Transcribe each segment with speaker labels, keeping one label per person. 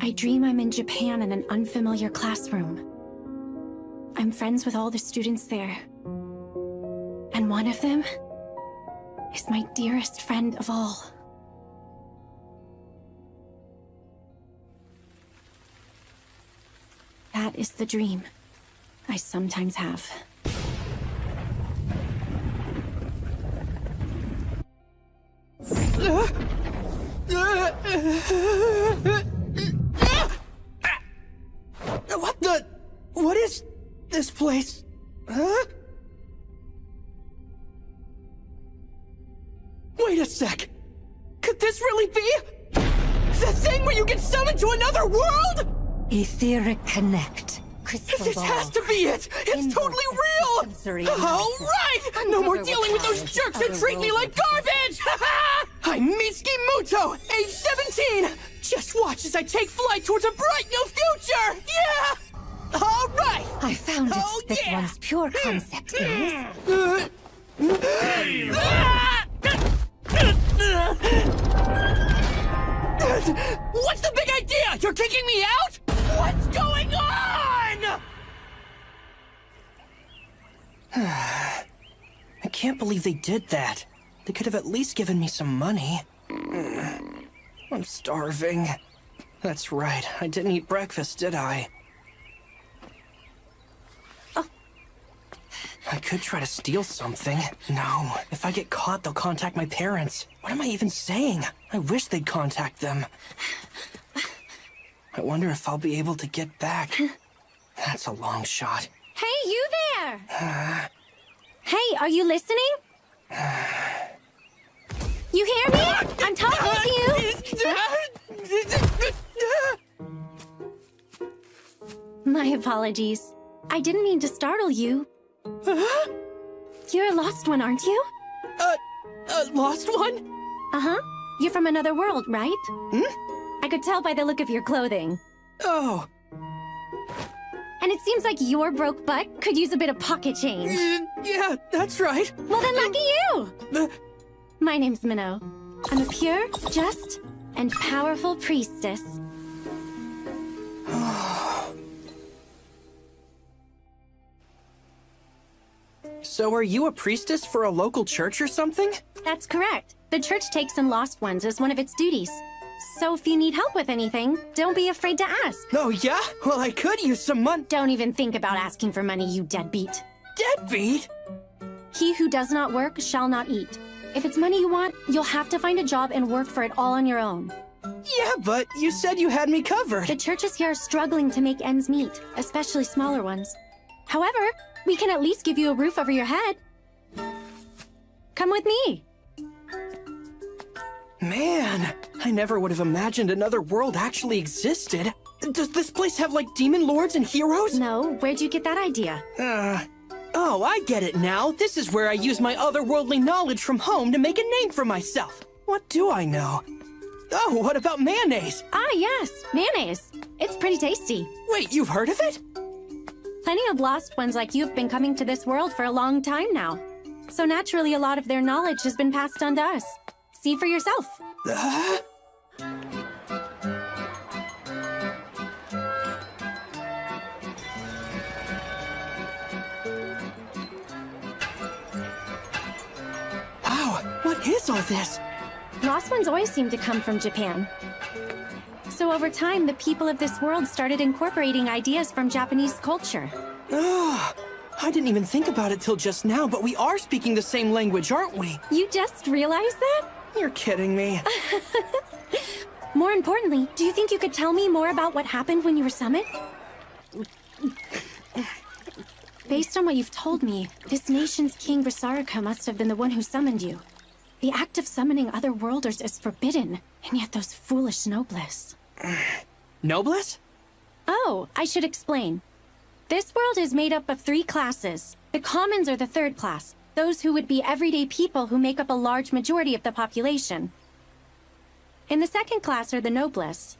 Speaker 1: I dream I'm in Japan in an unfamiliar classroom. I'm friends with all the students there. And one of them is my dearest friend of all. That is the dream I sometimes have.
Speaker 2: What the? What is this place? Huh? Wait a sec. Could this really be the thing where you get summoned to another world?
Speaker 3: Etheric Connect. Crystal
Speaker 2: This
Speaker 3: ball.
Speaker 2: has to be it! It's totally real! All right! No more dealing with those jerks who treat me like garbage! I'm Mitsuki Muto, age 17! Just watch as I take flight towards a bright new future! Yeah! All right!
Speaker 3: I found it.
Speaker 2: Oh,
Speaker 3: This
Speaker 2: yeah.
Speaker 3: one's pure concept is.
Speaker 2: What's the big idea? You're kicking me out? What's going on? I can't believe they did that. They could have at least given me some money. I'm starving. That's right, I didn't eat breakfast, did I? I could try to steal something. No, if I get caught, they'll contact my parents. What am I even saying? I wish they'd contact them. I wonder if I'll be able to get back. That's a long shot.
Speaker 1: Hey, you there! Hey, are you listening? You hear me? I'm talking to you! My apologies. I didn't mean to startle you. You're a lost one, aren't you?
Speaker 2: Lost one?
Speaker 1: Uh-huh. You're from another world, right? I could tell by the look of your clothing.
Speaker 2: Oh,
Speaker 1: And it seems like your broke butt could use a bit of pocket change.
Speaker 2: yeah, that's right.
Speaker 1: Well then, lucky you!
Speaker 2: Uh,
Speaker 1: My name's Minnow. I'm a pure, just, and powerful priestess.
Speaker 2: So are you a priestess for a local church or something?
Speaker 1: That's correct. The church takes in lost ones as one of its duties. So if you need help with anything, don't be afraid to ask.
Speaker 2: Oh, yeah? Well, I could use some money.
Speaker 1: Don't even think about asking for money, you deadbeat.
Speaker 2: Deadbeat?
Speaker 1: He who does not work shall not eat. If it's money you want, you'll have to find a job and work for it all on your own.
Speaker 2: Yeah, but you said you had me covered.
Speaker 1: The churches here are struggling to make ends meet, especially smaller ones. However, we can at least give you a roof over your head. Come with me.
Speaker 2: Man, I never would have imagined another world actually existed. Does this place have, like, demon lords and heroes?
Speaker 1: No, where'd you get that idea?
Speaker 2: Oh, I get it now. This is where I use my otherworldly knowledge from home to make a name for myself. What do I know? Oh, what about mayonnaise?
Speaker 1: Ah, yes, mayonnaise. It's pretty tasty.
Speaker 2: Wait, you've heard of it?
Speaker 1: Plenty of lost ones like you have been coming to this world for a long time now. So naturally, a lot of their knowledge has been passed on to us. See for yourself.
Speaker 2: Wow, what is all this?
Speaker 1: Lost ones always seem to come from Japan. So over time, the people of this world started incorporating ideas from Japanese culture.
Speaker 2: I didn't even think about it till just now, but we are speaking the same language, aren't we?
Speaker 1: You just realized that?
Speaker 2: You're kidding me.
Speaker 1: More importantly, do you think you could tell me more about what happened when you were summoned? Based on what you've told me, this nation's King Grisarika must have been the one who summoned you. The act of summoning other worlders is forbidden, and yet those foolish noblesse.
Speaker 2: Noblesse?
Speaker 1: Oh, I should explain. This world is made up of 3 classes. The commons are the 3rd class, those who would be everyday people who make up a large majority of the population. In the 2nd class are the noblesse,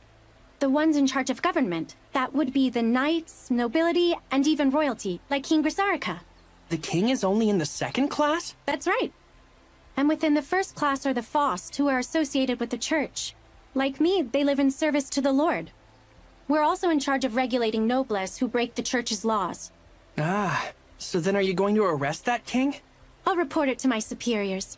Speaker 1: the ones in charge of government. That would be the knights, nobility, and even royalty, like King Grisarika.
Speaker 2: The king is only in the 2nd class?
Speaker 1: That's right. And within the 1st class are the Faust, who are associated with the church. Like me, they live in service to the Lord. We're also in charge of regulating nobles who break the church's laws.
Speaker 2: Ah, so then are you going to arrest that king?
Speaker 1: I'll report it to my superiors.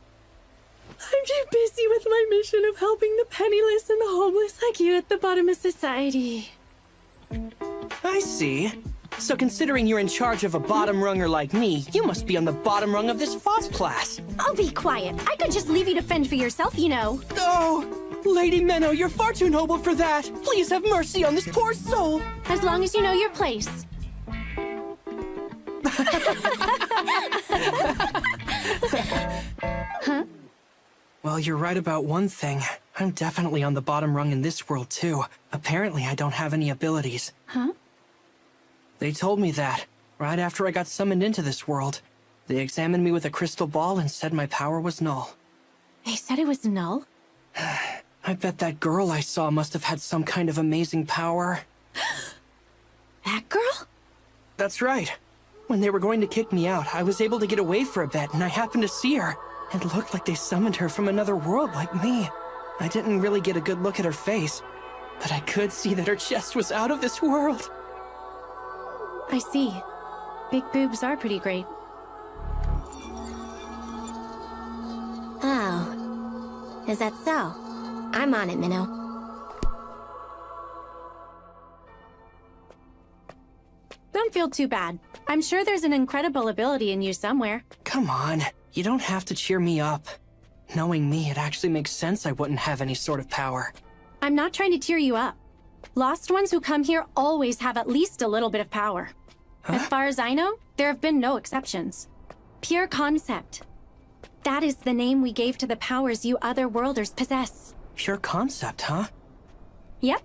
Speaker 1: I'm too busy with my mission of helping the penniless and the homeless like you at the bottom of society.
Speaker 2: I see. So considering you're in charge of a bottom runger like me, you must be on the bottom rung of this FOSS class.
Speaker 1: I'll be quiet. I could just leave you to fend for yourself, you know.
Speaker 2: Oh, Lady Menno, you're far too noble for that. Please have mercy on this poor soul.
Speaker 1: As long as you know your place. Huh?
Speaker 2: Well, you're right about one thing. I'm definitely on the bottom rung in this world, too. Apparently, I don't have any abilities.
Speaker 1: Huh?
Speaker 2: They told me that, right after I got summoned into this world. They examined me with a crystal ball and said my power was null.
Speaker 1: They said it was null?
Speaker 2: I bet that girl I saw must have had some kind of amazing power.
Speaker 1: That girl?
Speaker 2: That's right. When they were going to kick me out, I was able to get away for a bit, and I happened to see her. It looked like they summoned her from another world like me. I didn't really get a good look at her face, but I could see that her chest was out of this world.
Speaker 1: I see. Big boobs are pretty great.
Speaker 4: Oh. Is that so? I'm on it, Minnow.
Speaker 1: Don't feel too bad. I'm sure there's an incredible ability in you somewhere.
Speaker 2: Come on, you don't have to cheer me up. Knowing me, it actually makes sense I wouldn't have any sort of power.
Speaker 1: I'm not trying to cheer you up. Lost ones who come here always have at least a little bit of power. As far as I know, there have been no exceptions. Pure concept. That is the name we gave to the powers you otherworlders possess.
Speaker 2: Pure concept, huh?
Speaker 1: Yep.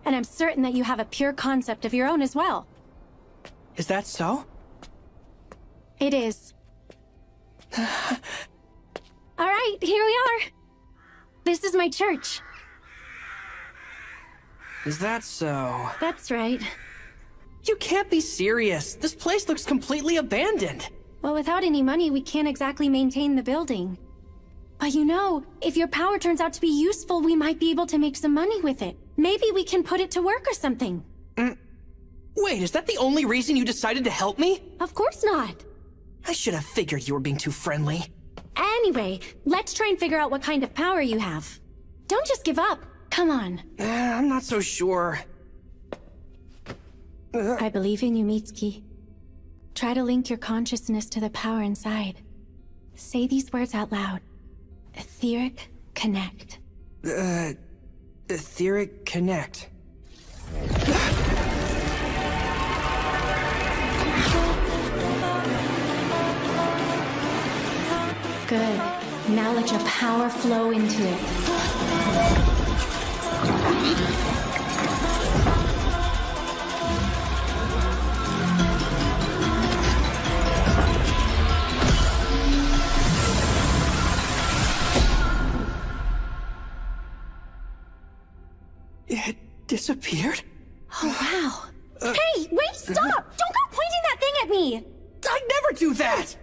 Speaker 1: And I'm certain that you have a pure concept of your own as well.
Speaker 2: Is that so?
Speaker 1: It is. All right, here we are. This is my church.
Speaker 2: Is that so?
Speaker 1: That's right.
Speaker 2: You can't be serious. This place looks completely abandoned.
Speaker 1: Well, without any money, we can't exactly maintain the building. But you know, if your power turns out to be useful, we might be able to make some money with it. Maybe we can put it to work or something.
Speaker 2: Wait, is that the only reason you decided to help me?
Speaker 1: Of course not.
Speaker 2: I should have figured you were being too friendly.
Speaker 1: Anyway, let's try and figure out what kind of power you have. Don't just give up. Come on.
Speaker 2: I'm not so sure.
Speaker 1: I believe in you, Mitsuki. Try to link your consciousness to the power inside. Say these words out loud. Etheric Connect.
Speaker 2: Etheric Connect.
Speaker 1: Good. Now let your power flow into it.
Speaker 2: It disappeared?
Speaker 1: Oh, wow. Hey, wait, stop! Don't go pointing that thing at me!
Speaker 2: I'd never do that!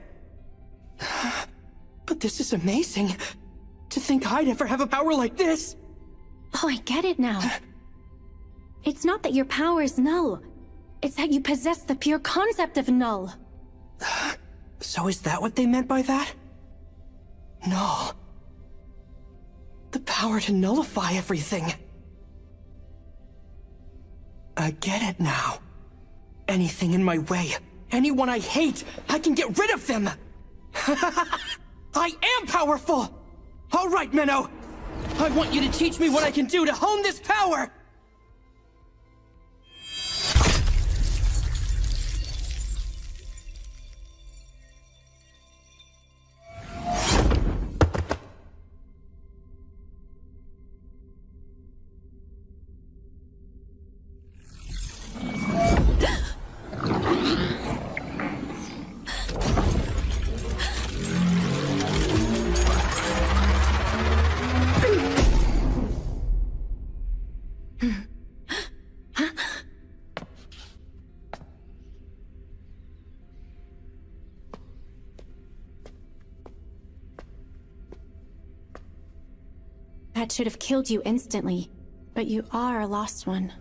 Speaker 2: But this is amazing. To think I'd ever have a power like this.
Speaker 1: Oh, I get it now. It's not that your power is null. It's that you possess the pure concept of null.
Speaker 2: So is that what they meant by that? Null. The power to nullify everything. I get it now. Anything in my way, anyone I hate, I can get rid of them! I am powerful! All right, Menno! I want you to teach me what I can do to hone this power!
Speaker 1: That should have killed you instantly, but you are a lost one.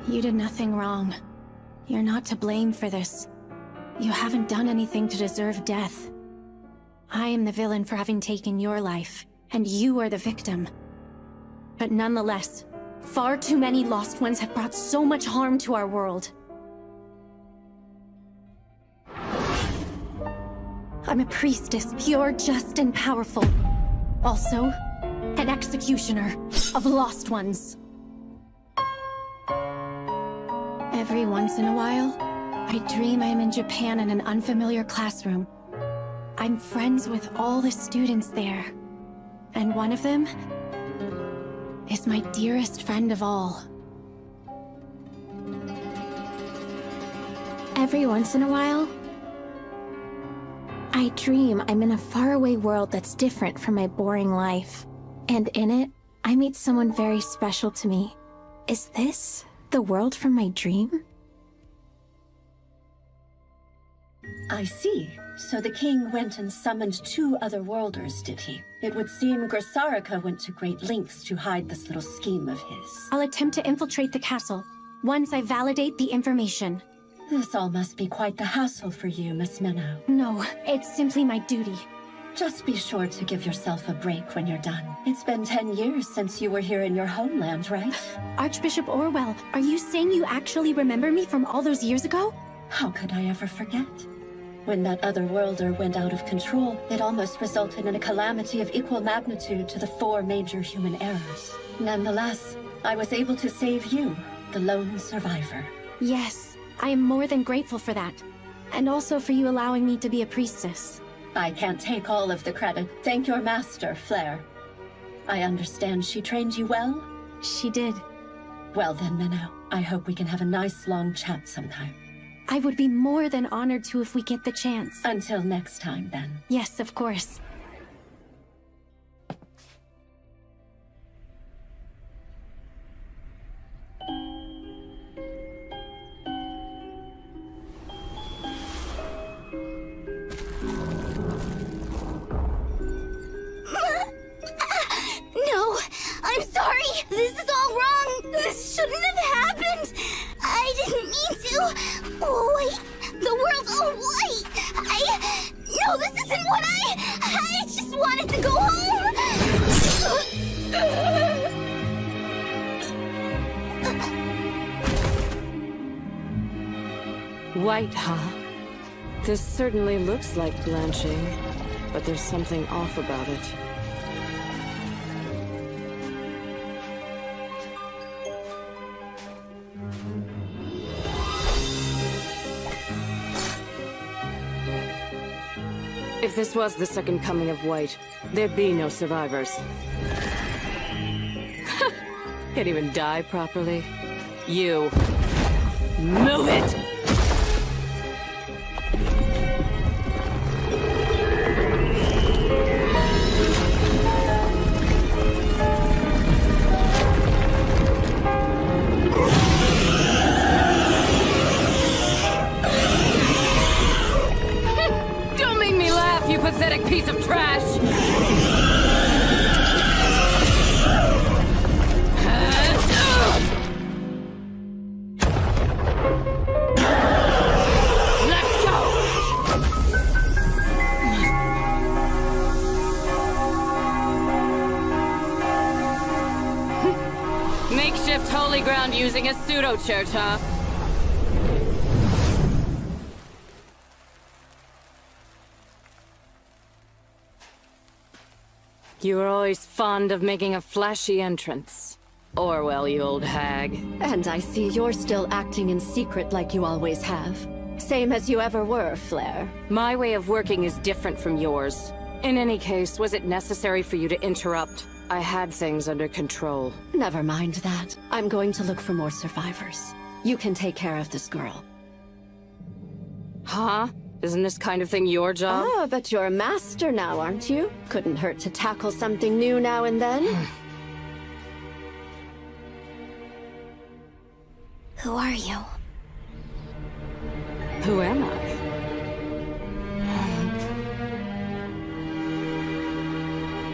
Speaker 1: You did nothing wrong. You're not to blame for this. You haven't done anything to deserve death. I am the villain for having taken your life, and you are the victim. But nonetheless, far too many lost ones have brought so much harm to our world. I'm a priestess, pure, just, and powerful. Also, an executioner of lost ones. Every once in a while, I dream I'm in Japan in an unfamiliar classroom. I'm friends with all the students there. And one of them is my dearest friend of all.
Speaker 4: Every once in a while, I dream I'm in a faraway world that's different from my boring life. And in it, I meet someone very special to me. Is this the world from my dream?
Speaker 5: I see. So the king went and summoned 2 other worlders, did he? It would seem Grisarika went to great lengths to hide this little scheme of his.
Speaker 1: I'll attempt to infiltrate the castle, once I validate the information.
Speaker 5: This all must be quite the hassle for you, Miss Minnow.
Speaker 1: No, it's simply my duty.
Speaker 5: Just be sure to give yourself a break when you're done. It's been 10 years since you were here in your homeland, right?
Speaker 1: Archbishop Orwell, are you saying you actually remember me from all those years ago?
Speaker 5: How could I ever forget? When that other worlder went out of control, it almost resulted in a calamity of equal magnitude to the 4 major human errors. Nonetheless, I was able to save you, the lone survivor.
Speaker 1: Yes, I am more than grateful for that. And also for you allowing me to be a priestess.
Speaker 5: I can't take all of the credit. Thank your master, Flair. I understand she trained you well?
Speaker 1: She did.
Speaker 5: Well then, Minnow, I hope we can have a nice long chat sometime.
Speaker 1: I would be more than honored to if we get the chance.
Speaker 5: Until next time, then.
Speaker 1: Yes, of course.
Speaker 6: No, I'm sorry. This is all wrong. This shouldn't have happened. I didn't mean to. Oh, wait. The world's all white. No, this isn't what I just wanted to go home.
Speaker 7: White, huh? This certainly looks like blanching, but there's something off about it. If this was the second coming of White, there'd be no survivors. Can't even die properly. You. Move it! Don't make me laugh, you pathetic piece of trash! Let's go! Makeshift holy ground using a pseudo-church, huh? You were always fond of making a flashy entrance. Orwell, you old hag.
Speaker 5: And I see you're still acting in secret like you always have. Same as you ever were, Flair.
Speaker 7: My way of working is different from yours. In any case, was it necessary for you to interrupt? I had things under control.
Speaker 5: Never mind that. I'm going to look for more survivors. You can take care of this girl.
Speaker 7: Huh? Isn't this kind of thing your job?
Speaker 5: Ah, but you're a master now, aren't you? Couldn't hurt to tackle something new now and then.
Speaker 6: Who are you?
Speaker 7: Who am I?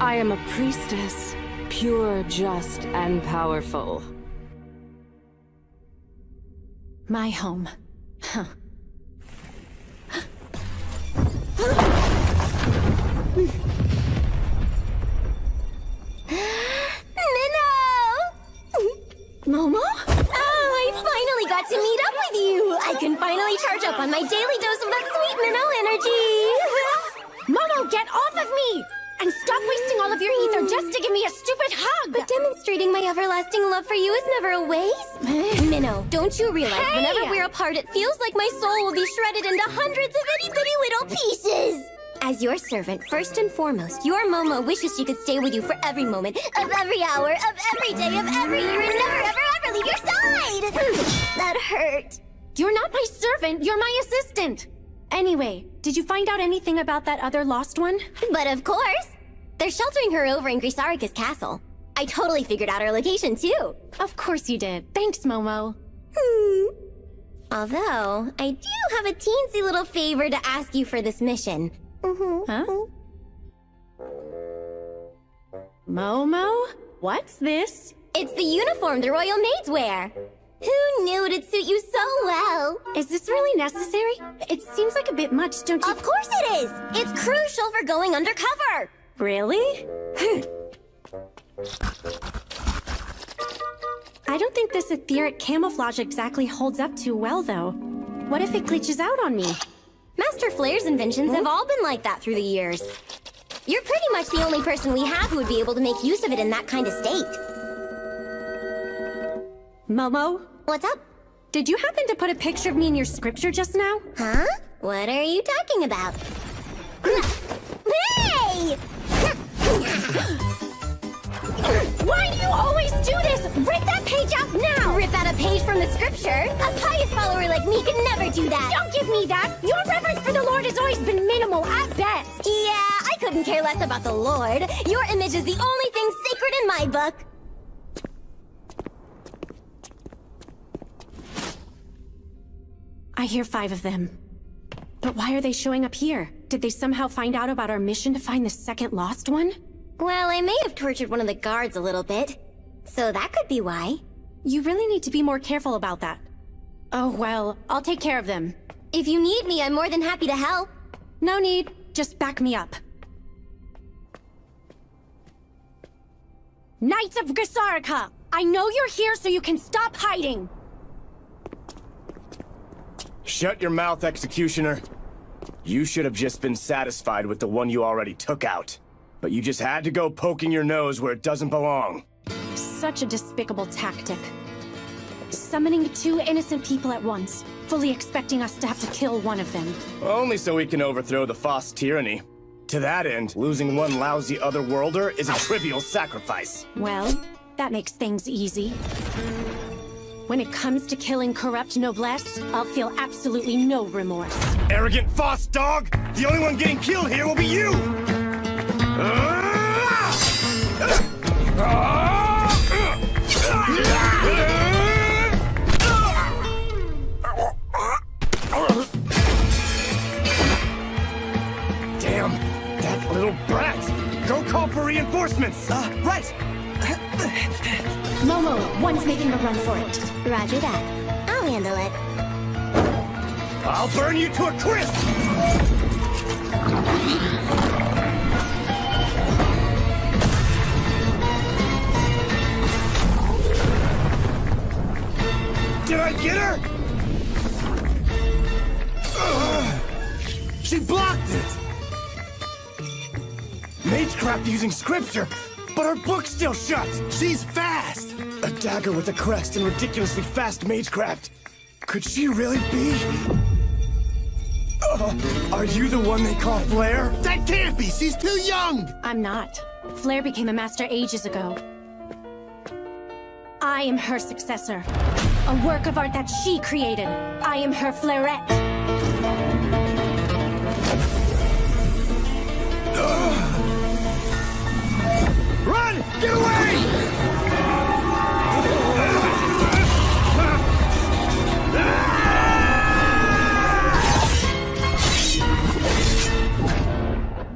Speaker 7: I am a priestess, pure, just, and powerful.
Speaker 1: My home. Huh. Momo?
Speaker 6: Oh, I finally got to meet up with you! I can finally charge up on my daily dose of that sweet minnow energy!
Speaker 1: Momo, get off of me! And stop wasting all of your ether just to give me a stupid hug!
Speaker 6: But demonstrating my everlasting love for you is never a waste. Minnow, don't you realize whenever we're apart, it feels like my soul will be shredded into hundreds of itty-bitty little pieces? As your servant, first and foremost, your Momo wishes she could stay with you for every moment, of every hour, of every day, of every year, and never, ever, ever leave your side! That hurt.
Speaker 1: You're not my servant, you're my assistant! Anyway, did you find out anything about that other lost one?
Speaker 6: But of course! They're sheltering her over in Grisarika's castle. I totally figured out her location, too.
Speaker 1: Of course you did. Thanks, Momo.
Speaker 6: Although, I do have a teensy little favor to ask you for this mission.
Speaker 1: Huh? Momo? What's this?
Speaker 6: It's the uniform the royal maids wear. Who knew it'd suit you so well?
Speaker 1: Is this really necessary? It seems like a bit much, don't you?
Speaker 6: Of course it is! It's crucial for going undercover!
Speaker 1: Really? I don't think this etheric camouflage exactly holds up too well, though. What if it glitches out on me?
Speaker 6: Master Flair's inventions have all been like that through the years. You're pretty much the only person we have who would be able to make use of it in that kind of state.
Speaker 1: Momo?
Speaker 6: What's up?
Speaker 1: Did you happen to put a picture of me in your scripture just now?
Speaker 6: Huh? What are you talking about? Hey!
Speaker 1: Why do you always do this? Rip that page out now!
Speaker 6: Rip out a page from the scripture? A pious follower like me can never do that!
Speaker 1: Don't give me that! Your reverence for the Lord has always been minimal at best!
Speaker 6: Yeah, I couldn't care less about the Lord. Your image is the only thing sacred in my book.
Speaker 1: I hear 5 of them. But why are they showing up here? Did they somehow find out about our mission to find the second lost one?
Speaker 6: Well, I may have tortured one of the guards a little bit. So that could be why.
Speaker 1: You really need to be more careful about that. Oh well, I'll take care of them.
Speaker 6: If you need me, I'm more than happy to help.
Speaker 1: No need, just back me up. Knights of Grisarika! I know you're here so you can stop hiding!
Speaker 8: Shut your mouth, Executioner. You should have just been satisfied with the one you already took out. But you just had to go poking your nose where it doesn't belong.
Speaker 1: Such a despicable tactic. Summoning 2 innocent people at once, fully expecting us to have to kill one of them.
Speaker 8: Only so we can overthrow the Foss tyranny. To that end, losing one lousy otherworlder is a trivial sacrifice.
Speaker 1: Well, that makes things easy. When it comes to killing corrupt noblesse, I'll feel absolutely no remorse.
Speaker 8: Arrogant Foss dog! The only one getting killed here will be you! Damn, that little brat! Go call for reinforcements!
Speaker 2: Right!
Speaker 1: Momo, one's making a run for it.
Speaker 6: Roger that. I'll handle it.
Speaker 8: I'll burn you to a crisp! Did I get her? She blocked it! Magecraft using scripture, but her book's still shut! She's fast! A dagger with a crest and ridiculously fast Magecraft. Could she really be? Are you the one they call Flair?
Speaker 2: That can't be! She's too young!
Speaker 1: I'm not. Flair became a master ages ago. I am her successor. A work of art that she created. I am her Flairette.
Speaker 2: Run! Get away!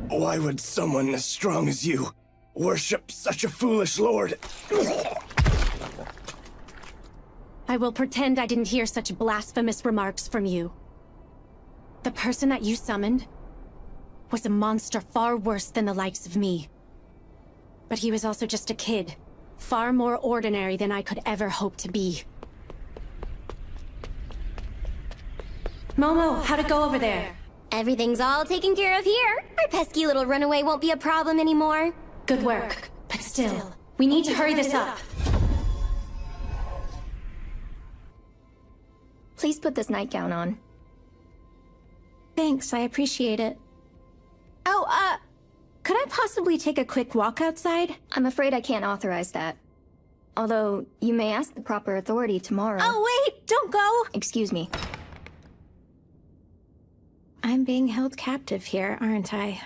Speaker 8: Why would someone as strong as you worship such a foolish lord?
Speaker 1: I will pretend I didn't hear such blasphemous remarks from you. The person that you summoned was a monster far worse than the likes of me. But he was also just a kid, far more ordinary than I could ever hope to be. Momo, how'd it go over there?
Speaker 6: Everything's all taken care of here. Our pesky little runaway won't be a problem anymore.
Speaker 1: Good work. But still, we need to hurry this up.
Speaker 6: Please put this nightgown on.
Speaker 4: Thanks, I appreciate it. Oh, could I possibly take a quick walk outside?
Speaker 6: I'm afraid I can't authorize that. Although, you may ask the proper authority tomorrow.
Speaker 4: Oh, wait! Don't go!
Speaker 6: Excuse me.
Speaker 4: I'm being held captive here, aren't I?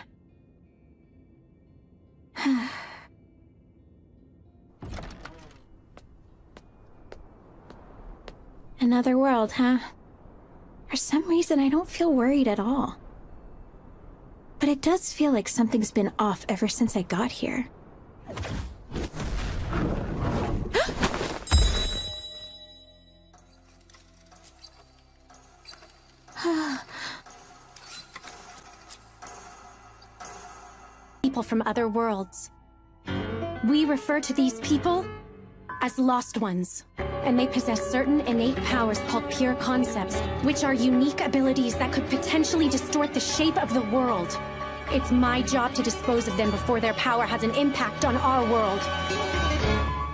Speaker 4: Another world, huh? For some reason, I don't feel worried at all. But it does feel like something's been off ever since I got here.
Speaker 1: People from other worlds. We refer to these people as Lost Ones, and they possess certain innate powers called pure concepts, which are unique abilities that could potentially distort the shape of the world. It's my job to dispose of them before their power has an impact on our world.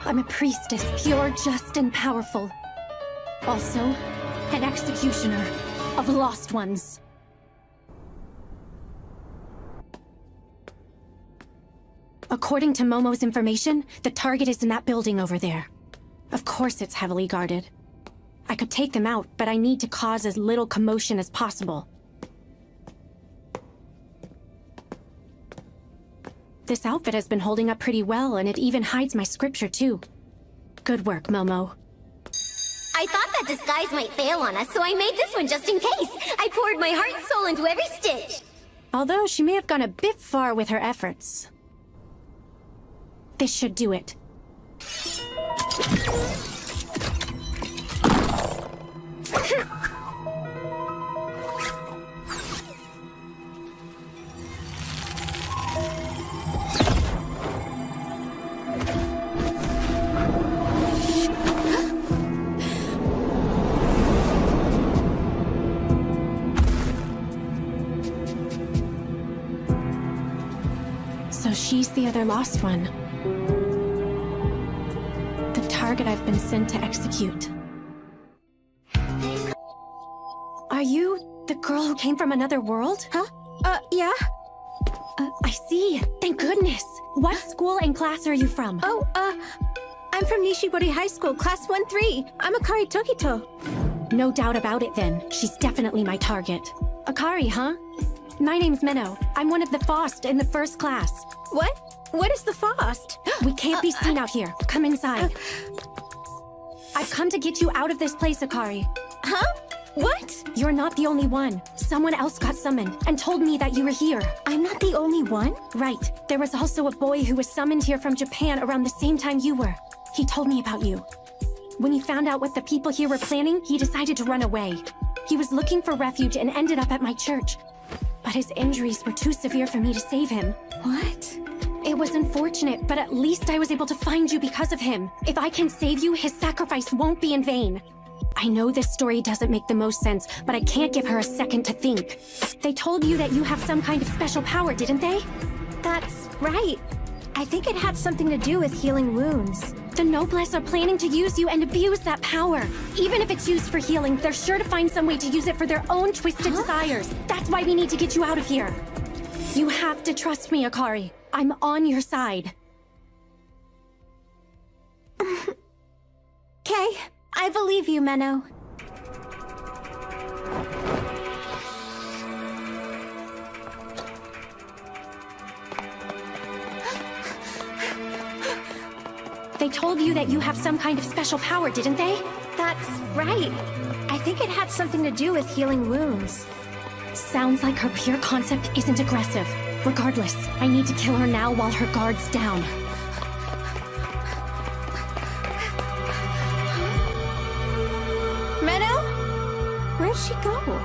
Speaker 1: I'm a priestess, pure, just, and powerful. Also, an executioner of Lost Ones. According to Momo's information, the target is in that building over there. Of course it's heavily guarded. I could take them out, but I need to cause as little commotion as possible. This outfit has been holding up pretty well, and it even hides my scripture, too. Good work, Momo.
Speaker 6: I thought that disguise might fail on us, so I made this one just in case. I poured my heart and soul into every stitch.
Speaker 1: Although she may have gone a bit far with her efforts. This should do it. So she's the other lost one. The target I've been sent to execute. Are you the girl who came from another world?
Speaker 4: Huh? Yeah?
Speaker 1: I see. Thank goodness. What school and class are you from?
Speaker 4: Oh, I'm from Nishibori High School, class 1-3. I'm Akari Tokito.
Speaker 1: No doubt about it then. She's definitely my target. Akari, huh? My name's Minnow. I'm one of the FOST in the first class.
Speaker 4: What? What is the FOST?
Speaker 1: We can't be seen out here. Come inside. I've come to get you out of this place, Akari.
Speaker 4: Huh? What?
Speaker 1: You're not the only one. Someone else got summoned and told me that you were here.
Speaker 4: I'm not the only one?
Speaker 1: Right. There was also a boy who was summoned here from Japan around the same time you were. He told me about you. When he found out what the people here were planning, he decided to run away. He was looking for refuge and ended up at my church. But his injuries were too severe for me to save him.
Speaker 4: What?
Speaker 1: It was unfortunate, but at least I was able to find you because of him. If I can save you, his sacrifice won't be in vain. I know this story doesn't make the most sense, but I can't give her a second to think. They told you that you have some kind of special power, didn't they?
Speaker 4: That's right. I think it had something to do with healing wounds.
Speaker 1: The Noblesse are planning to use you and abuse that power. Even if it's used for healing, they're sure to find some way to use it for their own twisted desires. That's why we need to get you out of here. You have to trust me, Akari. I'm on your side.
Speaker 4: Okay, I believe you, Menno.
Speaker 1: They told you that you have some kind of special power, didn't they?
Speaker 4: That's right. I think it had something to do with healing wounds.
Speaker 1: Sounds like her pure concept isn't aggressive. Regardless, I need to kill her now while her guard's down.
Speaker 4: Where'd she go?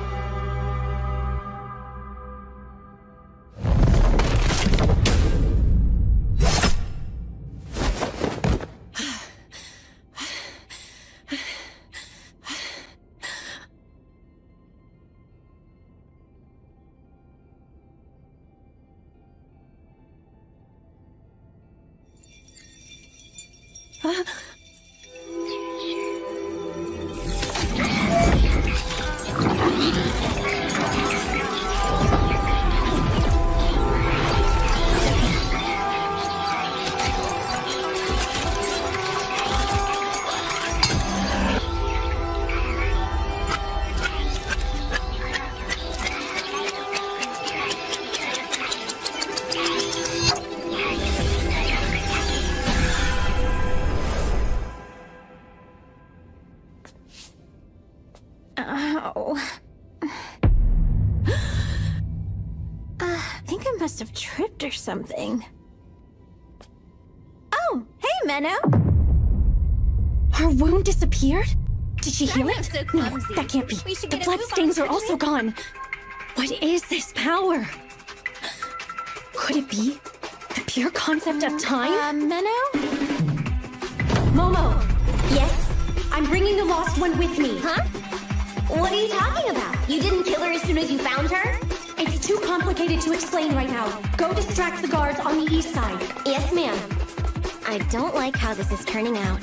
Speaker 4: I think I must have tripped or something. Oh, hey, Menno.
Speaker 1: Her wound disappeared? Did she heal
Speaker 6: I'm
Speaker 1: it?
Speaker 6: so
Speaker 1: No,
Speaker 6: clumsy.
Speaker 1: that can't be.
Speaker 6: We should
Speaker 1: The
Speaker 6: get a move on,
Speaker 1: bloodstains are
Speaker 6: shouldn't
Speaker 1: also
Speaker 6: we?
Speaker 1: gone. What is this power? Could it be the pure concept of time?
Speaker 4: Menno?
Speaker 1: Momo,
Speaker 6: Yes?
Speaker 1: I'm bringing the lost one with me.
Speaker 6: Huh? What are you talking about? You didn't kill her as soon as you found her?
Speaker 1: It's too complicated to explain right now. Go distract the guards on the east side.
Speaker 6: Yes, ma'am. I don't like how this is turning out.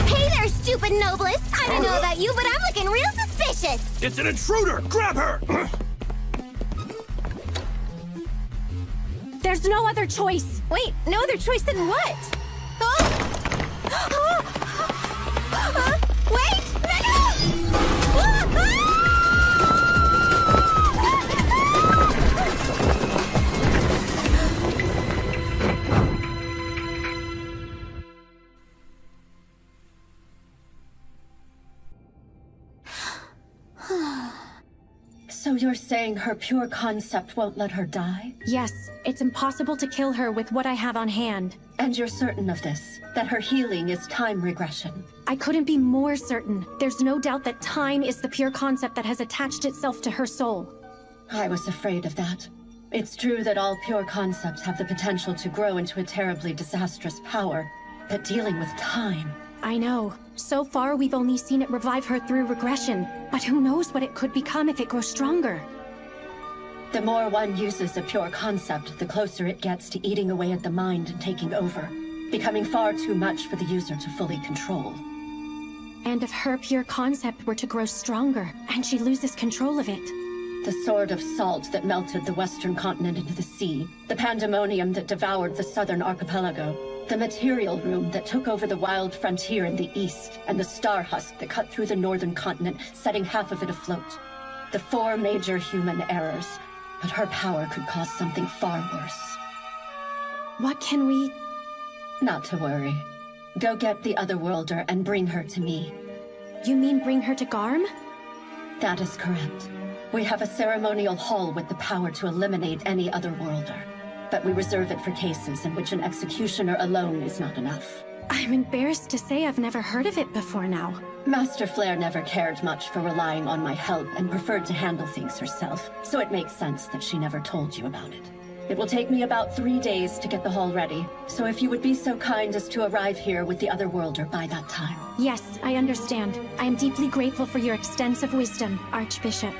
Speaker 6: Hey there, stupid noblest! I don't know about you, but I'm looking real suspicious!
Speaker 8: It's an intruder! Grab her!
Speaker 1: There's no other choice.
Speaker 6: Wait, no other choice than what? Huh? Wait!
Speaker 5: So you're saying her pure concept won't let her die?
Speaker 1: Yes, it's impossible to kill her with what I have on hand.
Speaker 5: And you're certain of this? That her healing is time regression?
Speaker 1: I couldn't be more certain. There's no doubt that time is the pure concept that has attached itself to her soul.
Speaker 5: I was afraid of that. It's true that all pure concepts have the potential to grow into a terribly disastrous power, but dealing with time...
Speaker 1: I know. So far, we've only seen it revive her through regression. But who knows what it could become if it grows stronger?
Speaker 5: The more one uses a pure concept, the closer it gets to eating away at the mind and taking over, becoming far too much for the user to fully control.
Speaker 1: And if her pure concept were to grow stronger, and she loses control of it?
Speaker 5: The sword of salt that melted the western continent into the sea, the pandemonium that devoured the southern archipelago, the material room that took over the wild frontier in the east, and the star husk that cut through the northern continent, setting half of it afloat. The 4 major human errors, but her power could cause something far worse.
Speaker 1: What can we...
Speaker 5: Not to worry. Go get the Otherworlder and bring her to me.
Speaker 1: You mean bring her to Garm?
Speaker 5: That is correct. We have a ceremonial hall with the power to eliminate any Otherworlder. But we reserve it for cases in which an executioner alone is not enough.
Speaker 1: I'm embarrassed to say I've never heard of it before now.
Speaker 5: Master Flare never cared much for relying on my help and preferred to handle things herself, so it makes sense that she never told you about it. It will take me about 3 days to get the hall ready, so if you would be so kind as to arrive here with the Otherworlder by that time.
Speaker 1: Yes, I understand. I am deeply grateful for your extensive wisdom, Archbishop.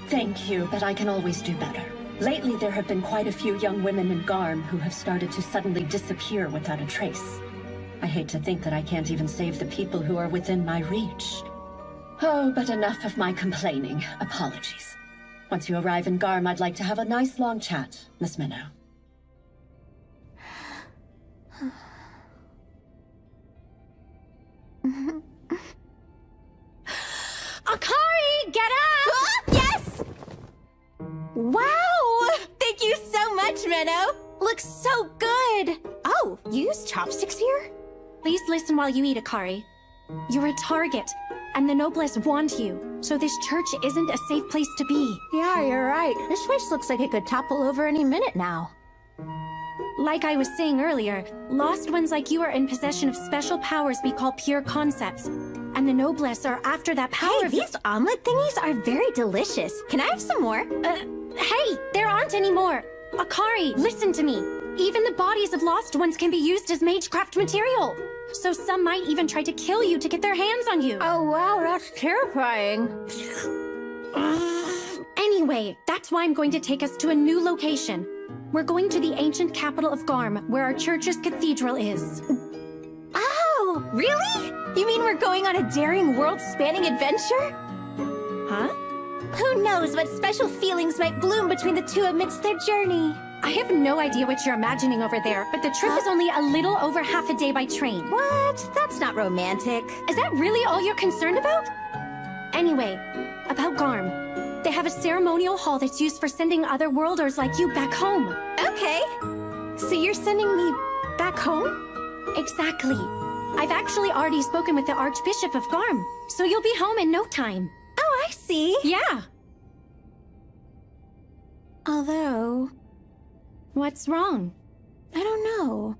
Speaker 5: Thank you, but I can always do better. Lately, there have been quite a few young women in Garm who have started to suddenly disappear without a trace. I hate to think that I can't even save the people who are within my reach. Oh, but enough of my complaining. Apologies. Once you arrive in Garm, I'd like to have a nice long chat, Miss Minnow.
Speaker 1: Akari, get up!
Speaker 6: Yes!
Speaker 4: Wow! Thank you so much, Menno! Looks so good! Oh, you use chopsticks here?
Speaker 1: Please listen while you eat, Akari. You're a target, and the Noblesse want you, so this church isn't a safe place to be.
Speaker 4: Yeah, you're right. This place looks like it could topple over any minute now.
Speaker 1: Like I was saying earlier, lost ones like you are in possession of special powers we call pure concepts. and the noblesse are after that power.
Speaker 4: Hey, these omelet thingies are very delicious. Can I have some more?
Speaker 1: Hey, there aren't any more. Akari, listen to me. Even the bodies of lost ones can be used as magecraft material. So some might even try to kill you to get their hands on you.
Speaker 4: Oh, wow, that's terrifying.
Speaker 1: Anyway, that's why I'm going to take us to a new location. We're going to the ancient capital of Garm, where our church's cathedral is.
Speaker 4: Oh, really? You mean we're going on a daring world-spanning adventure?
Speaker 1: Huh?
Speaker 4: Who knows what special feelings might bloom between the two amidst their journey?
Speaker 1: I have no idea what you're imagining over there, but the trip is only a little over half a day by train.
Speaker 4: What? That's not romantic.
Speaker 1: Is that really all you're concerned about? Anyway, about Garm. They have a ceremonial hall that's used for sending other worlders like you back home.
Speaker 4: Okay. So you're sending me back home?
Speaker 1: Exactly. I've actually already spoken with the Archbishop of Garm, so you'll be home in no time.
Speaker 4: Oh, I see.
Speaker 1: Yeah.
Speaker 4: Although,
Speaker 1: What's wrong?
Speaker 4: I don't know.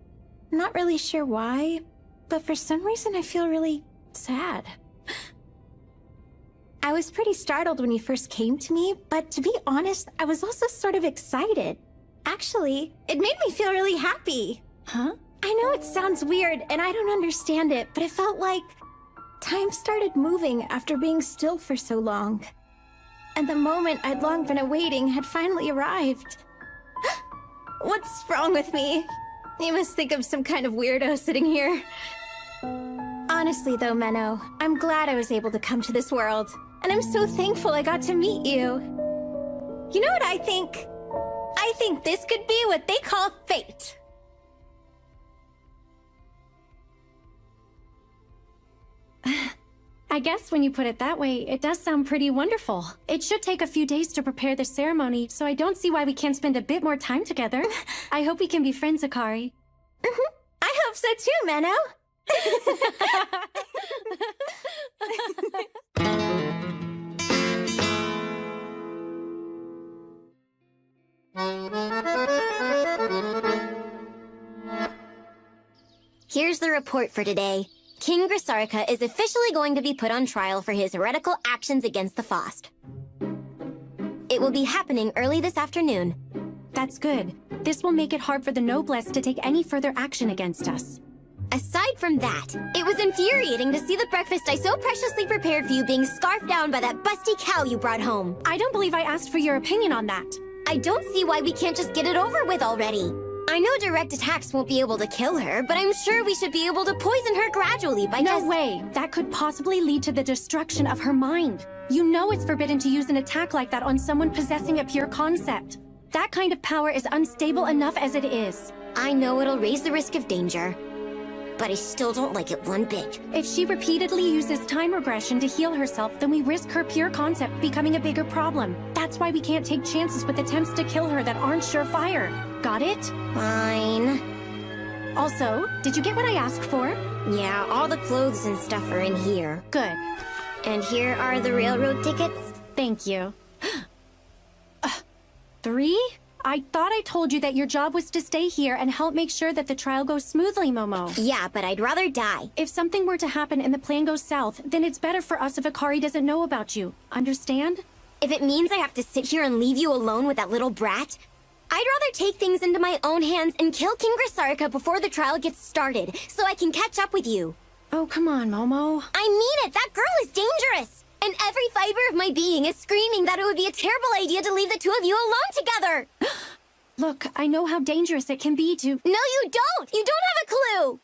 Speaker 4: I'm not really sure why, but for some reason I feel really sad. I was pretty startled when you first came to me, but to be honest, I was also sort of excited. Actually, it made me feel really happy.
Speaker 1: Huh?
Speaker 4: I know it sounds weird, and I don't understand it, but it felt like time started moving after being still for so long. And the moment I'd long been awaiting had finally arrived. What's wrong with me? You must think I'm some kind of weirdo sitting here. Honestly though, Menno, I'm glad I was able to come to this world. And I'm so thankful I got to meet you. You know what I think? I think this could be what they call fate.
Speaker 1: I guess when you put it that way, it does sound pretty wonderful. It should take a few days to prepare the ceremony, so I don't see why we can't spend a bit more time together. I hope we can be friends, Akari.
Speaker 4: I hope so too, Menno.
Speaker 6: Here's the report for today. King Grisarika is officially going to be put on trial for his heretical actions against the Faust. It will be happening early this afternoon.
Speaker 1: That's good. This will make it hard for the noblesse to take any further action against us.
Speaker 6: Aside from that, it was infuriating to see the breakfast I so preciously prepared for you being scarfed down by that busty cow you brought home.
Speaker 1: I don't believe I asked for your opinion on that.
Speaker 6: I don't see why we can't just get it over with already. I know direct attacks won't be able to kill her, but I'm sure we should be able to poison her gradually by
Speaker 1: No way! That could possibly lead to the destruction of her mind. You know it's forbidden to use an attack like that on someone possessing a pure concept. That kind of power is unstable enough as it is.
Speaker 6: I know it'll raise the risk of danger, but I still don't like it one bit.
Speaker 1: If she repeatedly uses time regression to heal herself, then we risk her pure concept becoming a bigger problem. That's why we can't take chances with attempts to kill her that aren't surefire. Got it?
Speaker 6: Fine.
Speaker 1: Also, did you get what I asked for?
Speaker 6: Yeah, all the clothes and stuff are in here.
Speaker 1: Good.
Speaker 6: And here are the railroad tickets.
Speaker 1: Thank you. 3? I thought I told you that your job was to stay here and help make sure that the trial goes smoothly, Momo.
Speaker 6: Yeah, but I'd rather die.
Speaker 1: If something were to happen and the plan goes south, then it's better for us if Akari doesn't know about you. Understand?
Speaker 6: If it means I have to sit here and leave you alone with that little brat, I'd rather take things into my own hands and kill King Grisarika before the trial gets started, so I can catch up with you.
Speaker 1: Oh, come on, Momo.
Speaker 6: I mean it! That girl is dangerous! And every fiber of my being is screaming that it would be a terrible idea to leave the two of you alone together!
Speaker 1: Look, I know how dangerous it can be to—
Speaker 6: No, you don't! You don't have a clue!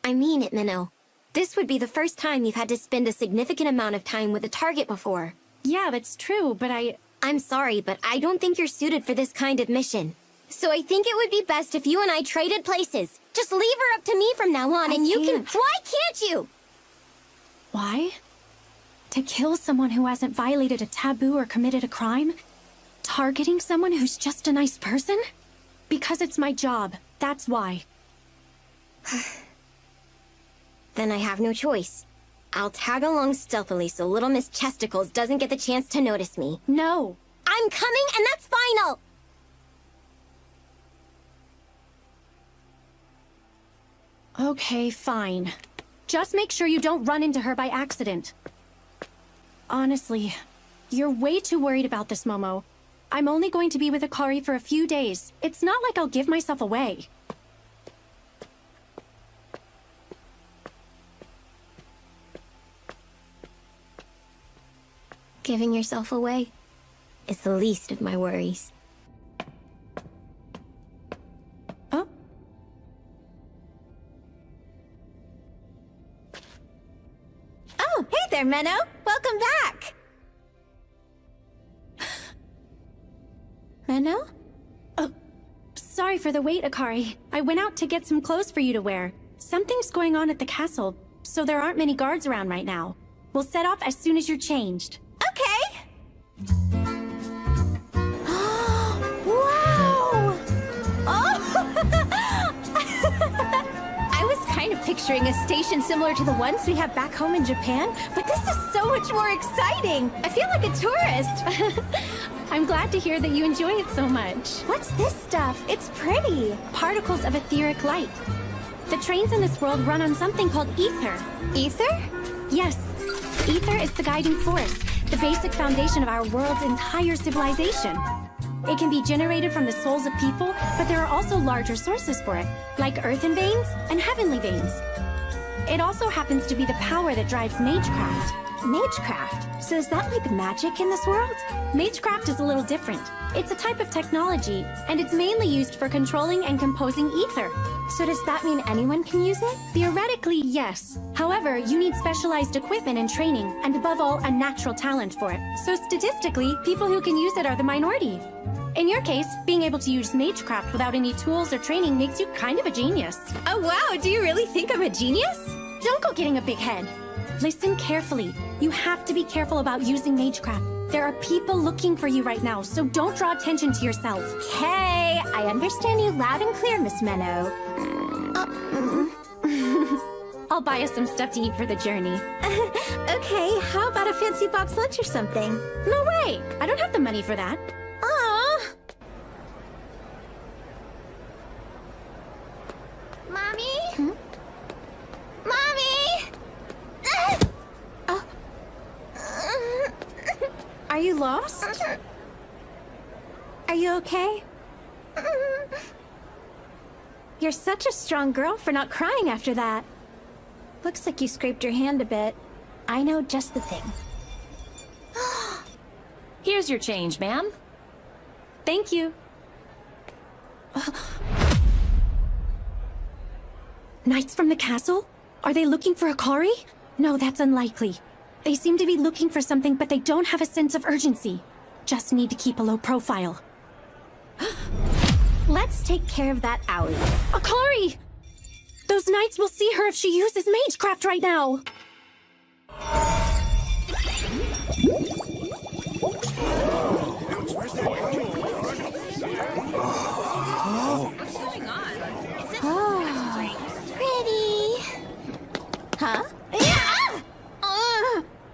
Speaker 6: I mean it, Minnow. This would be the first time you've had to spend a significant amount of time with a target before.
Speaker 1: Yeah, that's true, but
Speaker 6: I'm sorry, but I don't think you're suited for this kind of mission. So I think it would be best if you and I traded places. Just leave her up to me from now on, and you can— Why can't you?
Speaker 1: Why? To kill someone who hasn't violated a taboo or committed a crime? Targeting someone who's just a nice person? Because it's my job. That's why.
Speaker 6: Then I have no choice. I'll tag along stealthily so little Miss Chesticles doesn't get the chance to notice me.
Speaker 1: No.
Speaker 6: I'm coming, and that's final!
Speaker 1: Okay, fine. Just make sure you don't run into her by accident. Honestly, you're way too worried about this, Momo. I'm only going to be with Akari for a few days. It's not like I'll give myself away.
Speaker 4: Giving yourself away is the least of my worries.
Speaker 1: Oh?
Speaker 4: Oh, hey there, Menno! Welcome back! Menno?
Speaker 1: Oh, sorry for the wait, Akari. I went out to get some clothes for you to wear. Something's going on at the castle, so there aren't many guards around right now. We'll set off as soon as you're changed.
Speaker 4: Okay! Wow! Oh! I was kind of picturing a station similar to the ones we have back home in Japan, but this is so much more exciting! I feel like a tourist!
Speaker 1: I'm glad to hear that you enjoy it so much.
Speaker 4: What's this stuff? It's pretty!
Speaker 1: Particles of etheric light. The trains in this world run on something called ether.
Speaker 4: Ether?
Speaker 1: Yes. Ether is the guiding force, the basic foundation of our world's entire civilization. It can be generated from the souls of people, but there are also larger sources for it, like earthen veins and heavenly veins. It also happens to be the power that drives magecraft.
Speaker 4: Magecraft? So is that like magic in this world?
Speaker 1: Magecraft is a little different. It's a type of technology, and it's mainly used for controlling and composing ether.
Speaker 4: So does that mean anyone can use it?
Speaker 1: Theoretically, yes. However, you need specialized equipment and training, and above all, a natural talent for it. So statistically, people who can use it are the minority. In your case, being able to use magecraft without any tools or training makes you kind of a genius.
Speaker 4: Oh wow, do you really think I'm a genius?
Speaker 1: Don't go getting a big head. Listen carefully. You have to be careful about using magecraft. There are people looking for you right now, so don't draw attention to yourself.
Speaker 4: Okay, I understand you loud and clear, Miss Menno.
Speaker 1: I'll buy us some stuff to eat for the journey.
Speaker 4: Okay, how about a fancy box lunch or something?
Speaker 1: No way! I don't have the money for that.
Speaker 4: Aww.
Speaker 6: Mommy? Mommy!
Speaker 4: Are you lost? Are you okay? You're such a strong girl for not crying after that. Looks like you scraped your hand a bit. I know just the thing.
Speaker 3: Here's your change, ma'am.
Speaker 1: Thank you. Knights from the castle? Are they looking for Akari? No, that's unlikely. They seem to be looking for something, but they don't have a sense of urgency. Just need to keep a low profile.
Speaker 4: Let's take care of that owie.
Speaker 1: Akari! Those knights will see her if she uses magecraft right now.
Speaker 6: Pretty.
Speaker 4: Huh?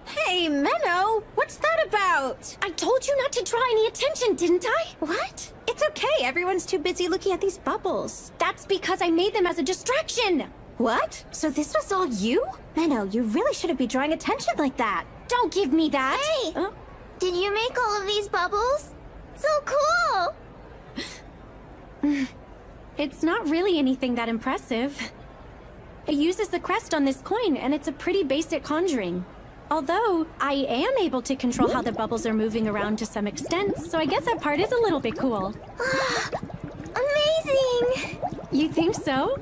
Speaker 4: Hey, Menno! What's that about?
Speaker 1: I told you not to draw any attention, didn't I?
Speaker 4: What? It's okay, everyone's too busy looking at these bubbles.
Speaker 1: That's because I made them as a distraction.
Speaker 4: What? So this was all you? Menno, you really shouldn't be drawing attention like that.
Speaker 1: Don't give me that.
Speaker 6: Hey! Did you make all of these bubbles? So cool!
Speaker 1: It's not really anything that impressive. It uses the crest on this coin, and it's a pretty basic conjuring. Although, I am able to control how the bubbles are moving around to some extent, so I guess that part is a little bit cool.
Speaker 6: Amazing!
Speaker 1: You think so?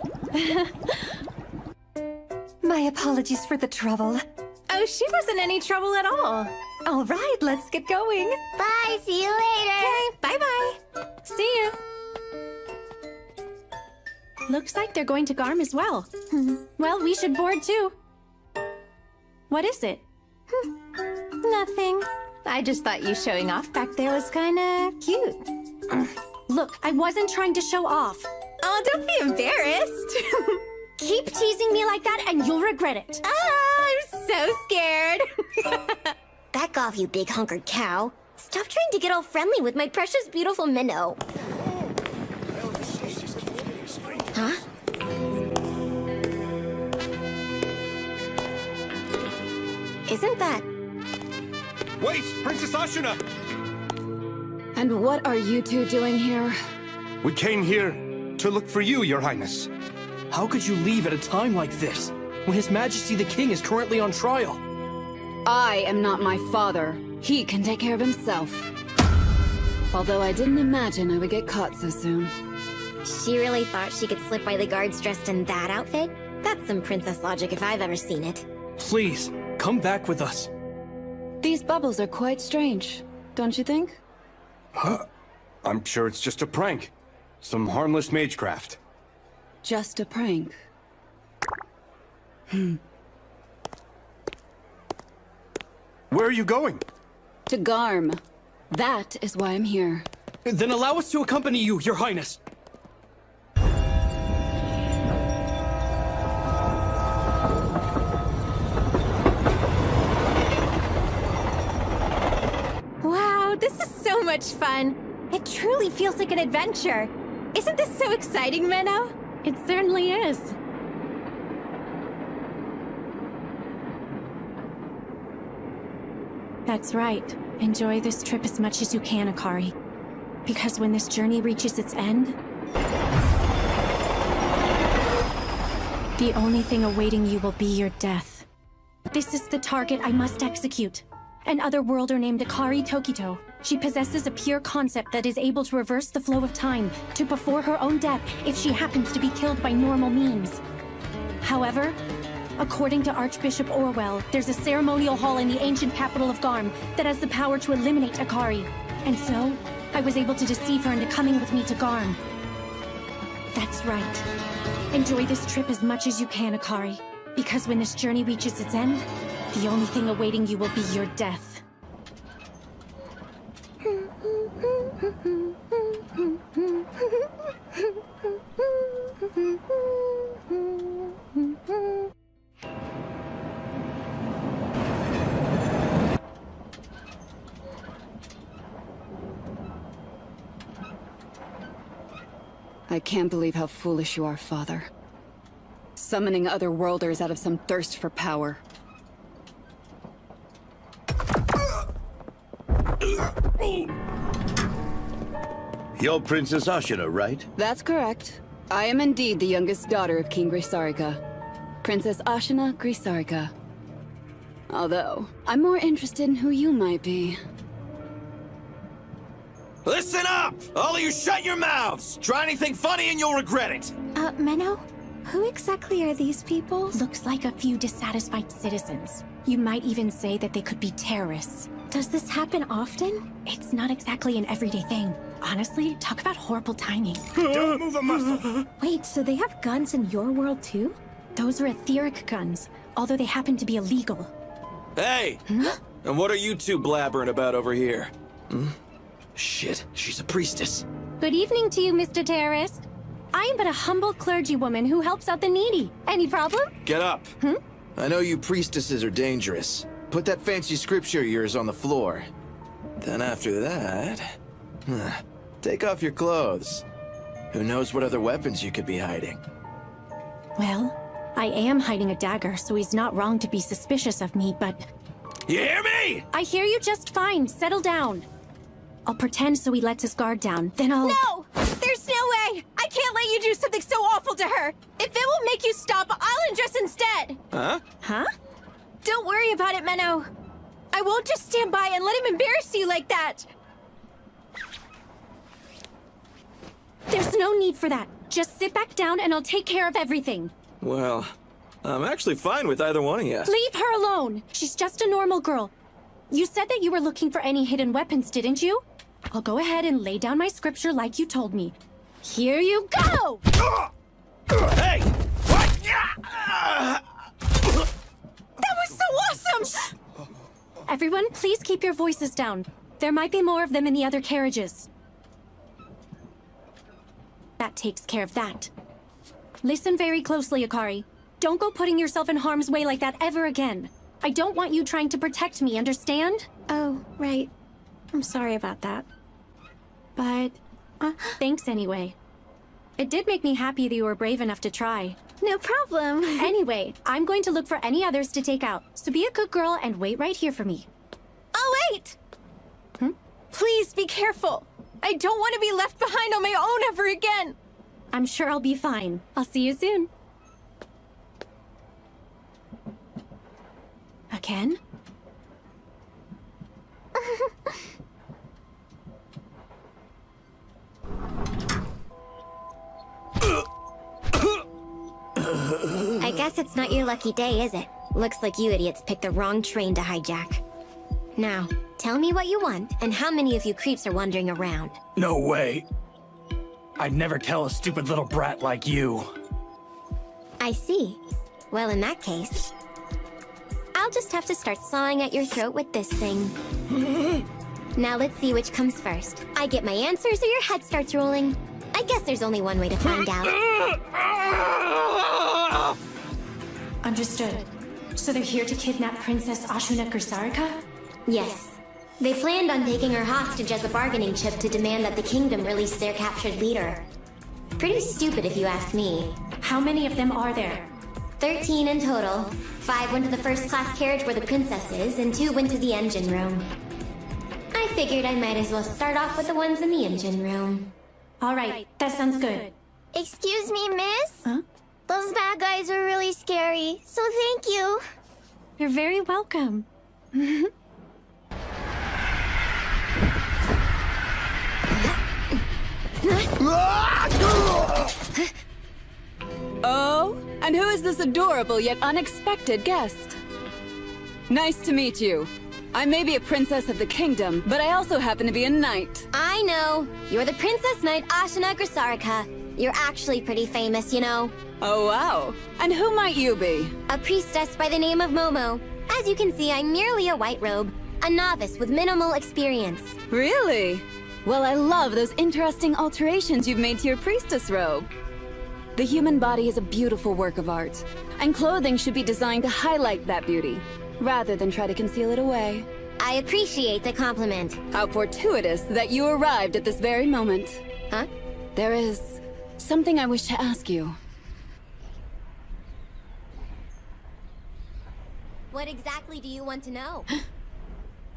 Speaker 3: My apologies for the trouble.
Speaker 4: Oh, she wasn't any trouble at all.
Speaker 3: All right, let's get going.
Speaker 6: Bye, see you later!
Speaker 4: Okay, bye-bye.
Speaker 1: See you. Looks like they're going to Garm as well. Well, we should board too. What is it?
Speaker 4: Nothing. I just thought you showing off back there was kinda cute.
Speaker 1: Look, I wasn't trying to show off.
Speaker 4: Oh, don't be embarrassed.
Speaker 1: Keep teasing me like that and you'll regret it.
Speaker 4: I'm so scared.
Speaker 6: Back off, you big hunkered cow. Stop trying to get all friendly with my precious, beautiful minnow. Huh?
Speaker 1: Isn't that...
Speaker 9: Wait! Princess Ashina!
Speaker 7: And what are you two doing here?
Speaker 9: We came here to look for you, Your Highness.
Speaker 2: How could you leave at a time like this, when His Majesty the King is currently on trial?
Speaker 7: I am not my father. He can take care of himself. Although I didn't imagine I would get caught so soon.
Speaker 6: She really thought she could slip by the guards dressed in that outfit? That's some princess logic if I've ever seen it.
Speaker 2: Please, come back with us.
Speaker 7: These bubbles are quite strange, don't you think?
Speaker 9: Huh? I'm sure it's just a prank. Some harmless magecraft.
Speaker 7: Just a prank.
Speaker 9: Where are you going?
Speaker 7: To Garm. That is why I'm here.
Speaker 2: Then allow us to accompany you, Your Highness.
Speaker 4: Wow, this is so much fun. It truly feels like an adventure. Isn't this so exciting, Menno?
Speaker 1: It certainly is. That's right. Enjoy this trip as much as you can, Akari. Because when this journey reaches its end, the only thing awaiting you will be your death. This is the target I must execute. An otherworlder named Akari Tokito. She possesses a pure concept that is able to reverse the flow of time to before her own death if she happens to be killed by normal means. However, according to Archbishop Orwell, there's a ceremonial hall in the ancient capital of Garm that has the power to eliminate Akari. And so, I was able to deceive her into coming with me to Garm. That's right. Enjoy this trip as much as you can, Akari. Because when this journey reaches its end, the only thing awaiting you will be your death.
Speaker 7: I can't believe how foolish you are, Father. Summoning other worlders out of some thirst for power.
Speaker 10: You're Princess Ashina, right?
Speaker 7: That's correct. I am indeed the youngest daughter of King Grisarika. Princess Ashina Grisarika. Although, I'm more interested in who you might be.
Speaker 10: Listen up! All of you shut your mouths! Try anything funny and you'll regret it!
Speaker 4: Menno? Who exactly are these people?
Speaker 1: Looks like a few dissatisfied citizens. You might even say that they could be terrorists.
Speaker 4: Does this happen often?
Speaker 1: It's not exactly an everyday thing. Honestly, talk about horrible timing.
Speaker 8: Don't move a muscle!
Speaker 4: Wait, so they have guns in your world too?
Speaker 1: Those are etheric guns, although they happen to be illegal.
Speaker 10: Hey! And what are you two blabbering about over here?
Speaker 2: Shit, she's a priestess.
Speaker 1: Good evening to you, Mr. Terrorist. I am but a humble clergywoman who helps out the needy. Any problem?
Speaker 11: Get up. I know you priestesses are dangerous. Put that fancy scripture of yours on the floor. Then after that... take off your clothes. Who knows what other weapons you could be hiding?
Speaker 1: Well, I am hiding a dagger, so he's not wrong to be suspicious of me, but...
Speaker 10: You hear me?
Speaker 1: I hear you just fine. Settle down. I'll pretend so he lets his guard down, then I'll...
Speaker 4: No! There's no way! I can't let you do something so awful to her! If it will make you stop, I'll undress instead!
Speaker 11: Huh?
Speaker 4: Huh? Don't worry about it, Menno. I won't just stand by and let him embarrass you like that!
Speaker 1: There's no need for that. Just sit back down and I'll take care of everything.
Speaker 11: Well, I'm actually fine with either one of you.
Speaker 1: Leave her alone! She's just a normal girl. You said that you were looking for any hidden weapons, didn't you? I'll go ahead and lay down my scripture like you told me. Here you go!
Speaker 10: Hey! What?
Speaker 4: That was so awesome!
Speaker 1: Everyone, please keep your voices down. There might be more of them in the other carriages. That takes care of that. Listen very closely, Akari. Don't go putting yourself in harm's way like that ever again. I don't want you trying to protect me, understand?
Speaker 4: Oh, right. I'm sorry about that.
Speaker 1: But, thanks anyway. It did make me happy that you were brave enough to try.
Speaker 4: No problem.
Speaker 1: Anyway, I'm going to look for any others to take out. So be a good girl and wait right here for me.
Speaker 3: Oh, wait! Please be careful. I don't want to be left behind on my own ever again.
Speaker 1: I'm sure I'll be fine. I'll see you soon. Again?
Speaker 6: I guess it's not your lucky day, is it? Looks like you idiots picked the wrong train to hijack. Now, tell me what you want, and how many of you creeps are wandering around.
Speaker 2: No way. I'd never tell a stupid little brat like you.
Speaker 6: I see. Well, in that case, I'll just have to start sawing at your throat with this thing. Now let's see which comes first. I get my answers or your head starts rolling. I guess there's only one way to find out.
Speaker 1: Understood. So they're here to kidnap Princess Ashuna Grisarika?
Speaker 6: Yes. They planned on taking her hostage as a bargaining chip to demand that the kingdom release their captured leader. Pretty stupid if you ask me.
Speaker 1: How many of them are there?
Speaker 6: 13 in total. 5 went to the first-class carriage where the princess is, and 2 went to the engine room. I figured I might as well start off with the ones in the engine room.
Speaker 1: All right, that sounds good.
Speaker 6: Excuse me, miss?
Speaker 1: Huh?
Speaker 6: Those bad guys are really scary, so thank you.
Speaker 1: You're very welcome.
Speaker 7: Oh, and who is this adorable yet unexpected guest? Nice to meet you. I may be a princess of the kingdom, but I also happen to be a knight.
Speaker 6: I know. You're the Princess Knight Ashuna Grisarika. You're actually pretty famous, you know.
Speaker 7: Oh, wow. And who might you be?
Speaker 6: A priestess by the name of Momo. As you can see, I'm merely a white robe. A novice with minimal experience.
Speaker 7: Really? Well, I love those interesting alterations you've made to your priestess robe. The human body is a beautiful work of art, and clothing should be designed to highlight that beauty, rather than try to conceal it away.
Speaker 6: I appreciate the compliment.
Speaker 7: How fortuitous that you arrived at this very moment.
Speaker 6: Huh?
Speaker 7: There is something I wish to ask you.
Speaker 6: What exactly do you want to know?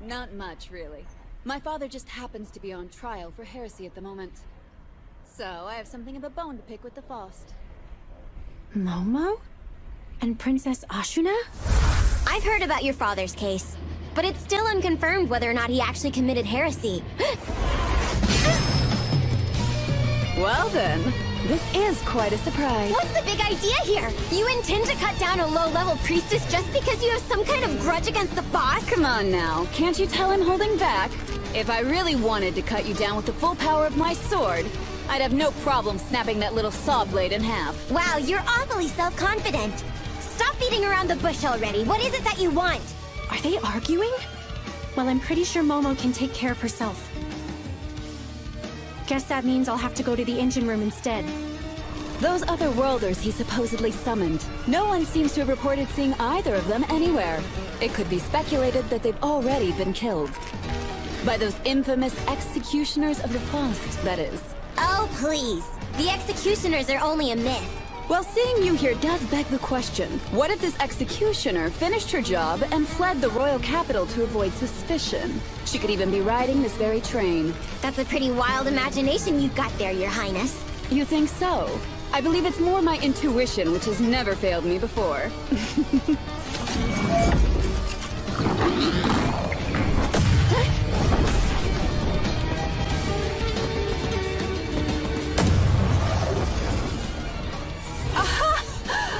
Speaker 7: Not much, really. My father just happens to be on trial for heresy at the moment. So, I have something of a bone to pick with the Faust.
Speaker 1: Momo? And Princess Ashuna?
Speaker 6: I've heard about your father's case, but it's still unconfirmed whether or not he actually committed heresy.
Speaker 7: Well then, this is quite a surprise.
Speaker 6: What's the big idea here? You intend to cut down a low-level priestess just because you have some kind of grudge against the boss?
Speaker 7: Come on now, can't you tell I'm holding back? If I really wanted to cut you down with the full power of my sword, I'd have no problem snapping that little saw blade in half.
Speaker 6: Wow, you're awfully self-confident. Stop beating around the bush already. What is it that you want?
Speaker 1: Are they arguing? Well, I'm pretty sure Momo can take care of herself. Guess that means I'll have to go to the engine room instead.
Speaker 7: Those other worlders he supposedly summoned, no one seems to have reported seeing either of them anywhere. It could be speculated that they've already been killed. By those infamous executioners of the Faust, that is.
Speaker 6: Oh, please. The executioners are only a myth.
Speaker 7: Well, seeing you here does beg the question. What if this executioner finished her job and fled the royal capital to avoid suspicion? She could even be riding this very train.
Speaker 6: That's a pretty wild imagination you've got there, Your Highness.
Speaker 7: You think so? I believe it's more my intuition, which has never failed me before.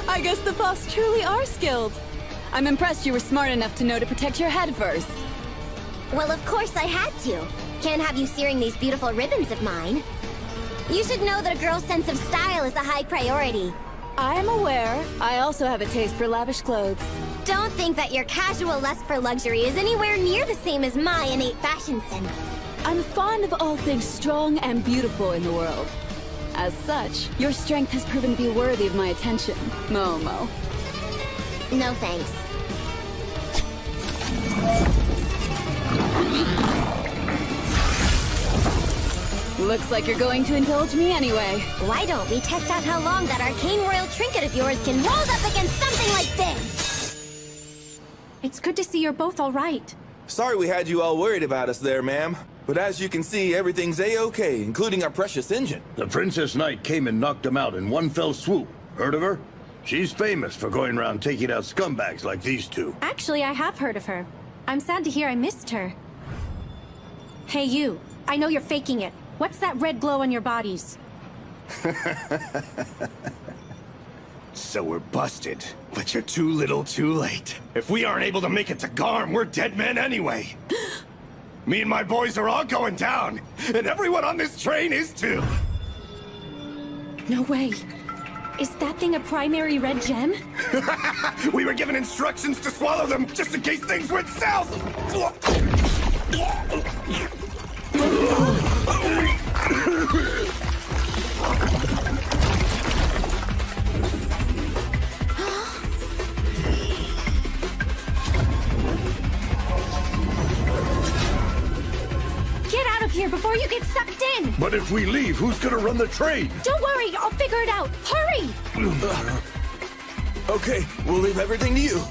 Speaker 7: I guess the Faust truly are skilled. I'm impressed you were smart enough to know to protect your head first.
Speaker 6: Well, of course I had to. Can't have you searing these beautiful ribbons of mine. You should know that a girl's sense of style is a high priority.
Speaker 7: I am aware. I also have a taste for lavish clothes.
Speaker 6: Don't think that your casual lust for luxury is anywhere near the same as my innate fashion sense.
Speaker 7: I'm fond of all things strong and beautiful in the world. As such, your strength has proven to be worthy of my attention, Momo.
Speaker 6: No thanks.
Speaker 7: Looks like you're going to indulge me anyway.
Speaker 6: Why don't we test out how long that arcane royal trinket of yours can hold up against something like this?
Speaker 1: It's good to see you're both all right.
Speaker 12: Sorry we had you all worried about us there, ma'am. But as you can see, everything's A-okay, including our precious engine.
Speaker 13: The Princess Knight came and knocked him out in one fell swoop. Heard of her? She's famous for going around taking out scumbags like these two.
Speaker 1: Actually, I have heard of her. I'm sad to hear I missed her. Hey, you. I know you're faking it. What's that red glow on your bodies?
Speaker 8: So we're busted, but you're too little too late. If we aren't able to make it to Garm, we're dead men anyway. Me and my boys are all going down, and everyone on this train is too.
Speaker 1: No way. Is that thing a primary red gem?
Speaker 8: We were given instructions to swallow them just in case things went south.
Speaker 1: Get out of here before you get sucked in!
Speaker 13: But if we leave, who's gonna run the train?
Speaker 1: Don't worry, I'll figure it out. Hurry!
Speaker 12: Okay, we'll leave everything to you.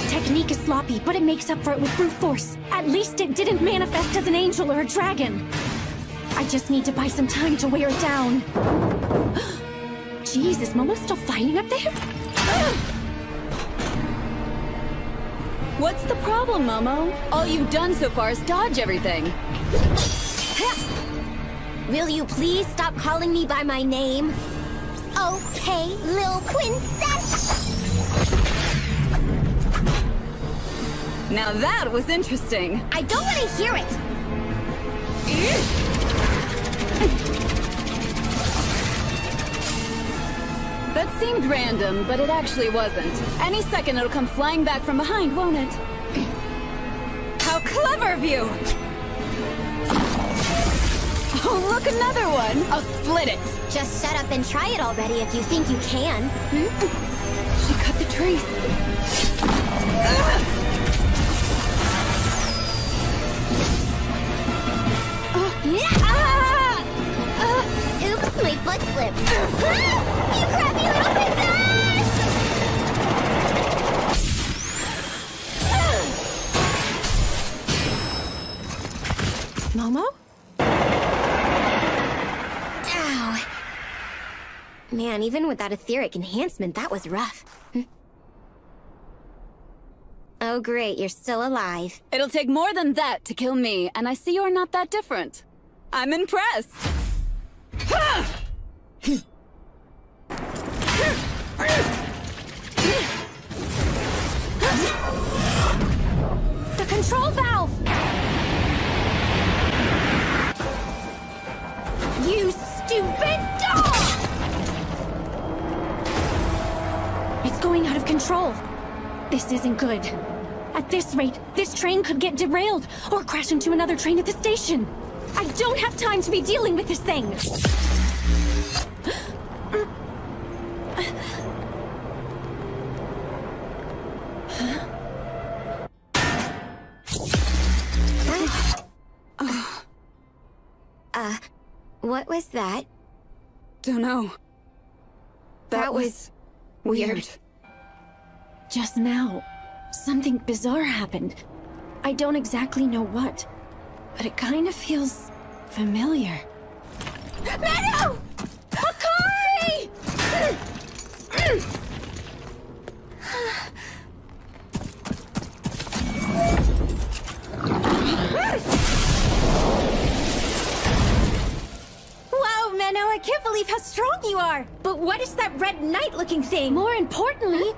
Speaker 1: Technique is sloppy, but it makes up for it with brute force. At least it didn't manifest as an angel or a dragon. I just need to buy some time to wear it down. Jeez, is Momo still fighting up there?
Speaker 7: What's the problem, Momo? All you've done so far is dodge everything.
Speaker 6: Will you please stop calling me by my name? Okay, little princess!
Speaker 7: Now that was interesting.
Speaker 6: I don't want to hear it!
Speaker 7: That seemed random, but it actually wasn't. Any second it'll come flying back from behind, won't it? How clever of you! Oh, look, another one! I'll split it!
Speaker 6: Just shut up and try it already if you think you can.
Speaker 7: She cut the trees.
Speaker 6: Oops, my foot slipped. You crappy little princess!
Speaker 1: Momo?
Speaker 6: Ow. Man, even with that etheric enhancement, that was rough. Oh great, you're still alive.
Speaker 7: It'll take more than that to kill me, and I see you're not that different. I'm impressed.
Speaker 1: The control valve! You stupid dog! It's going out of control. This isn't good. At this rate, this train could get derailed or crash into another train at the station. I don't have time to be dealing with this thing.
Speaker 6: What was that?
Speaker 7: Don't know. That was weird.
Speaker 1: Just now, something bizarre happened. I don't exactly know what, but it kind of feels familiar.
Speaker 6: Meadow!
Speaker 1: Akari!
Speaker 3: can't believe how strong you are! But what is that red knight-looking thing?
Speaker 1: More importantly,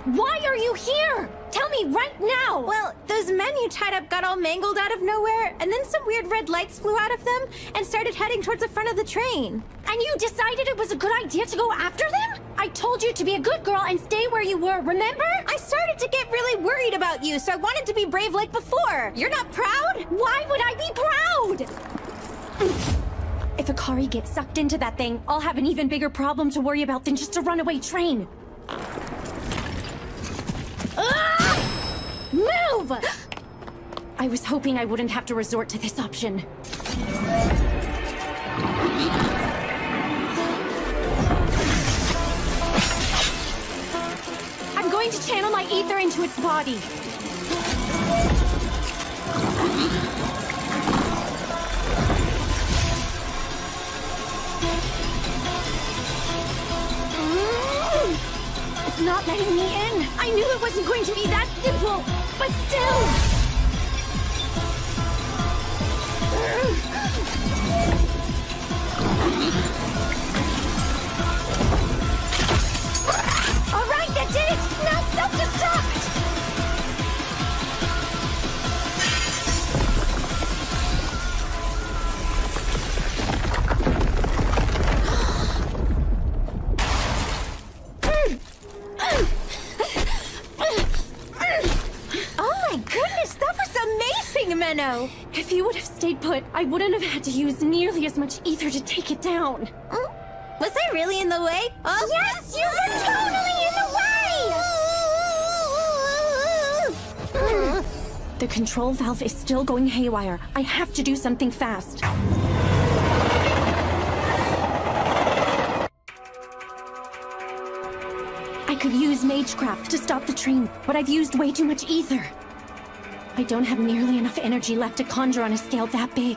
Speaker 1: why are you here? Tell me right now!
Speaker 3: Well, those men you tied up got all mangled out of nowhere, and then some weird red lights flew out of them and started heading towards the front of the train.
Speaker 1: And you decided it was a good idea to go after them? I told you to be a good girl and stay where you were, remember?
Speaker 3: I started to get really worried about you, so I wanted to be brave like before. You're not proud?
Speaker 1: Why would I be proud? If Akari gets sucked into that thing, I'll have an even bigger problem to worry about than just a runaway train. Move! I was hoping I wouldn't have to resort to this option. I'm going to channel my ether into its body. It's not letting me in. I knew it wasn't going to be that simple, but still. All right, that did it. Now self-destruct.
Speaker 3: Menno!
Speaker 1: If you would have stayed put, I wouldn't have had to use nearly as much ether to take it down.
Speaker 3: Was I really in the way? Oh,
Speaker 6: yes, you were totally in the way!
Speaker 1: The control valve is still going haywire. I have to do something fast. I could use Magecraft to stop the train, but I've used way too much ether. I don't have nearly enough energy left to conjure on a scale that big.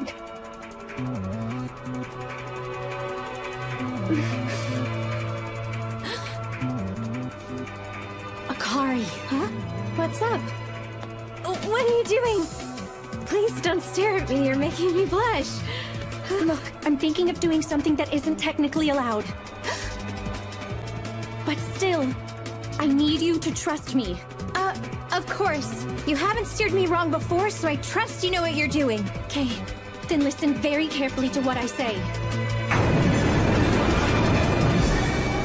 Speaker 1: Akari.
Speaker 3: Huh? What's up? What are you doing? Please don't stare at me, you're making me blush.
Speaker 1: Look, I'm thinking of doing something that isn't technically allowed. But still, I need you to trust me.
Speaker 3: Of course. You haven't steered me wrong before, so I trust you know what you're doing.
Speaker 1: Okay, then listen very carefully to what I say.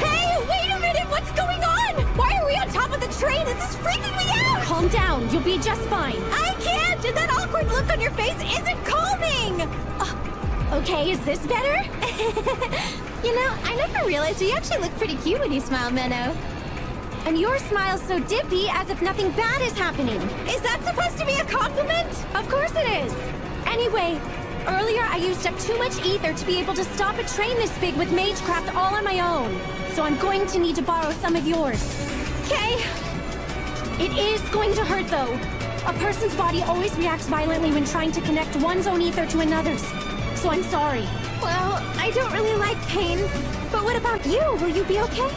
Speaker 3: Hey, wait a minute! What's going on? Why are we on top of the train? This is freaking me out!
Speaker 1: Calm down, you'll be just fine.
Speaker 3: I can't! And that awkward look on your face isn't calming!
Speaker 1: Okay, is this better?
Speaker 3: You know, I never realized you actually look pretty cute when you smile, Menno.
Speaker 1: And your smile's so dippy as if nothing bad is happening.
Speaker 3: Is that supposed to be a compliment?
Speaker 1: Of course it is. Anyway, earlier I used up too much ether to be able to stop a train this big with Magecraft all on my own. So I'm going to need to borrow some of yours.
Speaker 3: Okay.
Speaker 1: It is going to hurt though. A person's body always reacts violently when trying to connect one's own ether to another's. So I'm sorry.
Speaker 3: Well, I don't really like pain. But what about you? Will you be okay?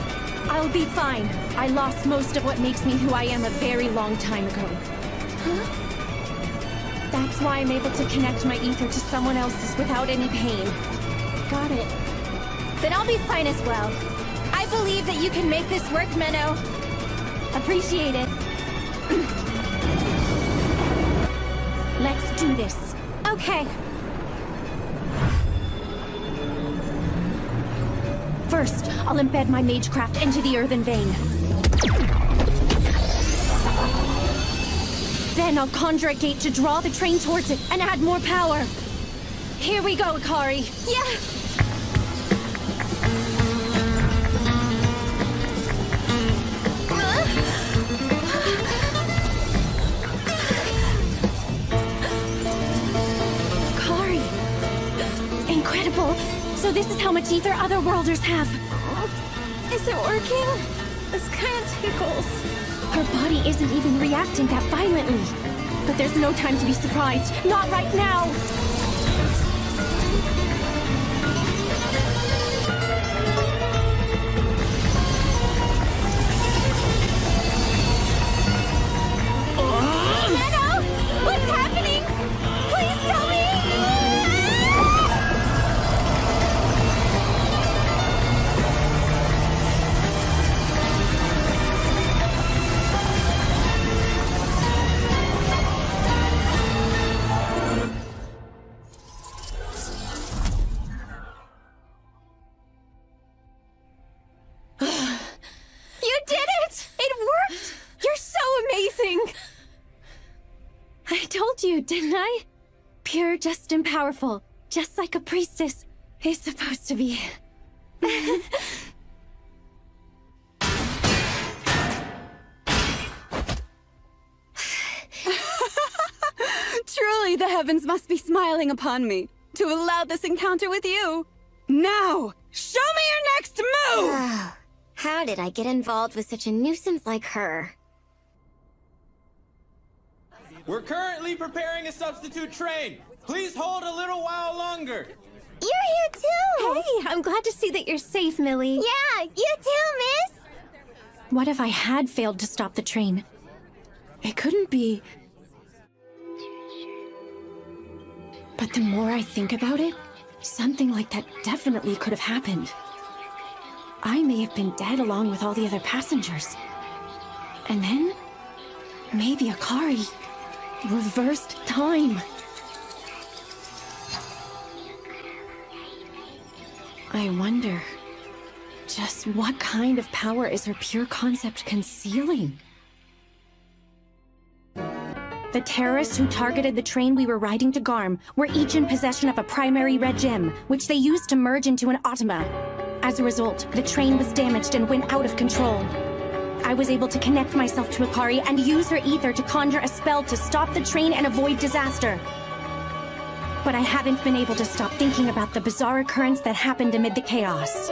Speaker 1: I'll be fine. I lost most of what makes me who I am a very long time ago.
Speaker 3: Huh?
Speaker 1: That's why I'm able to connect my ether to someone else's without any pain.
Speaker 3: Got it. Then I'll be fine as well. I believe that you can make this work, Menno.
Speaker 1: Appreciate it. Let's do this.
Speaker 3: Okay.
Speaker 1: First, I'll embed my Magecraft into the earthen vein. Then I'll conjure a gate to draw the train towards it and add more power. Here we go, Akari.
Speaker 3: Yeah!
Speaker 1: Akari! Incredible! So this is how much ether otherworlders have.
Speaker 3: Is it working? This kind of tickles.
Speaker 1: Her body isn't even reacting that violently. But there's no time to be surprised. Not right now!
Speaker 3: Menno! What's happening? Please tell me!
Speaker 1: good, didn't I? Pure, just, and powerful. Just like a priestess is supposed to be.
Speaker 7: Truly, the heavens must be smiling upon me to allow this encounter with you. Now, show me your next move!
Speaker 6: Oh, how did I get involved with such a nuisance like her?
Speaker 2: We're currently preparing a substitute train. Please hold a little while longer.
Speaker 6: You're here too!
Speaker 3: Hey, I'm glad to see that you're safe, Millie.
Speaker 6: Yeah, you too, miss!
Speaker 1: What if I had failed to stop the train? It couldn't be. But the more I think about it, something like that definitely could have happened. I may have been dead along with all the other passengers. And then, maybe Akari reversed time. I wonder, just what kind of power is her pure concept concealing? The terrorists who targeted the train we were riding to Garm were each in possession of a primary red gem, which they used to merge into an Automa. As a result, the train was damaged and went out of control. I was able to connect myself to Akari and use her ether to conjure a spell to stop the train and avoid disaster. But I haven't been able to stop thinking about the bizarre occurrence that happened amid the chaos.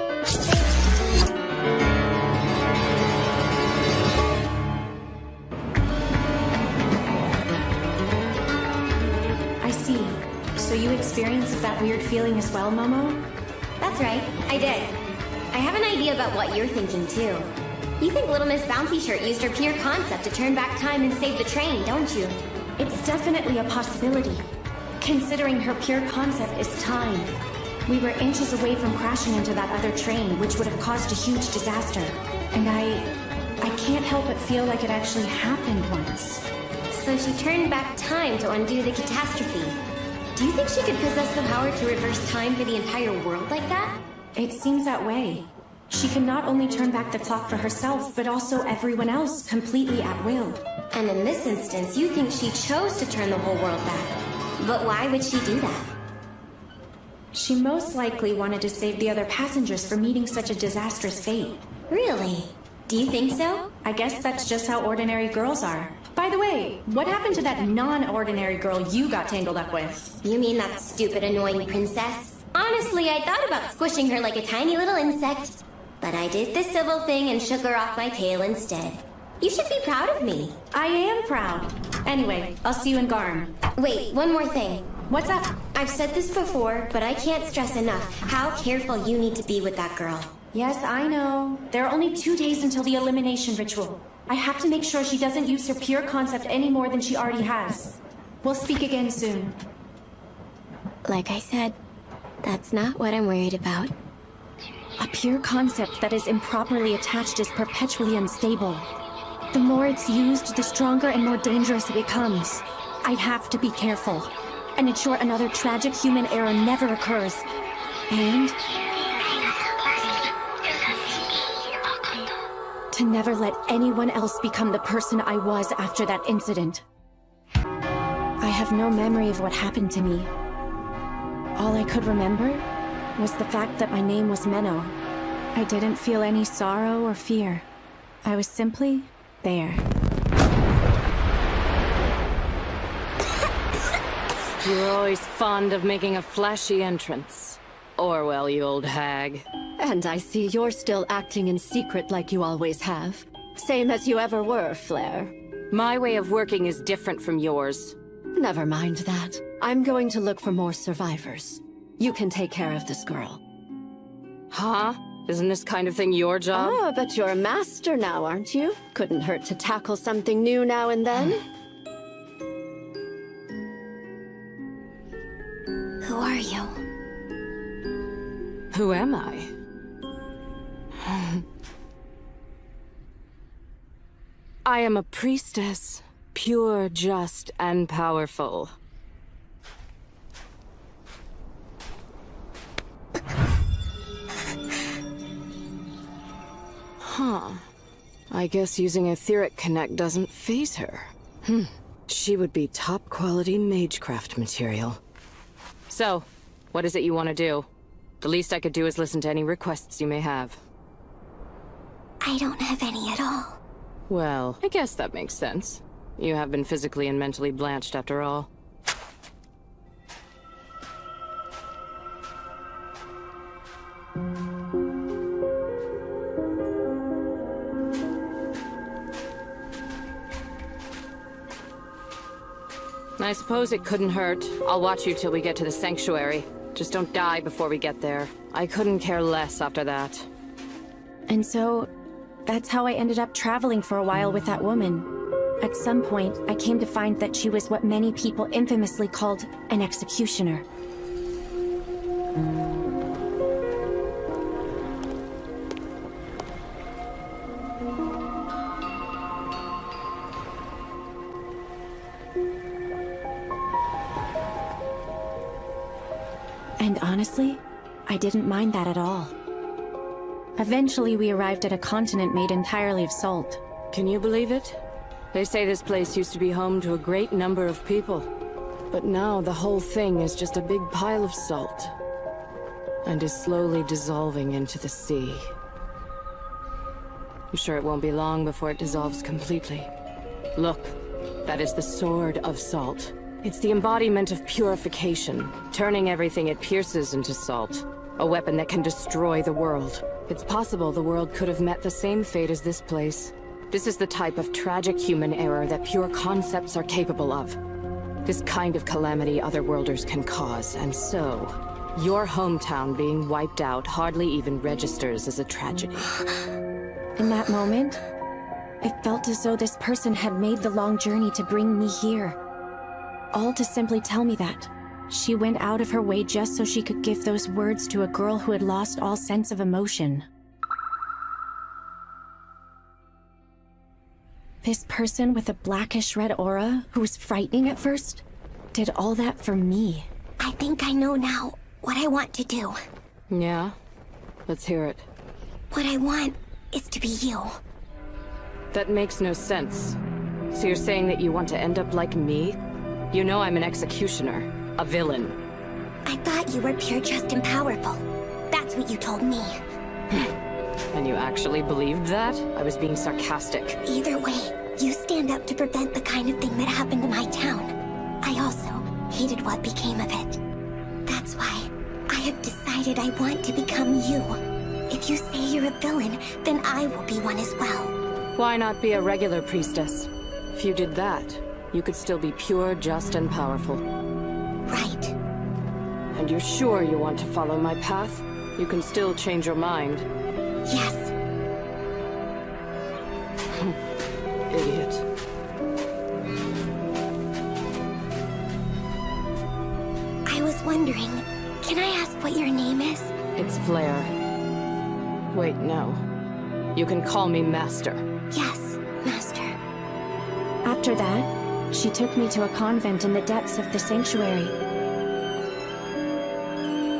Speaker 1: I see. So you experienced that weird feeling as well, Momo?
Speaker 6: That's right, I did. I have an idea about what you're thinking, too. You think Little Miss Bouncy Shirt used her pure concept to turn back time and save the train, don't you?
Speaker 1: It's definitely a possibility, considering her pure concept is time. We were inches away from crashing into that other train, which would have caused a huge disaster. And I can't help but feel like it actually happened once.
Speaker 6: So she turned back time to undo the catastrophe. Do you think she could possess the power to reverse time for the entire world like that?
Speaker 1: It seems that way. She can not only turn back the clock for herself, but also everyone else completely at will.
Speaker 6: And in this instance, you think she chose to turn the whole world back. But why would she do that?
Speaker 1: She most likely wanted to save the other passengers from meeting such a disastrous fate.
Speaker 6: Really? Do you think so?
Speaker 1: I guess that's just how ordinary girls are. By the way, what happened to that non-ordinary girl you got tangled up with?
Speaker 6: You mean that stupid, annoying princess? Honestly, I thought about squishing her like a tiny little insect. But I did the civil thing and shook her off my tail instead. You should be proud of me.
Speaker 1: I am proud. Anyway, I'll see you in Garm.
Speaker 6: Wait, one more thing.
Speaker 1: What's up?
Speaker 6: I've said this before, but I can't stress enough how careful you need to be with that girl.
Speaker 1: Yes, I know. There are only 2 days until the elimination ritual. I have to make sure she doesn't use her pure concept any more than she already has. We'll speak again soon.
Speaker 6: Like I said, that's not what I'm worried about.
Speaker 1: A pure concept that is improperly attached is perpetually unstable. The more it's used, the stronger and more dangerous it becomes. I have to be careful and ensure another tragic human error never occurs. And to never let anyone else become the person I was after that incident. I have no memory of what happened to me. All I could remember was the fact that my name was Menno. I didn't feel any sorrow or fear. I was simply there.
Speaker 14: You were always fond of making a flashy entrance. Orwell, you old hag.
Speaker 7: And I see you're still acting in secret like you always have. Same as you ever were, Flair.
Speaker 14: My way of working is different from yours.
Speaker 7: Never mind that. I'm going to look for more survivors. You can take care of this girl.
Speaker 14: Huh? Isn't this kind of thing your job?
Speaker 7: Oh, but you're a master now, aren't you? Couldn't hurt to tackle something new now and then.
Speaker 6: Who are you?
Speaker 14: Who am I? I am a priestess, pure, just, and powerful. Huh. I guess using Etheric Connect doesn't faze her. She would be top-quality magecraft material. So, what is it you want to do? The least I could do is listen to any requests you may have.
Speaker 6: I don't have any at all.
Speaker 14: Well, I guess that makes sense. You have been physically and mentally blanched after all. I suppose it couldn't hurt. I'll watch you till we get to the sanctuary. Just don't die before we get there. I couldn't care less after that.
Speaker 1: And so, that's how I ended up traveling for a while with that woman. At some point, I came to find that she was what many people infamously called an executioner. And honestly, I didn't mind that at all. Eventually, we arrived at a continent made entirely of salt.
Speaker 14: Can you believe it? They say this place used to be home to a great number of people. But now the whole thing is just a big pile of salt. And is slowly dissolving into the sea. I'm sure it won't be long before it dissolves completely. Look, that is the Sword of Salt. It's the embodiment of purification, turning everything it pierces into salt. A weapon that can destroy the world. It's possible the world could have met the same fate as this place. This is the type of tragic human error that pure concepts are capable of. This kind of calamity otherworlders can cause, and so, your hometown being wiped out hardly even registers as a tragedy.
Speaker 1: In that moment, it felt as though this person had made the long journey to bring me here. All to simply tell me that. She went out of her way just so she could give those words to a girl who had lost all sense of emotion. This person with a blackish-red aura, who was frightening at first, did all that for me.
Speaker 6: I think I know now what I want to do.
Speaker 14: Yeah? Let's hear it.
Speaker 6: What I want is to be you.
Speaker 14: That makes no sense. So you're saying that you want to end up like me? You know I'm an executioner. A villain.
Speaker 6: I thought you were pure, just, and powerful. That's what you told me.
Speaker 14: And you actually believed that? I was being sarcastic.
Speaker 6: Either way, you stand up to prevent the kind of thing that happened to my town. I also hated what became of it. That's why I have decided I want to become you. If you say you're a villain, then I will be one as well.
Speaker 14: Why not be a regular priestess? If you did that, you could still be pure, just, and powerful.
Speaker 6: Right.
Speaker 14: And you're sure you want to follow my path? You can still change your mind.
Speaker 6: Yes.
Speaker 14: Idiot.
Speaker 6: I was wondering, can I ask what your name is?
Speaker 14: It's Flair. Wait, no. You can call me Master.
Speaker 6: Yes, Master.
Speaker 1: After that, she took me to a convent in the depths of the sanctuary.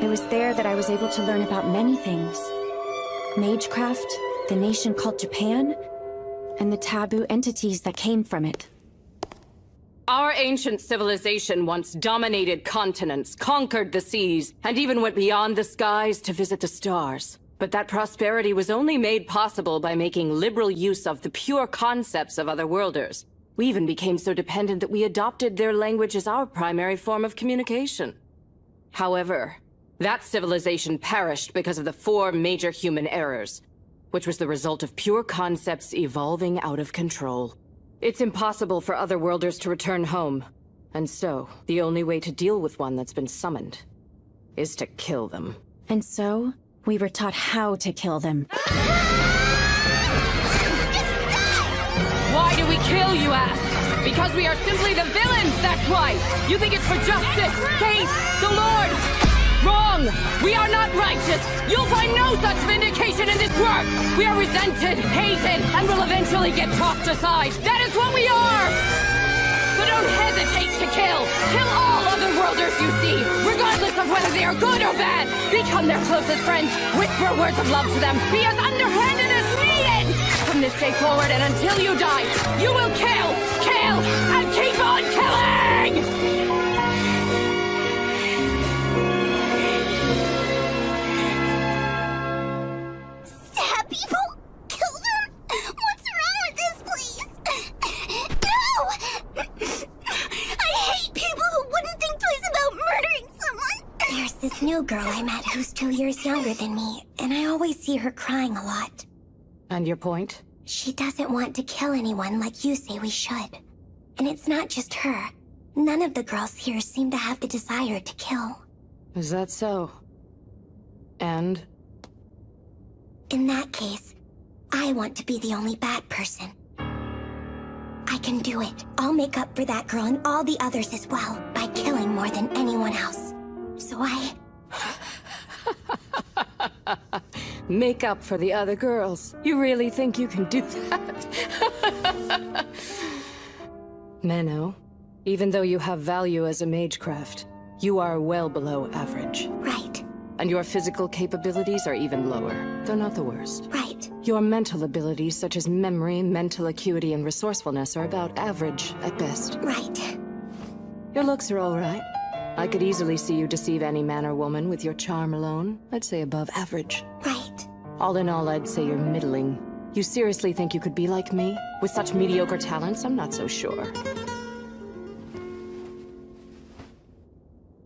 Speaker 1: It was there that I was able to learn about many things. Magecraft, the nation called Japan, and the taboo entities that came from it.
Speaker 14: Our ancient civilization once dominated continents, conquered the seas, and even went beyond the skies to visit the stars. But that prosperity was only made possible by making liberal use of the pure concepts of otherworlders. We even became so dependent that we adopted their language as our primary form of communication. However, that civilization perished because of the 4 major human errors, which was the result of pure concepts evolving out of control. It's impossible for otherworlders to return home, and so the only way to deal with one that's been summoned is to kill them.
Speaker 1: And so, we were taught how to kill them.
Speaker 14: Why do we kill, you ask? Because we are simply the villains, that's why! You think it's for justice, faith, the Lord! Wrong! We are not righteous! You'll find no such vindication in this work! We are resented, hated, and will eventually get tossed aside! That is what we are! So don't hesitate to kill! Kill all otherworlders you see, regardless of whether they are good or bad! Become their closest friends, whisper words of love to them, be as underhanded as needed! To this day forward and until you die, you will kill, and keep on killing!
Speaker 6: Stab people? Kill them? What's wrong with this place? No! I hate people who wouldn't think twice about murdering someone! There's this new girl I met who's 2 years younger than me, and I always see her crying a lot.
Speaker 14: And your point?
Speaker 6: She doesn't want to kill anyone like you say we should. And it's not just her. None of the girls here seem to have the desire to kill.
Speaker 14: Is that so? And?
Speaker 6: In that case, I want to be the only bad person. I can do it. I'll make up for that girl and all the others as well by killing more than anyone else. So I...
Speaker 14: Make up for the other girls. You really think you can do that? Menno, even though you have value as a magecraft, you are well below average.
Speaker 6: Right.
Speaker 14: And your physical capabilities are even lower, though not the worst.
Speaker 6: Right.
Speaker 14: Your mental abilities, such as memory, mental acuity, and resourcefulness, are about average at best.
Speaker 6: Right.
Speaker 14: Your looks are all right. I could easily see you deceive any man or woman with your charm alone. I'd say above average.
Speaker 6: Right.
Speaker 14: All in all, I'd say you're middling. You seriously think you could be like me? With such mediocre talents, I'm not so sure.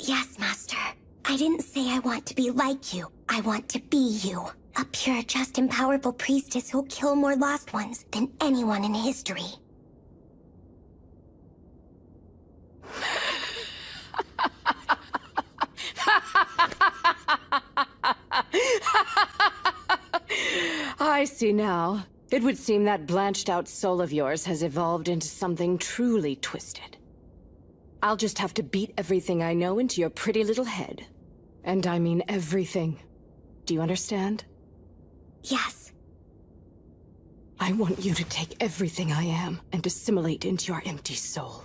Speaker 6: Yes, Master. I didn't say I want to be like you. I want to be you. A pure, just, and powerful priestess who'll kill more lost ones than anyone in history.
Speaker 14: I see now. It would seem that blanched-out soul of yours has evolved into something truly twisted. I'll just have to beat everything I know into your pretty little head. And I mean everything. Do you understand?
Speaker 6: Yes.
Speaker 14: I want you to take everything I am and assimilate into your empty soul.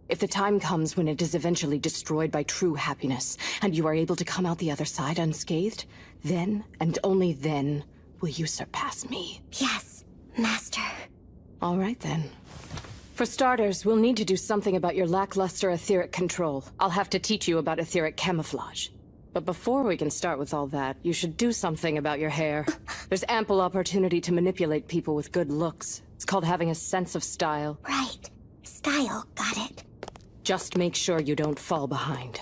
Speaker 14: If the time comes when it is eventually destroyed by true happiness, and you are able to come out the other side unscathed, then, and only then, will you surpass me?
Speaker 6: Yes, Master.
Speaker 14: All right, then. For starters, we'll need to do something about your lackluster etheric control. I'll have to teach you about etheric camouflage. But before we can start with all that, you should do something about your hair. There's ample opportunity to manipulate people with good looks. It's called having a sense of style.
Speaker 6: Right. Style, got it.
Speaker 14: Just make sure you don't fall behind.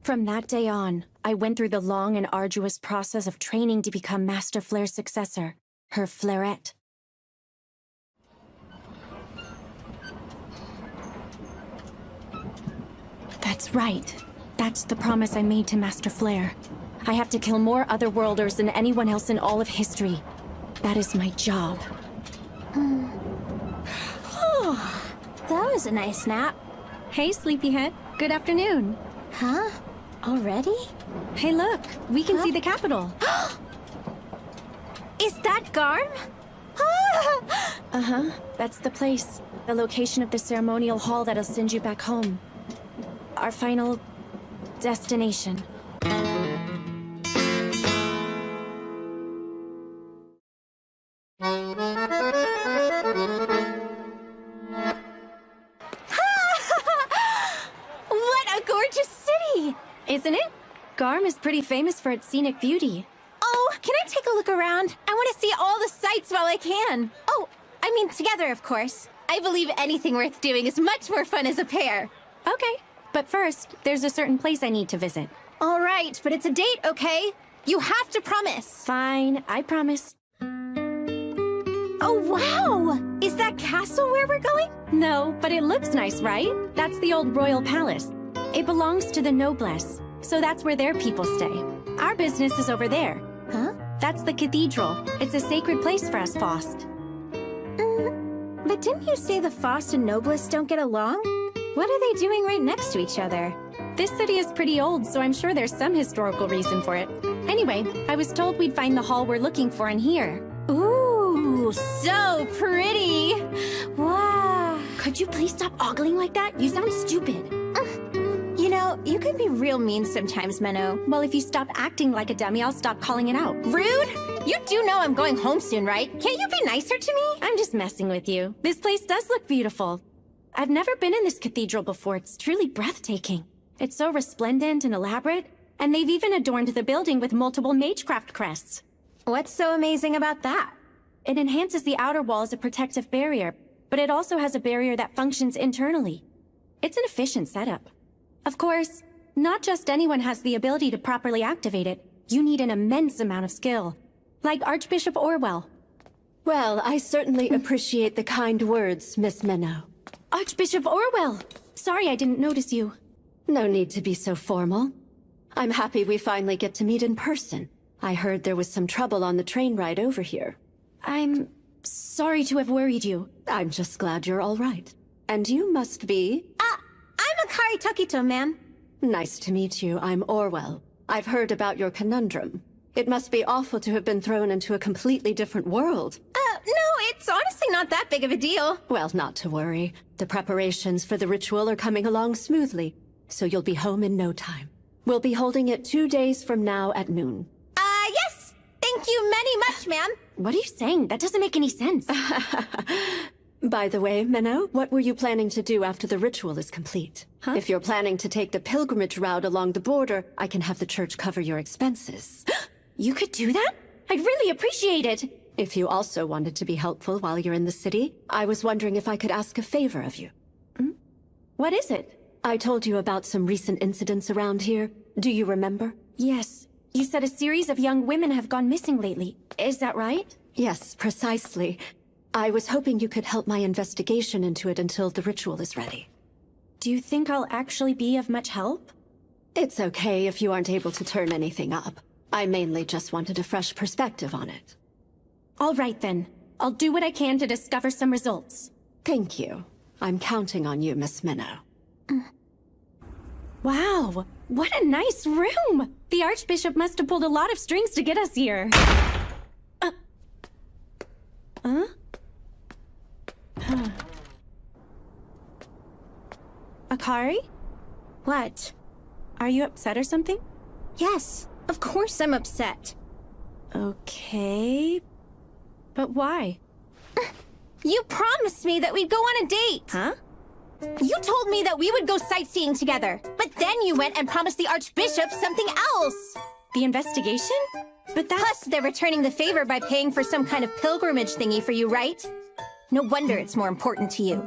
Speaker 1: From that day on, I went through the long and arduous process of training to become Master Flare's successor, her Flareette. That's right. That's the promise I made to Master Flare. I have to kill more Otherworlders than anyone else in all of history. That is my job.
Speaker 4: That was a nice nap.
Speaker 1: Hey, Sleepyhead. Good afternoon.
Speaker 4: Huh? Already?
Speaker 1: Hey, look. We can see the capital.
Speaker 4: Is that Garm?
Speaker 1: Uh-huh. That's the place. The location of the ceremonial hall that'll send you back home. Our final... destination.
Speaker 4: What a gorgeous city!
Speaker 1: Isn't it? Garm is pretty famous for its scenic beauty.
Speaker 4: Oh, can I take a look around? I want to see all the sights while I can. Oh, I mean together, of course. I believe anything worth doing is much more fun as a pair.
Speaker 1: Okay, but first, there's a certain place I need to visit.
Speaker 4: All right, but it's a date, okay? You have to promise.
Speaker 1: Fine, I promise.
Speaker 4: Oh, wow! Is that castle where we're going?
Speaker 1: No, but it looks nice, right? That's the old royal palace. It belongs to the noblesse, so that's where their people stay. Our business is over there.
Speaker 4: Huh?
Speaker 1: That's the cathedral. It's a sacred place for us Faust.
Speaker 4: But didn't you say the Faust and Noblesse don't get along? What are they doing right next to each other?
Speaker 1: This city is pretty old, so I'm sure there's some historical reason for it. Anyway, I was told we'd find the hall we're looking for in here.
Speaker 4: Ooh, so pretty! Wow!
Speaker 1: Could you please stop ogling like that? You sound stupid.
Speaker 4: You know,
Speaker 3: know, you can be real mean sometimes, Menno.
Speaker 1: Well, if you stop acting like a dummy, I'll stop calling it out.
Speaker 3: Rude? You do know I'm going home soon, right? Can't you be nicer to me?
Speaker 1: I'm just messing with you. This place does look beautiful. I've never been in this cathedral before. It's truly breathtaking. It's so resplendent and elaborate, and they've even adorned the building with multiple magecraft crests.
Speaker 3: What's so amazing about that?
Speaker 1: It enhances the outer wall as a protective barrier, but it also has a barrier that functions internally. It's an efficient setup. Of course, not just anyone has the ability to properly activate it. You need an immense amount of skill, like Archbishop Orwell.
Speaker 14: Well, I certainly appreciate the kind words, Miss Menno.
Speaker 1: Archbishop Orwell! Sorry I didn't notice you.
Speaker 14: No need to be so formal. I'm happy we finally get to meet in person. I heard there was some trouble on the train ride over here.
Speaker 1: I'm sorry to have worried you.
Speaker 14: I'm just glad you're all right. And you must be...
Speaker 3: I'm Akari Takito, ma'am.
Speaker 14: Nice to meet you. I'm Orwell. I've heard about your conundrum. It must be awful to have been thrown into a completely different world.
Speaker 3: No, it's honestly not that big of a deal.
Speaker 14: Well, not to worry. The preparations for the ritual are coming along smoothly, so you'll be home in no time. We'll be holding it 2 days from now at noon.
Speaker 3: Yes! Thank you many much, ma'am.
Speaker 1: What are you saying? That doesn't make any sense.
Speaker 14: By the way, Menno, what were you planning to do after the ritual is complete?
Speaker 1: Huh?
Speaker 14: If you're planning to take the pilgrimage route along the border, I can have the church cover your expenses.
Speaker 1: You could do that? I'd really appreciate it.
Speaker 14: If you also wanted to be helpful while you're in the city, I was wondering if I could ask a favor of you.
Speaker 1: What is it?
Speaker 14: I told you about some recent incidents around here. Do you remember?
Speaker 1: Yes. You said a series of young women have gone missing lately. Is that right?
Speaker 14: Yes, precisely. I was hoping you could help my investigation into it until the ritual is ready.
Speaker 1: Do you think I'll actually be of much help?
Speaker 14: It's okay if you aren't able to turn anything up. I mainly just wanted a fresh perspective on it.
Speaker 1: All right then. I'll do what I can to discover some results.
Speaker 14: Thank you. I'm counting on you, Miss Menno.
Speaker 1: Wow, what a nice room! The Archbishop must have pulled a lot of strings to get us here. Akari?
Speaker 3: What?
Speaker 1: Are you upset or something?
Speaker 3: Yes, of course I'm upset.
Speaker 1: Okay... But why?
Speaker 3: You promised me that we'd go on a date!
Speaker 1: Huh?
Speaker 3: You told me that we would go sightseeing together, but then you went and promised the Archbishop something else!
Speaker 1: The investigation? But that's...
Speaker 3: Plus, they're returning the favor by paying for some kind of pilgrimage thingy for you, right? No wonder it's more important to you.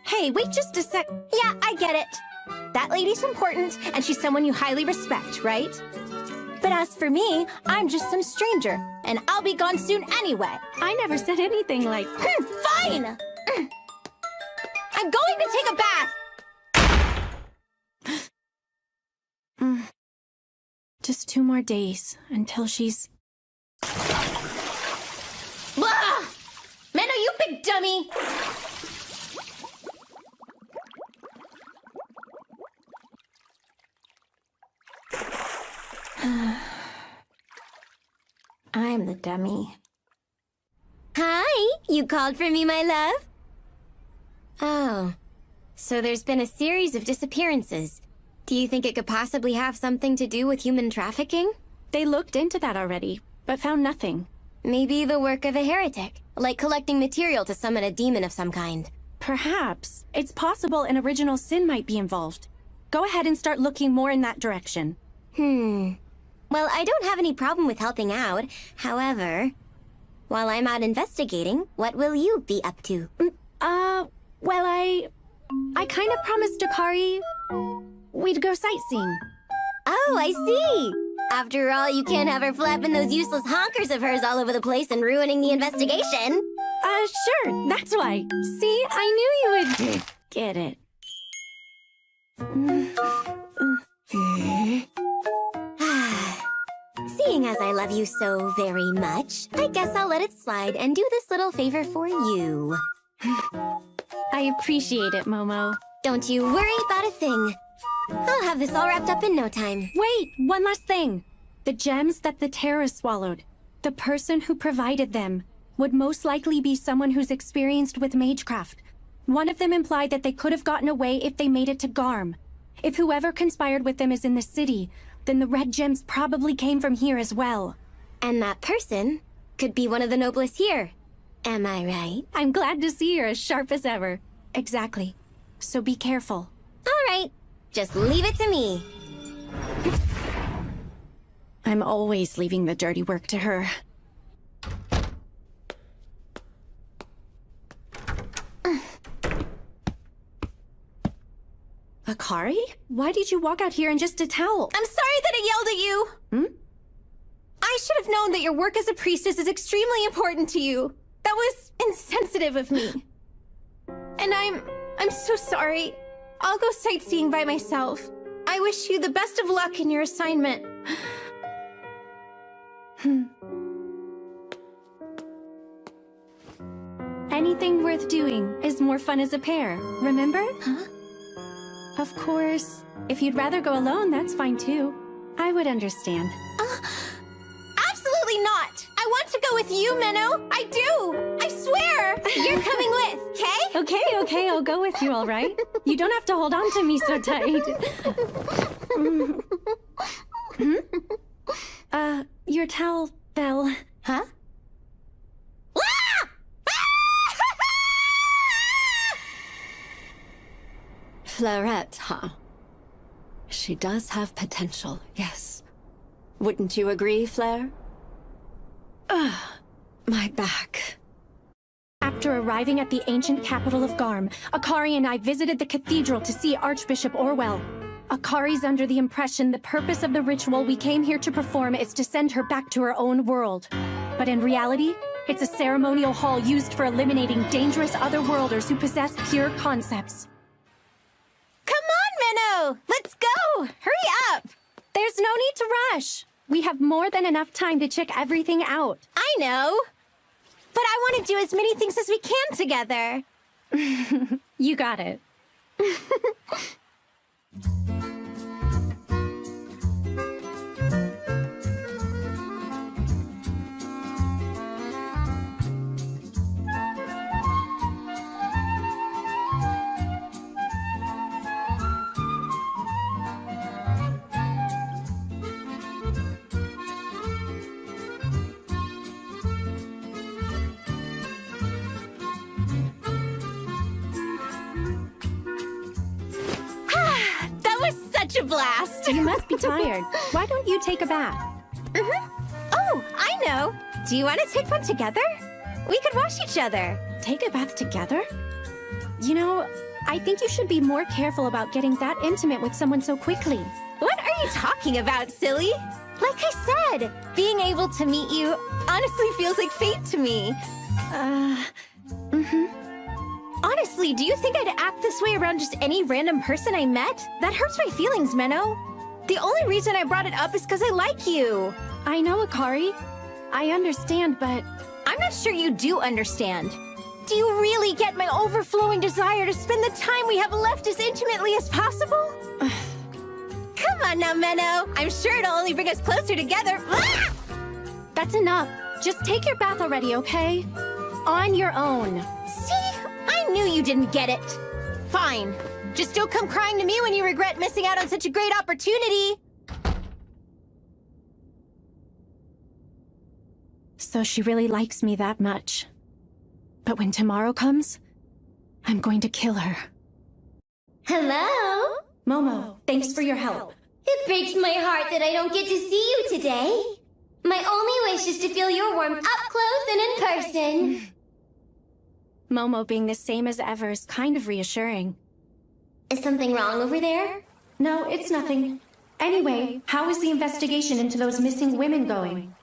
Speaker 1: Hey, wait just a sec...
Speaker 3: Yeah, I get it. That lady's important, and she's someone you highly respect, right? But as for me, I'm just some stranger, and I'll be gone soon anyway.
Speaker 1: I never said anything like...
Speaker 3: Fine! I'm going to take a bath!
Speaker 1: Just 2 more days until she's...
Speaker 3: Blah! Menno, you big dummy! I'm the dummy.
Speaker 6: Hi, you called for me, my love? Oh, so there's been a series of disappearances. Do you think it could possibly have something to do with human trafficking?
Speaker 1: They looked into that already, but found nothing.
Speaker 6: Maybe the work of a heretic, like collecting material to summon a demon of some kind.
Speaker 1: Perhaps. It's possible an original sin might be involved. Go ahead and start looking more in that direction.
Speaker 6: Well, I don't have any problem with helping out. However, while I'm out investigating, what will you be up to?
Speaker 1: Well, I kind of promised Akari we'd go sightseeing.
Speaker 6: Oh, I see. After all, you can't have her flapping those useless honkers of hers all over the place and ruining the investigation.
Speaker 1: Sure, that's why. See, I knew you would get it.
Speaker 6: Seeing as I love you so very much, I guess I'll let it slide and do this little favor for you.
Speaker 1: I appreciate it, Momo.
Speaker 6: Don't you worry about a thing. I'll have this all wrapped up in no time.
Speaker 1: Wait, one last thing. The gems that the Terra swallowed, the person who provided them would most likely be someone who's experienced with magecraft. One of them implied that they could have gotten away if they made it to Garm. If whoever conspired with them is in the city, then the red gems probably came from here as well.
Speaker 3: And that person could be one of the noblest here. Am I right?
Speaker 1: I'm glad to see you're as sharp as ever. Exactly. So be careful.
Speaker 3: All right. Just leave it to me.
Speaker 1: I'm always leaving the dirty work to her. Akari? Why did you walk out here in just a towel?
Speaker 3: I'm sorry that I yelled at you! I should have known that your work as a priestess is extremely important to you. That was insensitive of me. And I'm so sorry. I'll go sightseeing by myself. I wish you the best of luck in your assignment.
Speaker 1: Anything worth doing is more fun as a pair, remember? Huh? Of course, if you'd rather go alone, that's fine too. I would understand.
Speaker 3: Absolutely not! I want to go with you, Menno! I do! I swear! You're coming with, okay?
Speaker 1: Okay, I'll go with you, all right? You don't have to hold on to me so tight. Your towel fell.
Speaker 3: Huh?
Speaker 14: Flaret, huh? She does have potential, yes. Wouldn't you agree, Flare? My back.
Speaker 1: After arriving at the ancient capital of Garm, Akari and I visited the cathedral to see Archbishop Orwell. Akari's under the impression the purpose of the ritual we came here to perform is to send her back to her own world. But in reality, it's a ceremonial hall used for eliminating dangerous otherworlders who possess pure concepts.
Speaker 3: Come on, Menno! Let's go! Hurry up!
Speaker 1: There's no need to rush. We have more than enough time to check everything out.
Speaker 3: I know. But I want to do as many things as we can together.
Speaker 1: You got it.
Speaker 3: Such a blast!
Speaker 1: You must be tired. Why don't you take a bath?
Speaker 3: Oh, I know! Do you want to take one together? We could wash each other.
Speaker 1: Take a bath together? You know, I think you should be more careful about getting that intimate with someone so quickly.
Speaker 3: What are you talking about, silly? Like I said, being able to meet you honestly feels like fate to me. Honestly, do you think I'd act this way around just any random person I met? That hurts my feelings, Menno. The only reason I brought it up is because I like you.
Speaker 1: I know, Akari. I understand, but
Speaker 3: I'm not sure you do understand. Do you really get my overflowing desire to spend the time we have left as intimately as possible? Come on now, Menno. I'm sure it'll only bring us closer together.
Speaker 1: That's enough. Just take your bath already, okay? On your own.
Speaker 3: See? I knew you didn't get it. Fine. Just don't come crying to me when you regret missing out on such a great opportunity.
Speaker 1: So she really likes me that much. But when tomorrow comes, I'm going to kill her.
Speaker 6: Hello?
Speaker 1: Momo, thanks for your help.
Speaker 6: It breaks my heart that I don't get to see you today. My only wish is to feel your warmth up close and in person.
Speaker 1: Momo being the same as ever is kind of reassuring.
Speaker 6: Is something wrong over there?
Speaker 1: No, it's nothing. Anyway, how is the investigation into those missing women going?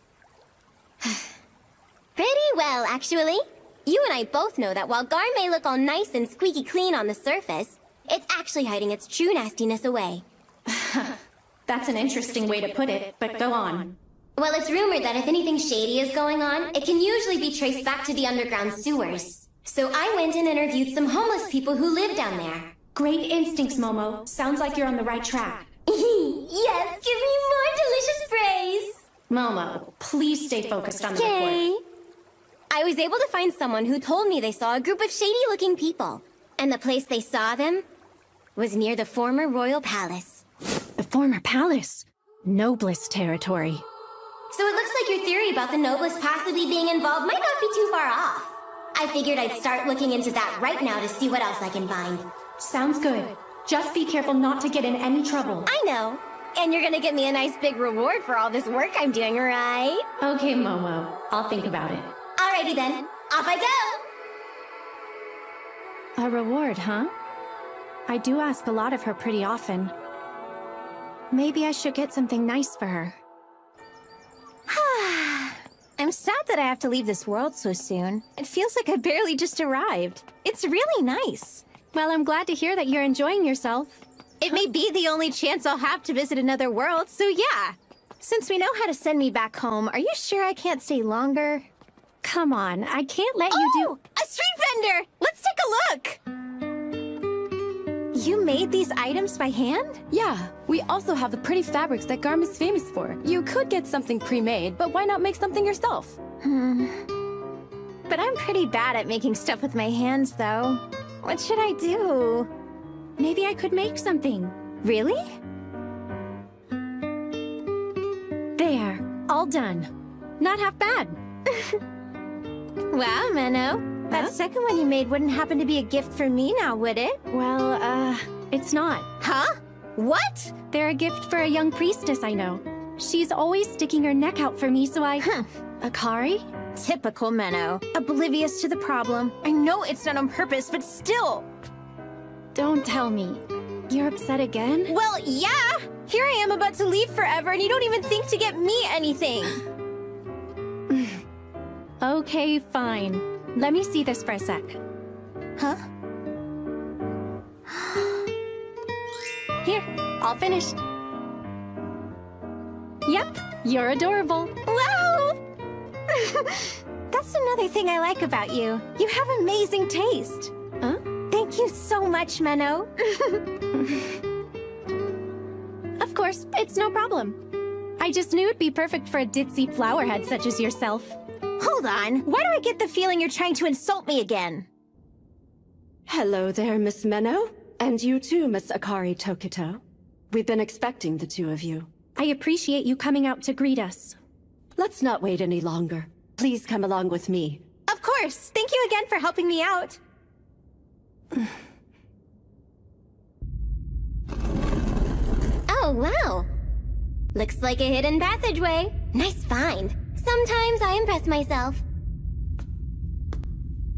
Speaker 6: Pretty well, actually. You and I both know that while Garm may look all nice and squeaky clean on the surface, it's actually hiding its true nastiness away.
Speaker 1: That's an interesting way to put it, but go on.
Speaker 6: Well, it's rumored that if anything shady is going on, it can usually be traced back to the underground sewers. So I went and interviewed some homeless people who live down there.
Speaker 1: Great instincts, Momo. Sounds like you're on the right track.
Speaker 6: Yes, give me more delicious praise!
Speaker 1: Momo, please stay focused on the report.
Speaker 6: I was able to find someone who told me they saw a group of shady-looking people. And the place they saw them was near the former royal palace.
Speaker 1: The former palace? Noblest territory.
Speaker 6: So it looks like your theory about the Noblest possibly being involved might not be too far off. I figured I'd start looking into that right now to see what else I can find.
Speaker 1: Sounds good. Just be careful not to get in any trouble.
Speaker 6: I know. And you're gonna give me a nice big reward for all this work I'm doing, right?
Speaker 1: Okay, Momo. I'll think about it.
Speaker 6: Alrighty then. Off I go!
Speaker 1: A reward, huh? I do ask a lot of her pretty often. Maybe I should get something nice for her.
Speaker 4: I'm sad that I have to leave this world so soon. It feels like I barely just arrived. It's really nice.
Speaker 1: Well, I'm glad to hear that you're enjoying yourself.
Speaker 4: It may be the only chance I'll have to visit another world, so yeah. Since we know how to send me back home, are you sure I can't stay longer?
Speaker 1: Come on, I can't let you do—
Speaker 4: a street vendor! Let's take a look! You made these items by hand?
Speaker 15: Yeah, we also have the pretty fabrics that Garm is famous for. You could get something pre-made, but why not make something yourself?
Speaker 4: But I'm pretty bad at making stuff with my hands, though. What should I do?
Speaker 1: Maybe I could make something.
Speaker 4: Really?
Speaker 1: There, all done. Not half bad.
Speaker 4: Wow, Menno. That second one you made wouldn't happen to be a gift for me now, would it?
Speaker 1: Well, it's not.
Speaker 4: Huh? What?
Speaker 1: They're a gift for a young priestess I know. She's always sticking her neck out for me, so I— Akari?
Speaker 4: Typical Menno. Oblivious to the problem. I know it's not on purpose, but still.
Speaker 1: Don't tell me. You're upset again?
Speaker 4: Well, yeah! Here I am about to leave forever, and you don't even think to get me anything!
Speaker 1: Okay, fine. Let me see this for a sec.
Speaker 4: Huh?
Speaker 1: Here, all finished. Yep, you're adorable.
Speaker 4: Wow! That's another thing I like about you. You have amazing taste.
Speaker 1: Huh?
Speaker 4: Thank you so much, Menno.
Speaker 1: Of course, it's no problem. I just knew it'd be perfect for a ditzy flowerhead such as yourself.
Speaker 4: Hold on. Why do I get the feeling you're trying to insult me again?
Speaker 14: Hello there, Miss Menno. And you too, Miss Akari Tokito. We've been expecting the two of you.
Speaker 1: I appreciate you coming out to greet us.
Speaker 14: Let's not wait any longer. Please come along with me.
Speaker 4: Of course. Thank you again for helping me out.
Speaker 6: Oh, wow. Looks like a hidden passageway. Nice find. Sometimes I impress myself.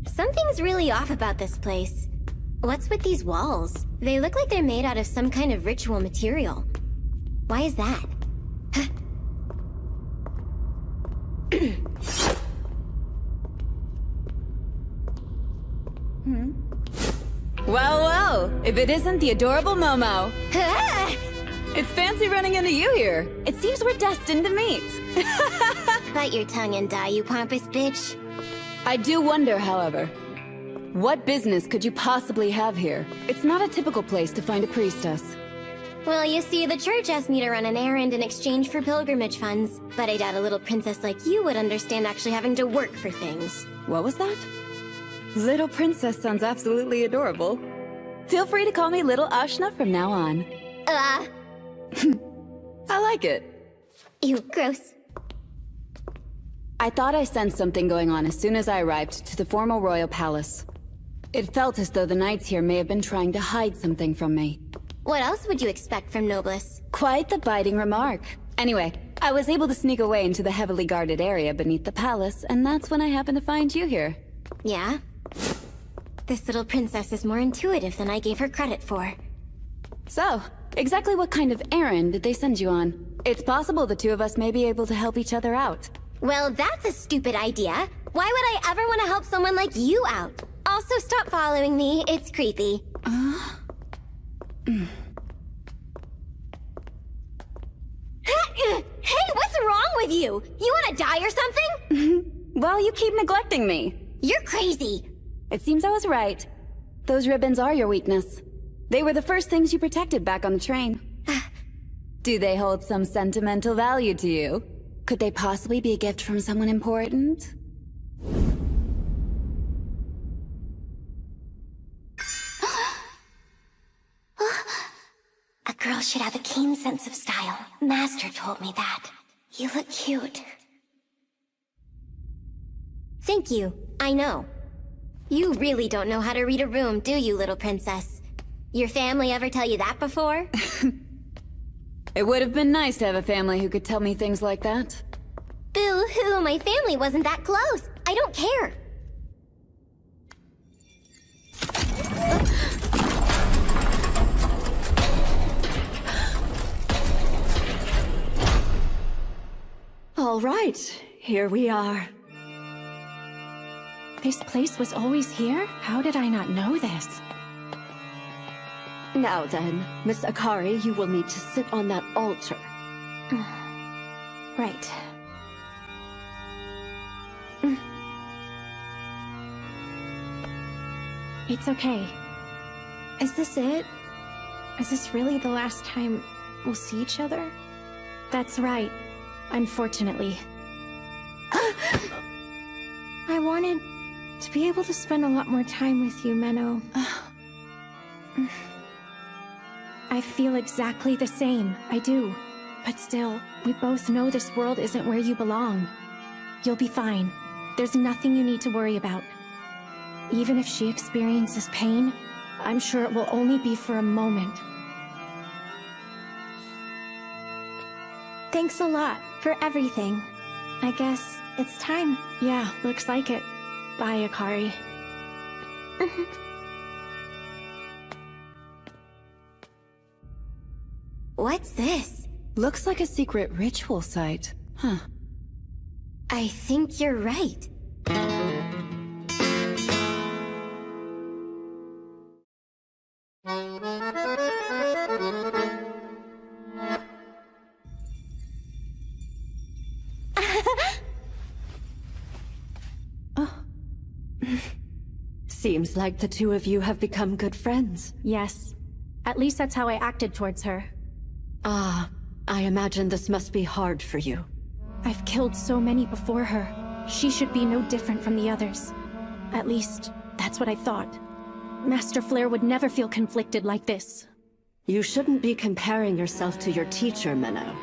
Speaker 6: Something's really off about this place. What's with these walls? They look like they're made out of some kind of ritual material. Why is that?
Speaker 7: Well, well, if it isn't the adorable Momo. It's fancy running into you here. It seems we're destined to meet.
Speaker 6: Bite your tongue and die, you pompous bitch.
Speaker 7: I do wonder, however, what business could you possibly have here? It's not a typical place to find a priestess.
Speaker 6: Well, you see, the church asked me to run an errand in exchange for pilgrimage funds, but I doubt a little princess like you would understand actually having to work for things.
Speaker 7: What was that? Little princess sounds absolutely adorable. Feel free to call me Little Ashna from now on. I like it.
Speaker 6: Ew, gross.
Speaker 7: I thought I sensed something going on as soon as I arrived to the formal royal palace. It felt as though the knights here may have been trying to hide something from me.
Speaker 6: What else would you expect from Noblesse?
Speaker 7: Quite the biting remark. Anyway, I was able to sneak away into the heavily guarded area beneath the palace, and that's when I happened to find you here.
Speaker 6: Yeah? This little princess is more intuitive than I gave her credit for.
Speaker 7: So, exactly what kind of errand did they send you on? It's possible the two of us may be able to help each other out.
Speaker 6: Well, that's a stupid idea. Why would I ever want to help someone like you out? Also, stop following me. It's creepy. Hey, what's wrong with you? You want to die or something?
Speaker 7: Well, you keep neglecting me.
Speaker 6: You're crazy.
Speaker 7: It seems I was right. Those ribbons are your weakness. They were the first things you protected back on the train. Do they hold some sentimental value to you? Could they possibly be a gift from someone important?
Speaker 6: should have a keen sense of style. Master told me that. You look cute. Thank you. I know. You really don't know how to read a room, do you, little princess? Your family ever tell you that before?
Speaker 7: It would have been nice to have a family who could tell me things like that.
Speaker 6: Boo-hoo, my family wasn't that close. I don't care.
Speaker 14: All right, here we are.
Speaker 1: This place was always here? How did I not know this?
Speaker 14: Now then, Miss Akari, you will need to sit on that altar.
Speaker 1: Right. It's okay.
Speaker 4: Is this it? Is this really the last time we'll see each other?
Speaker 1: That's right. Unfortunately.
Speaker 4: I wanted to be able to spend a lot more time with you, Menno.
Speaker 1: I feel exactly the same. I do. But still, we both know this world isn't where you belong. You'll be fine. There's nothing you need to worry about. Even if she experiences pain, I'm sure it will only be for a moment.
Speaker 4: Thanks a lot for everything. I guess it's time.
Speaker 1: Yeah, looks like it. Bye, Akari.
Speaker 6: What's this?
Speaker 7: Looks like a secret ritual site. Huh.
Speaker 6: I think you're right.
Speaker 14: Seems like the two of you have become good friends.
Speaker 1: Yes. At least that's how I acted towards her.
Speaker 14: Ah, I imagine this must be hard for you.
Speaker 1: I've killed so many before her. She should be no different from the others. At least, that's what I thought. Master Flare would never feel conflicted like this.
Speaker 14: You shouldn't be comparing yourself to your teacher, Menno.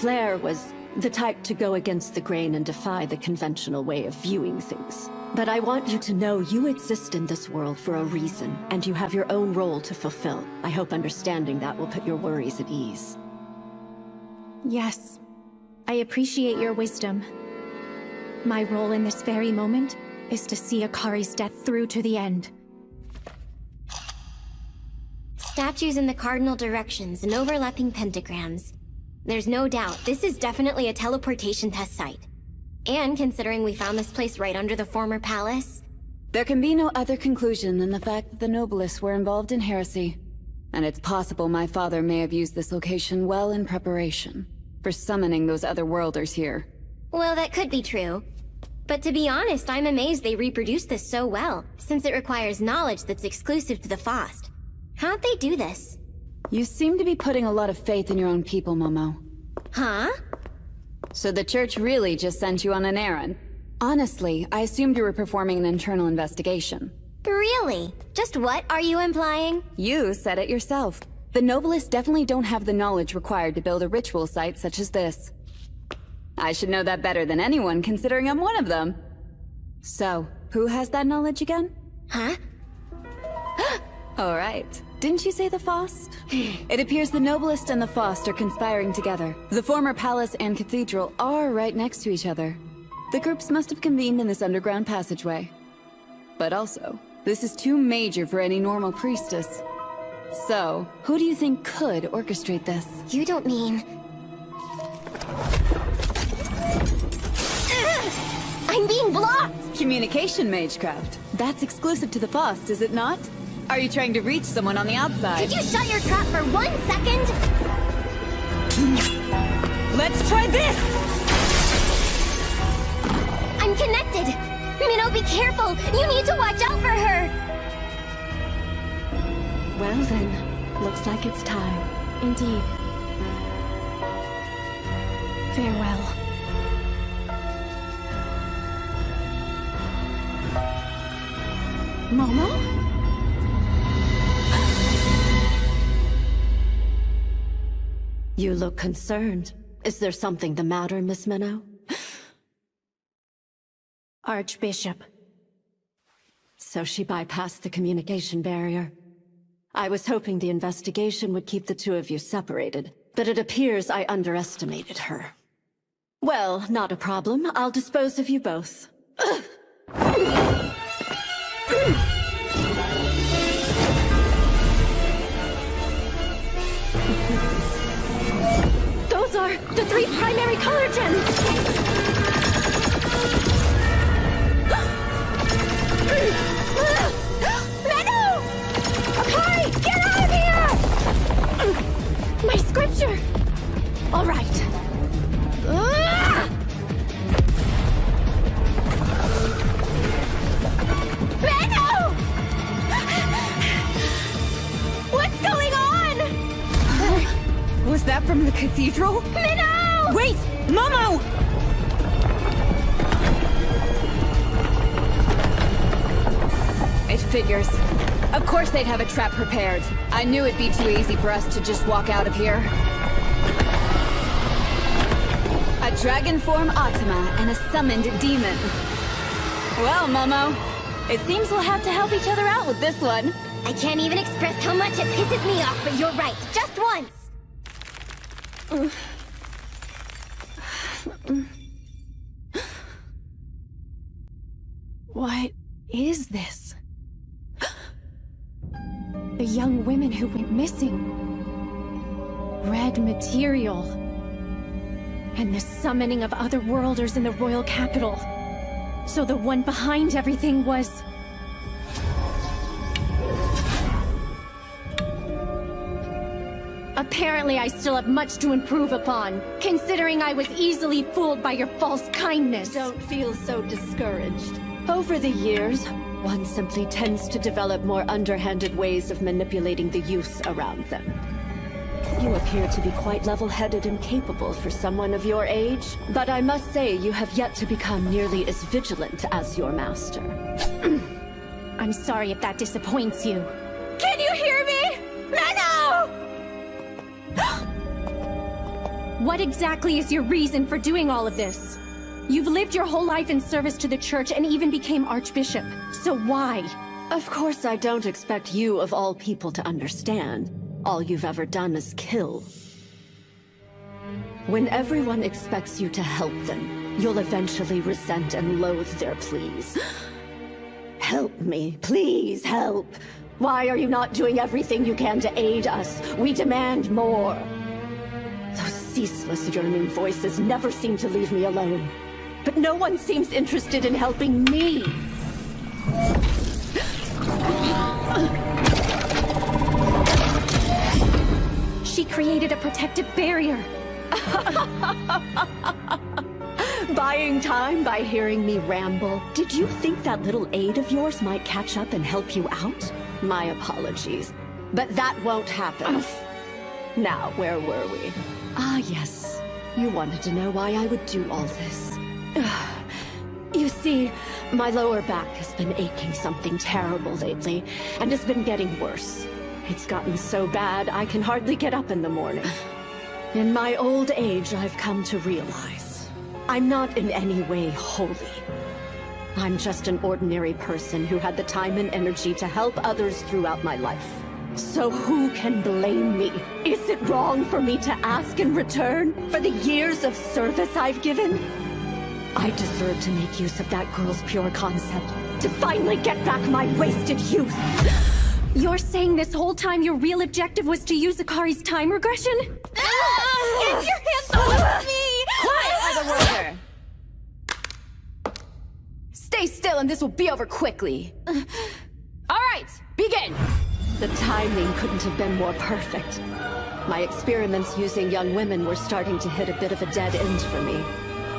Speaker 14: Flare was the type to go against the grain and defy the conventional way of viewing things. But I want you to know you exist in this world for a reason, and you have your own role to fulfill. I hope understanding that will put your worries at ease.
Speaker 1: Yes. I appreciate your wisdom. My role in this very moment is to see Akari's death through to the end.
Speaker 6: Statues in the cardinal directions and overlapping pentagrams. There's no doubt this is definitely a teleportation test site. And considering we found this place right under the former palace...
Speaker 7: There can be no other conclusion than the fact that the Noblists were involved in heresy. And it's possible my father may have used this location well in preparation for summoning those other worlders here.
Speaker 6: Well, that could be true. But to be honest, I'm amazed they reproduced this so well, since it requires knowledge that's exclusive to the Faust. How'd they do this?
Speaker 7: You seem to be putting a lot of faith in your own people, Momo.
Speaker 6: Huh?
Speaker 7: So the church really just sent you on an errand? Honestly, I assumed you were performing an internal investigation.
Speaker 6: Really? Just what are you implying?
Speaker 7: You said it yourself. The Noblists definitely don't have the knowledge required to build a ritual site such as this. I should know that better than anyone, considering I'm one of them. So, who has that knowledge again?
Speaker 6: Huh?
Speaker 7: All right. Didn't you say the Faust? It appears the Noblist and the Faust are conspiring together. The former palace and cathedral are right next to each other. The groups must have convened in this underground passageway. But also, this is too major for any normal priestess. So, who do you think could orchestrate this?
Speaker 6: You don't mean... I'm being blocked!
Speaker 7: Communication magecraft. That's exclusive to the Faust, is it not? Are you trying to reach someone on the outside?
Speaker 6: Could you shut your trap for 1 second?
Speaker 7: Let's try this!
Speaker 6: I'm connected! Minnow, be careful! You need to watch out for her!
Speaker 14: Well then, looks like it's time.
Speaker 1: Indeed. Farewell. Momo?
Speaker 14: You look concerned. Is there something the matter, Miss Minnow?
Speaker 1: Archbishop.
Speaker 14: So she bypassed the communication barrier. I was hoping the investigation would keep the two of you separated, but it appears I underestimated her. Well, not a problem. I'll dispose of you both.
Speaker 1: Those are the 3 primary color gems!
Speaker 3: Meadow! Akari, get out of here!
Speaker 1: My scripture! All right.
Speaker 3: Meadow! What's going on?
Speaker 15: Was that from the cathedral?
Speaker 3: Minnow!
Speaker 15: Wait! Momo! It figures. Of course they'd have a trap prepared. I knew it'd be too easy for us to just walk out of here. A dragon form Atama and a summoned demon. Well, Momo, it seems we'll have to help each other out with this one.
Speaker 6: I can't even express how much it pisses me off, but you're right. Just once!
Speaker 1: What is this? The young women who went missing. Red material. And the summoning of other worlders in the royal capital. So the one behind everything was... Apparently I still have much to improve upon, considering I was easily fooled by your false kindness.
Speaker 14: Don't feel so discouraged. Over the years, one simply tends to develop more underhanded ways of manipulating the youth around them. You appear to be quite level-headed and capable for someone of your age, but I must say you have yet to become nearly as vigilant as your master.
Speaker 1: I'm sorry if that disappoints you.
Speaker 3: Can you hear me? Meadow!
Speaker 1: What exactly is your reason for doing all of this? You've lived your whole life in service to the church and even became Archbishop. So why?
Speaker 14: Of course I don't expect you of all people to understand. All you've ever done is kill. When everyone expects you to help them, you'll eventually resent and loathe their pleas. Help me, please help. Why are you not doing everything you can to aid us? We demand more. Those ceaseless yearning voices never seem to leave me alone. But no one seems interested in helping me.
Speaker 1: She created a protective barrier.
Speaker 14: Buying time by hearing me ramble. Did you think that little aid of yours might catch up and help you out? My apologies. But that won't happen. Now, where were we? Ah, yes. You wanted to know why I would do all this. You see, my lower back has been aching something terrible lately, and has been getting worse. It's gotten so bad I can hardly get up in the morning. In my old age, I've come to realize I'm not in any way holy. I'm just an ordinary person who had the time and energy to help others throughout my life. So who can blame me? Is it wrong for me to ask in return for the years of service I've given? I deserve to make use of that girl's pure concept, to finally get back my wasted youth.
Speaker 1: You're saying this whole time your real objective was to use Akari's time regression?
Speaker 3: Get your hands off me!
Speaker 15: Quiet, Otherworlder! Stay still and this will be over quickly. Alright, begin!
Speaker 14: The timing couldn't have been more perfect. My experiments using young women were starting to hit a bit of a dead end for me.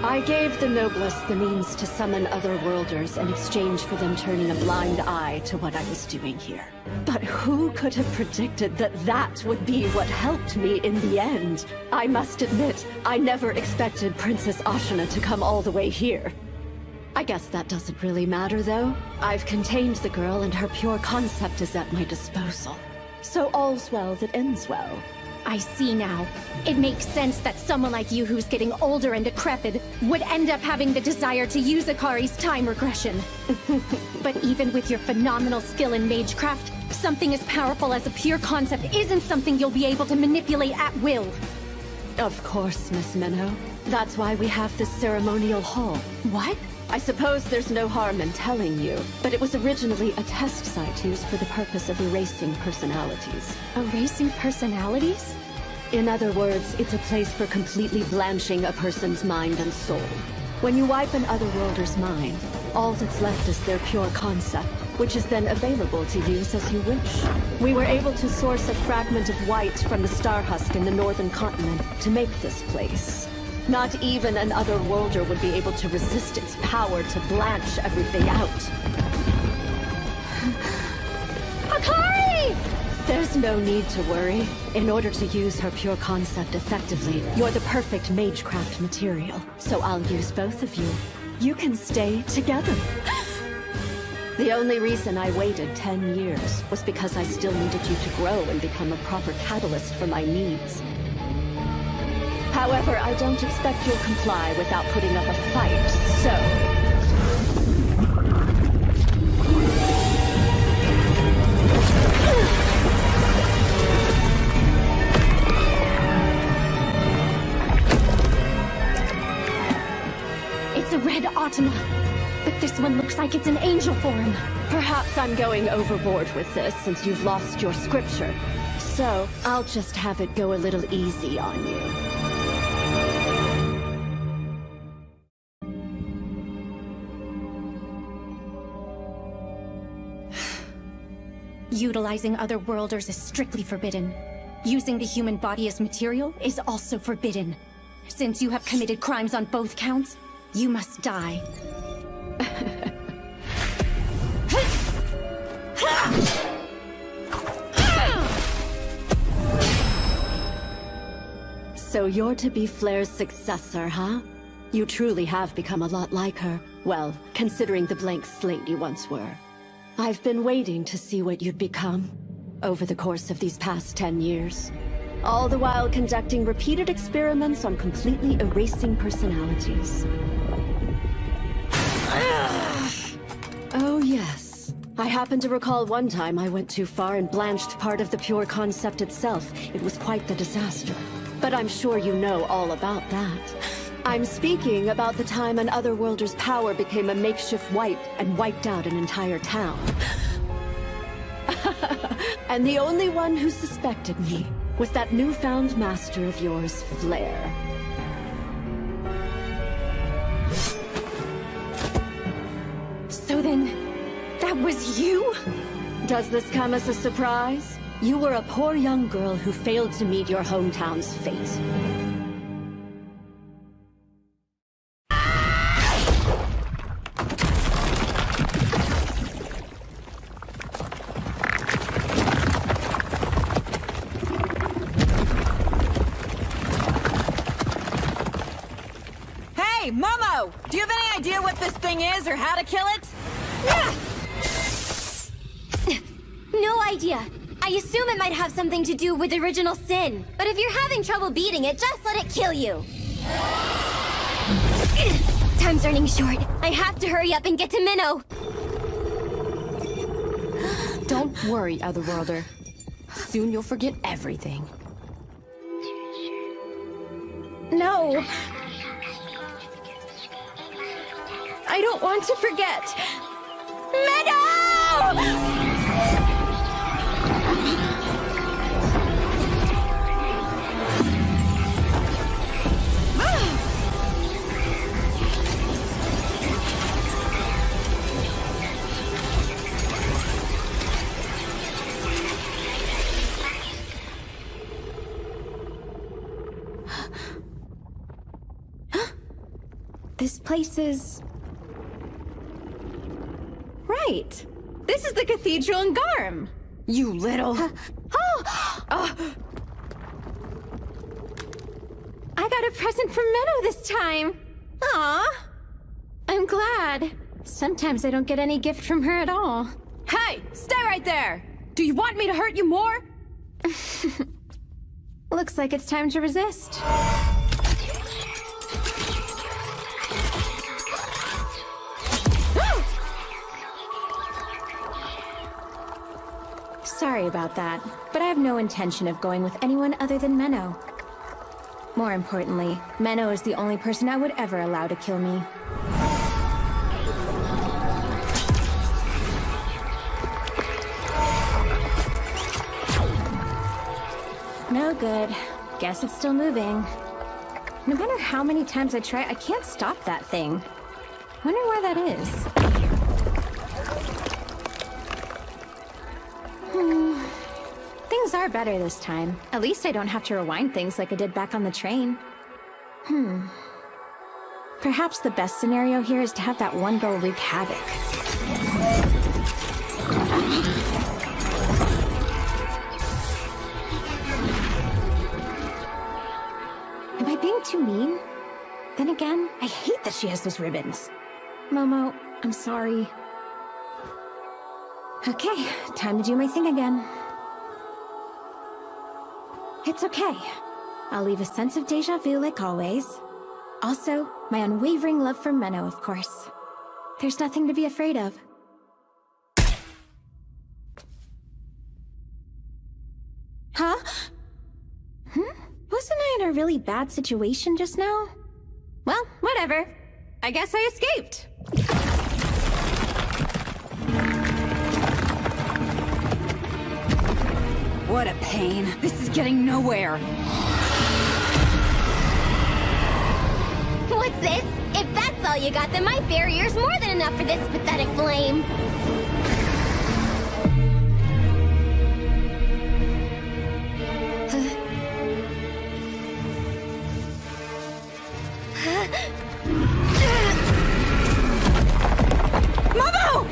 Speaker 14: I gave the Noblest the means to summon other worlders in exchange for them turning a blind eye to what I was doing here. But who could have predicted that that would be what helped me in the end? I must admit, I never expected Princess Ashina to come all the way here. I guess that doesn't really matter, though. I've contained the girl and her pure concept is at my disposal. So all's well that ends well.
Speaker 1: I see now. It makes sense that someone like you who's getting older and decrepit would end up having the desire to use Akari's time regression. But even with your phenomenal skill in magecraft, something as powerful as a pure concept isn't something you'll be able to manipulate at will.
Speaker 14: Of course, Miss Minnow. That's why we have this ceremonial hall.
Speaker 1: What?
Speaker 14: I suppose there's no harm in telling you, but it was originally a test site used for the purpose of erasing personalities.
Speaker 1: Erasing personalities?
Speaker 14: In other words, it's a place for completely blanching a person's mind and soul. When you wipe an Otherworlder's mind, all that's left is their pure concept, which is then available to use as you wish. We were able to source a fragment of white from the star husk in the northern continent to make this place. Not even an Otherworlder would be able to resist its power to blanch everything out.
Speaker 1: Akari!
Speaker 14: There's no need to worry. In order to use her pure concept effectively, you're the perfect magecraft material. So I'll use both of you. You can stay together. The only reason I waited 10 years was because I still needed you to grow and become a proper catalyst for my needs. However, I don't expect you'll comply without putting up a fight, so...
Speaker 1: It's a red Automa, but this one looks like it's an angel form.
Speaker 14: Perhaps I'm going overboard with this since you've lost your scripture. So, I'll just have it go a little easy on you.
Speaker 1: Utilizing Otherworlders is strictly forbidden. Using the human body as material is also forbidden. Since you have committed crimes on both counts, you must die.
Speaker 14: So you're to be Flair's successor, huh? You truly have become a lot like her. Well, considering the blank slate you once were. I've been waiting to see what you'd become over the course of these past 10 years. All the while conducting repeated experiments on completely erasing personalities. Oh yes. I happen to recall one time I went too far and blanched part of the pure concept itself. It was quite the disaster. But I'm sure you know all about that. I'm speaking about the time an Otherworlder's power became a makeshift wipe and wiped out an entire town. And the only one who suspected me was that newfound master of yours, Flair.
Speaker 1: So then, that was you?
Speaker 14: Does this come as a surprise? You were a poor young girl who failed to meet your hometown's fate.
Speaker 16: Hey, Momo! Do you have any idea what this thing is or how to kill it?
Speaker 6: No idea. I assume it might have something to do with original sin. But if you're having trouble beating it, just let it kill you. Time's running short. I have to hurry up and get to Minnow.
Speaker 14: Don't worry, Otherworlder. Soon you'll forget everything.
Speaker 4: No. I don't want to forget.
Speaker 6: Minnow!
Speaker 4: This place is... Right. This is the cathedral in Garm.
Speaker 14: You little...
Speaker 4: I got a present from Minnow this time. Aw. I'm glad. Sometimes I don't get any gift from her at all.
Speaker 16: Hey, stay right there! Do you want me to hurt you more?
Speaker 4: Look, looks like it's time to resist. Sorry about that, but I have no intention of going with anyone other than Menno. More importantly, Menno is the only person I would ever allow to kill me. No good. Guess it's still moving. No matter how many times I try, I can't stop that thing. Wonder why that is. Things are better this time. At least I don't have to rewind things like I did back on the train. Perhaps the best scenario here is to have that one girl wreak havoc. Am I being too mean? Then again, I hate that she has those ribbons. Momo, I'm sorry. Okay, time to do my thing again. It's okay. I'll leave a sense of deja vu like always. Also, my unwavering love for Menno, of course. There's nothing to be afraid of. Huh? Wasn't I in a really bad situation just now? Well, whatever. I guess I escaped.
Speaker 15: What a pain. This is getting nowhere.
Speaker 6: What's this? If that's all you got, then my barrier's more than enough for this pathetic flame.
Speaker 15: Momo!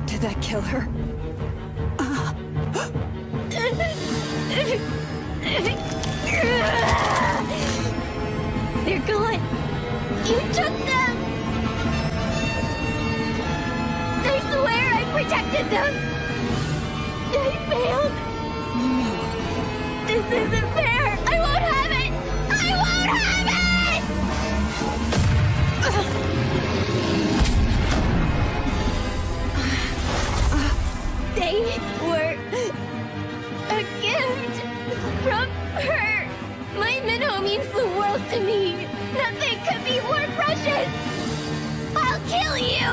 Speaker 15: Did that kill her?
Speaker 6: They're gone. You took them. I swear I protected them. I failed. This isn't fair. I won't have it. I won't have it. They were a gift from her. My Menno means the world to me. Nothing could be more precious. I'll kill you.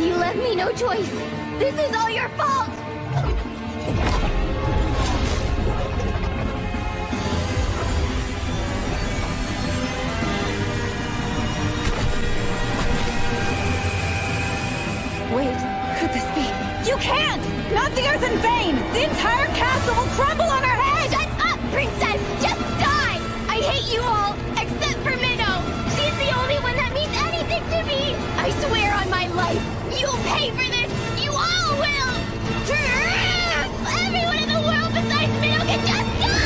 Speaker 6: You left me no choice. This is all your fault.
Speaker 15: Wait, could this be? You can't! Not the Earthen Vein! The entire castle will crumble on our heads!
Speaker 6: Shut up, princess! Just die! I hate you all, except for Menno! She's the only one that means anything to me! I swear on my life, you'll pay for this! You all will! Everyone in the world besides Menno can just die!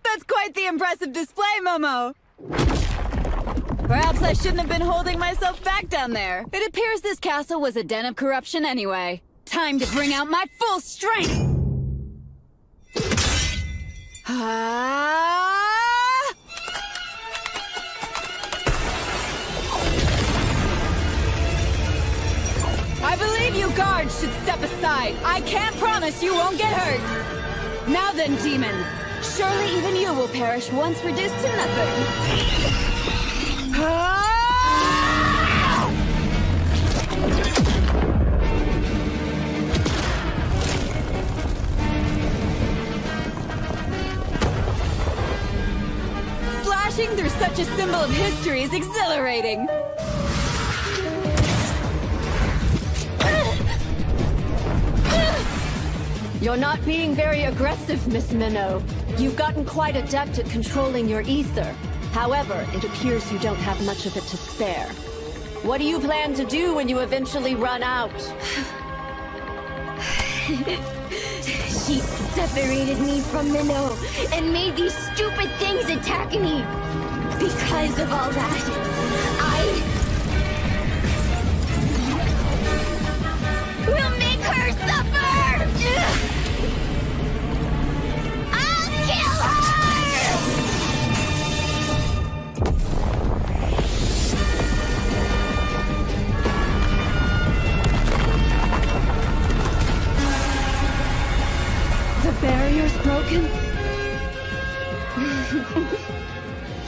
Speaker 15: That's quite the impressive display, Momo! Perhaps I shouldn't have been holding myself back down there. It appears this castle was a den of corruption anyway. Time to bring out my full strength! I believe you guards should step aside. I can't promise you won't get hurt. Now then, demons. Surely even you will perish once reduced to nothing. Slashing through such a symbol of history is exhilarating.
Speaker 14: You're not being very aggressive, Miss Minnow. You've gotten quite adept at controlling your ether. However, it appears you don't have much of it to spare. What do you plan to do when you eventually run out?
Speaker 6: She separated me from Minnow and made these stupid things attack me. Because of all that, we'll make her suffer! I'll kill her!
Speaker 14: The barrier's broken?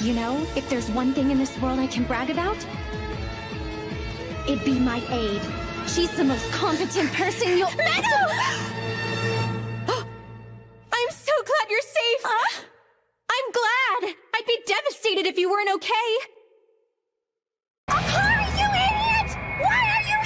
Speaker 1: You know, if there's one thing in this world I can brag about, it'd be my aide. She's the most competent person you'll—
Speaker 3: Meadow! I'm so glad you're safe!
Speaker 1: Huh?
Speaker 3: I'm glad! I'd be devastated if you weren't okay!
Speaker 6: Akari, you idiot! Why are you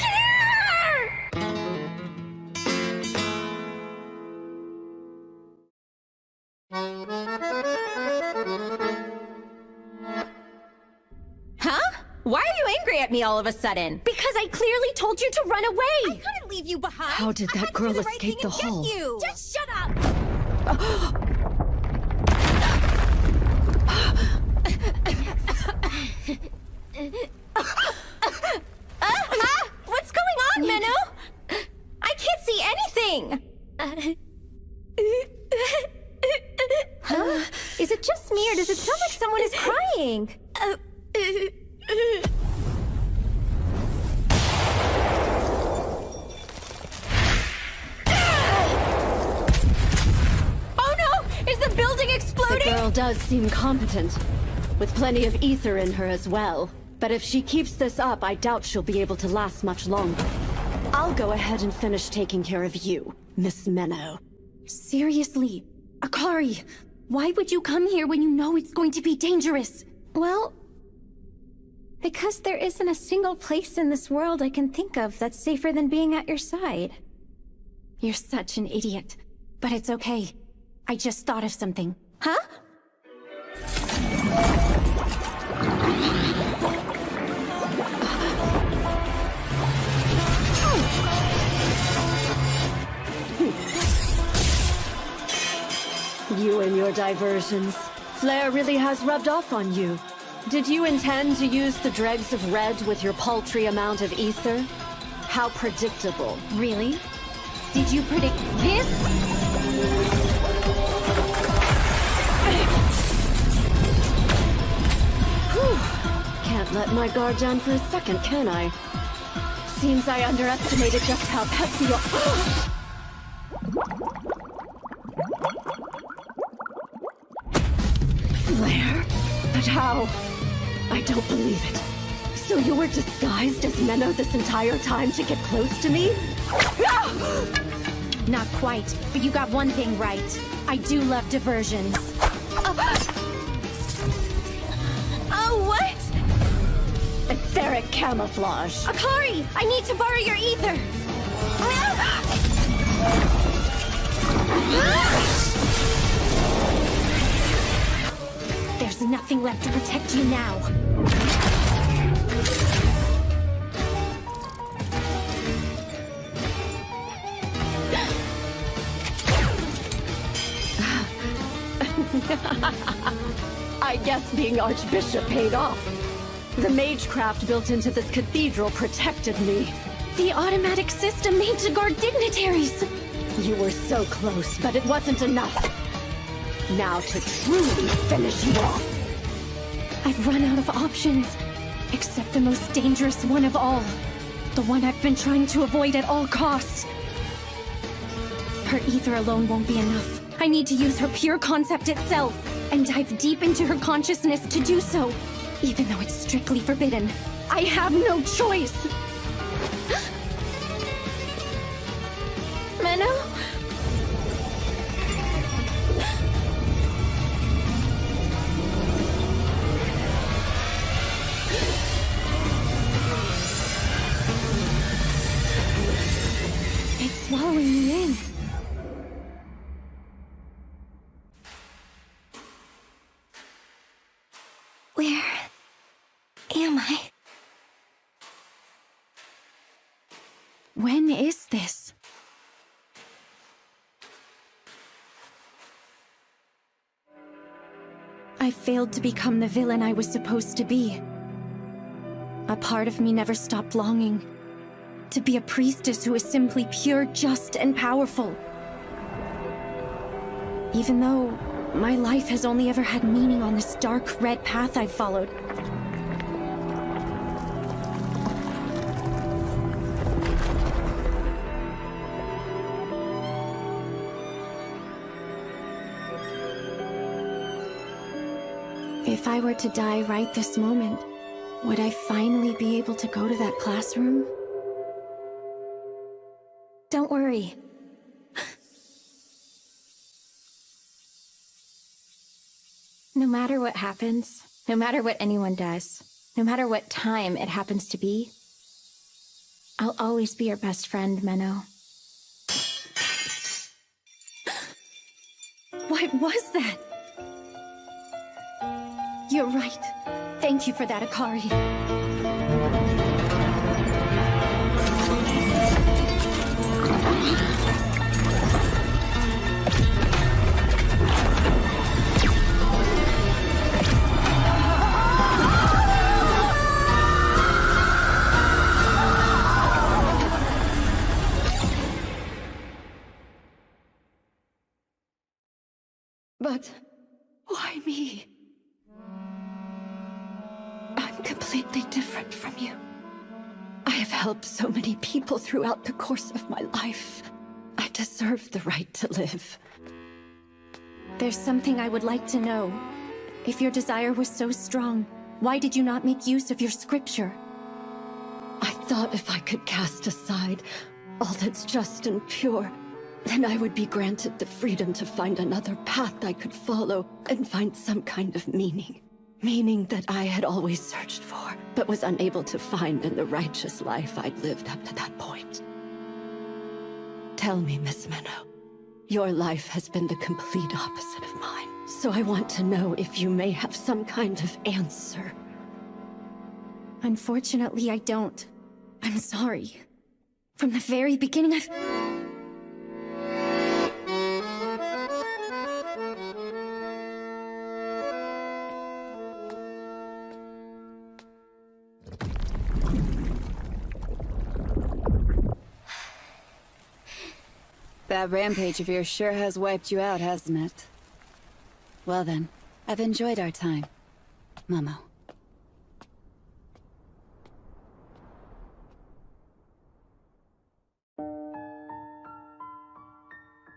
Speaker 3: Huh? Why are you angry at me all of a sudden?
Speaker 1: Because I clearly told you to run away!
Speaker 3: I couldn't leave you behind!
Speaker 14: How did that girl escape the hole?
Speaker 3: Just shut up! What's going on, Minnow? I can't see anything! Huh? Is it just me, or does it sound like someone is crying? Oh no! Is the building exploding?
Speaker 14: The girl does seem competent, with plenty of ether in her as well. But if she keeps this up, I doubt she'll be able to last much longer. I'll go ahead and finish taking care of you, Miss Minnow.
Speaker 1: Seriously, Akari, why would you come here when you know it's going to be dangerous?
Speaker 4: Well, because there isn't a single place in this world I can think of that's safer than being at your side.
Speaker 1: You're such an idiot. But it's okay. I just thought of something.
Speaker 3: Huh?
Speaker 14: You and your diversions. Flair really has rubbed off on you. Did you intend to use the dregs of red with your paltry amount of ether? How predictable.
Speaker 1: Really? Did you predict this?
Speaker 14: Whew. Can't let my guard down for a second, can I? Seems I underestimated just how pesky you— Flair? But how? I don't believe it. So you were disguised as Menno this entire time to get close to me?
Speaker 1: Not quite, but you got one thing right. I do love diversions.
Speaker 3: Oh, what?
Speaker 14: Etheric camouflage.
Speaker 1: Akari, I need to borrow your ether. There's nothing left to protect you now.
Speaker 14: I guess being Archbishop paid off. The magecraft built into this cathedral protected me.
Speaker 1: The automatic system made to guard dignitaries.
Speaker 14: You were so close, but it wasn't enough. Now to truly finish you off.
Speaker 1: I've run out of options, except the most dangerous one of all. The one I've been trying to avoid at all costs. Her ether alone won't be enough. I need to use her pure concept itself, and dive deep into her consciousness to do so, even though it's strictly forbidden. I have no choice!
Speaker 3: Menno?
Speaker 1: It's swallowing me in.
Speaker 3: Where am I?
Speaker 1: When is this? I failed to become the villain I was supposed to be. A part of me never stopped longing to be a priestess who is simply pure, just, and powerful. Even though my life has only ever had meaning on this dark red path I've followed. If I were to die right this moment, would I finally be able to go to that classroom?
Speaker 4: Don't worry. No matter what happens, no matter what anyone does, no matter what time it happens to be, I'll always be your best friend, Menno.
Speaker 1: What was that? You're right. Thank you for that, Akari. But why me? I'm completely different from you. I have helped so many people throughout the course of my life. I deserve the right to live. There's something I would like to know. If your desire was so strong, why did you not make use of your scripture? I thought if I could cast aside all that's just and pure, then I would be granted the freedom to find another path I could follow and find some kind of meaning. Meaning that I had always searched for, but was unable to find in the righteous life I'd lived up to that point. Tell me, Miss Menno, your life has been the complete opposite of mine, so I want to know if you may have some kind of answer. Unfortunately, I don't. I'm sorry. From the very beginning, I've...
Speaker 7: That rampage of yours sure has wiped you out, hasn't it? Well then, I've enjoyed our time, Momo.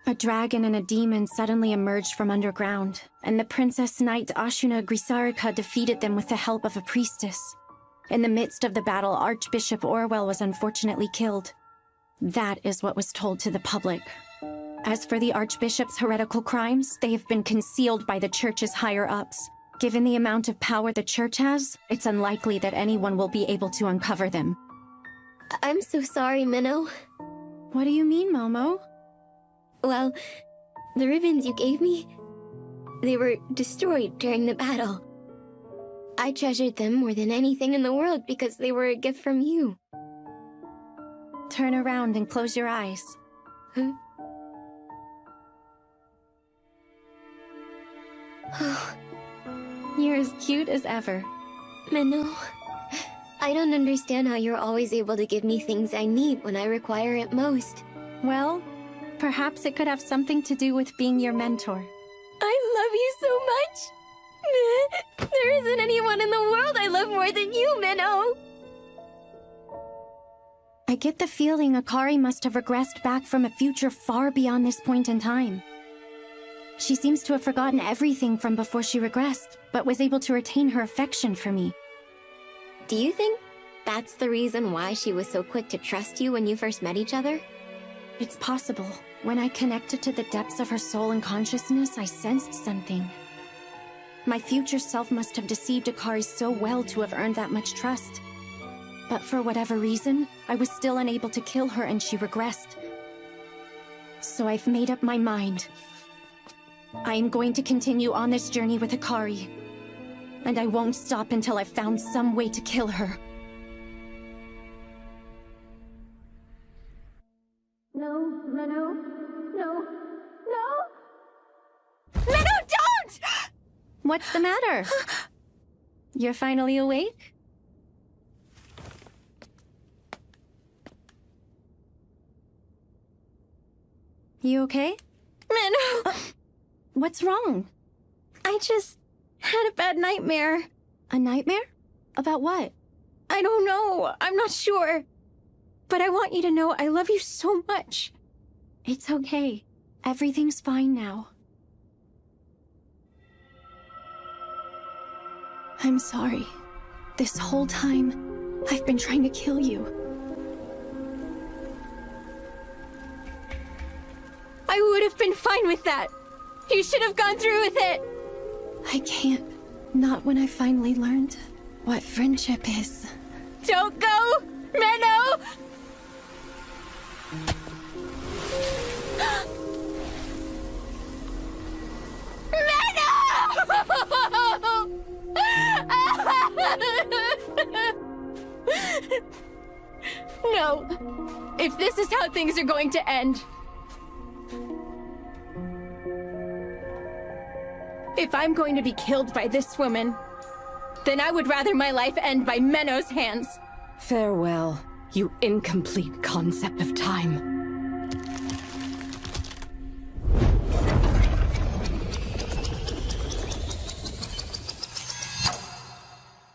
Speaker 1: A dragon and a demon suddenly emerged from underground, and the Princess Knight Ashuna Grisarika defeated them with the help of a priestess. In the midst of the battle, Archbishop Orwell was unfortunately killed. That is what was told to the public. As for the Archbishop's heretical crimes, they have been concealed by the Church's higher-ups. Given the amount of power the Church has, it's unlikely that anyone will be able to uncover them.
Speaker 3: I'm so sorry, Menno.
Speaker 1: What do you mean, Momo?
Speaker 3: Well, the ribbons you gave me, they were destroyed during the battle. I treasured them more than anything in the world because they were a gift from you.
Speaker 1: Turn around and close your eyes.
Speaker 3: Huh?
Speaker 1: You're as cute as ever.
Speaker 3: Menno, I don't understand how you're always able to give me things I need when I require it most.
Speaker 1: Well, perhaps it could have something to do with being your mentor.
Speaker 3: I love you so much! There isn't anyone in the world I love more than you, Menno!
Speaker 1: I get the feeling Akari must have regressed back from a future far beyond this point in time. She seems to have forgotten everything from before she regressed, but was able to retain her affection for me.
Speaker 3: Do you think that's the reason why she was so quick to trust you when you first met each other?
Speaker 1: It's possible. When I connected to the depths of her soul and consciousness, I sensed something. My future self must have deceived Akari so well to have earned that much trust. But for whatever reason, I was still unable to kill her and she regressed. So I've made up my mind. I am going to continue on this journey with Akari. And I won't stop until I've found some way to kill her.
Speaker 4: No, Menno. No. No!
Speaker 3: Menno, don't!
Speaker 1: What's the matter? You're finally awake? You okay?
Speaker 4: Menno!
Speaker 1: What's wrong?
Speaker 4: I just had a bad nightmare.
Speaker 1: A nightmare? About what?
Speaker 4: I don't know. I'm not sure. But I want you to know I love you so much.
Speaker 1: It's okay. Everything's fine now. I'm sorry. This whole time, I've been trying to kill you.
Speaker 4: I would have been fine with that. You should have gone through with it.
Speaker 1: I can't. Not when I finally learned what friendship is.
Speaker 4: Don't go, Menno! No. If this is how things are going to end. If I'm going to be killed by this woman, then I would rather my life end by Menno's hands.
Speaker 14: Farewell, you incomplete concept of time.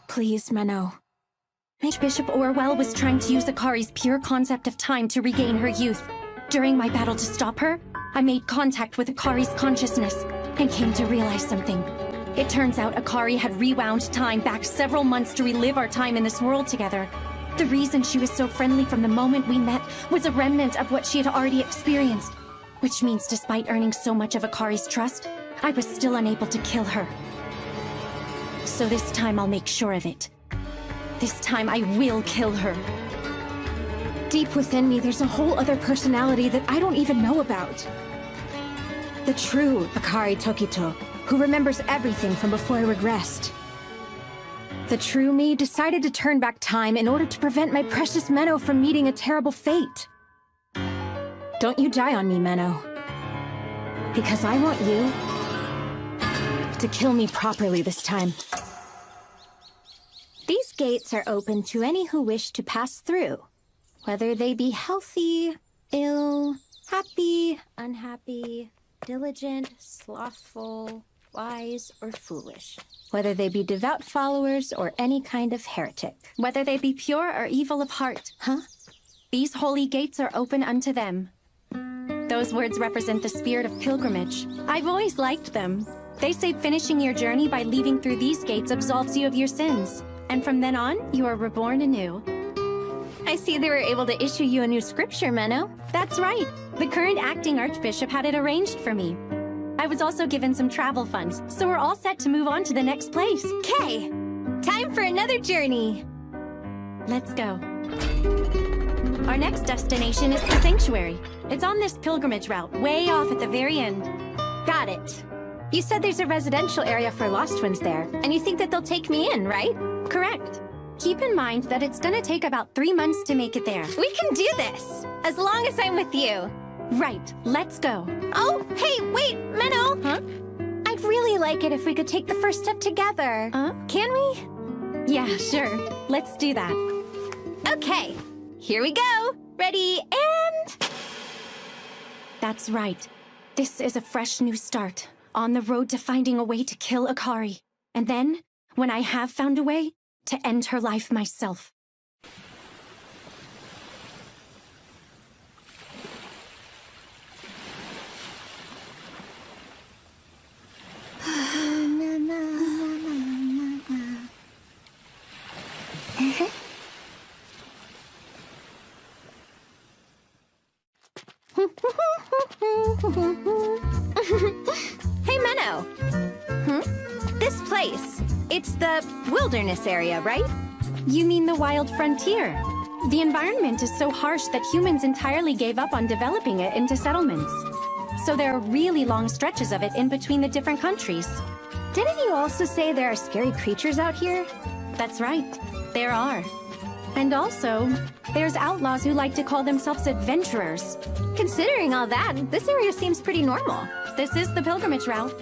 Speaker 4: Please, Menno.
Speaker 1: Archbishop Orwell was trying to use Akari's pure concept of time to regain her youth. During my battle to stop her, I made contact with Akari's consciousness and came to realize something. It turns out Akari had rewound time back several months to relive our time in this world together. The reason she was so friendly from the moment we met was a remnant of what she had already experienced. Which means despite earning so much of Akari's trust, I was still unable to kill her. So this time I'll make sure of it. This time I will kill her.
Speaker 4: Deep within me, there's a whole other personality that I don't even know about. The true Akari Tokito, who remembers everything from before I regressed. The true me decided to turn back time in order to prevent my precious Menno from meeting a terrible fate. Don't you die on me, Menno. Because I want you to kill me properly this time. These gates are open to any who wish to pass through, whether they be healthy, ill, happy, unhappy, diligent, slothful, wise, or foolish. Whether they be devout followers or any kind of heretic.
Speaker 1: Whether they be pure or evil of heart.
Speaker 4: Huh?
Speaker 1: These holy gates are open unto them. Those words represent the spirit of pilgrimage. I've always liked them. They say finishing your journey by leaving through these gates absolves you of your sins. And from then on, you are reborn anew.
Speaker 4: I see they were able to issue you a new scripture, Menno.
Speaker 1: That's right. The current acting archbishop had it arranged for me. I was also given some travel funds, so we're all set to move on to the next place.
Speaker 4: Okay, time for another journey.
Speaker 1: Let's go. Our next destination is the sanctuary. It's on this pilgrimage route, way off at the very end.
Speaker 4: Got it. You said there's a residential area for lost ones there, and you think that they'll take me in, right?
Speaker 1: Correct. Keep in mind that it's gonna take about 3 months to make it there.
Speaker 4: We can do this, as long as I'm with you.
Speaker 1: Right, let's go.
Speaker 4: Oh, hey, wait, Menno!
Speaker 1: Huh?
Speaker 4: I'd really like it if we could take the first step together. Can we?
Speaker 1: Yeah, sure. Let's do that.
Speaker 4: Okay, here we go. Ready, and...
Speaker 1: That's right. This is a fresh new start, on the road to finding a way to kill Akari. And then, when I have found a way, to end her life myself.
Speaker 4: Hey, Menno. This place, it's the wilderness area, right?
Speaker 1: You mean the wild frontier? The environment is so harsh that humans entirely gave up on developing it into settlements. So there are really long stretches of it in between the different countries.
Speaker 4: Didn't you also say there are scary creatures out here?
Speaker 1: That's right. There are. And also, there's outlaws who like to call themselves adventurers.
Speaker 4: Considering all that, this area seems pretty normal.
Speaker 1: This is the pilgrimage route,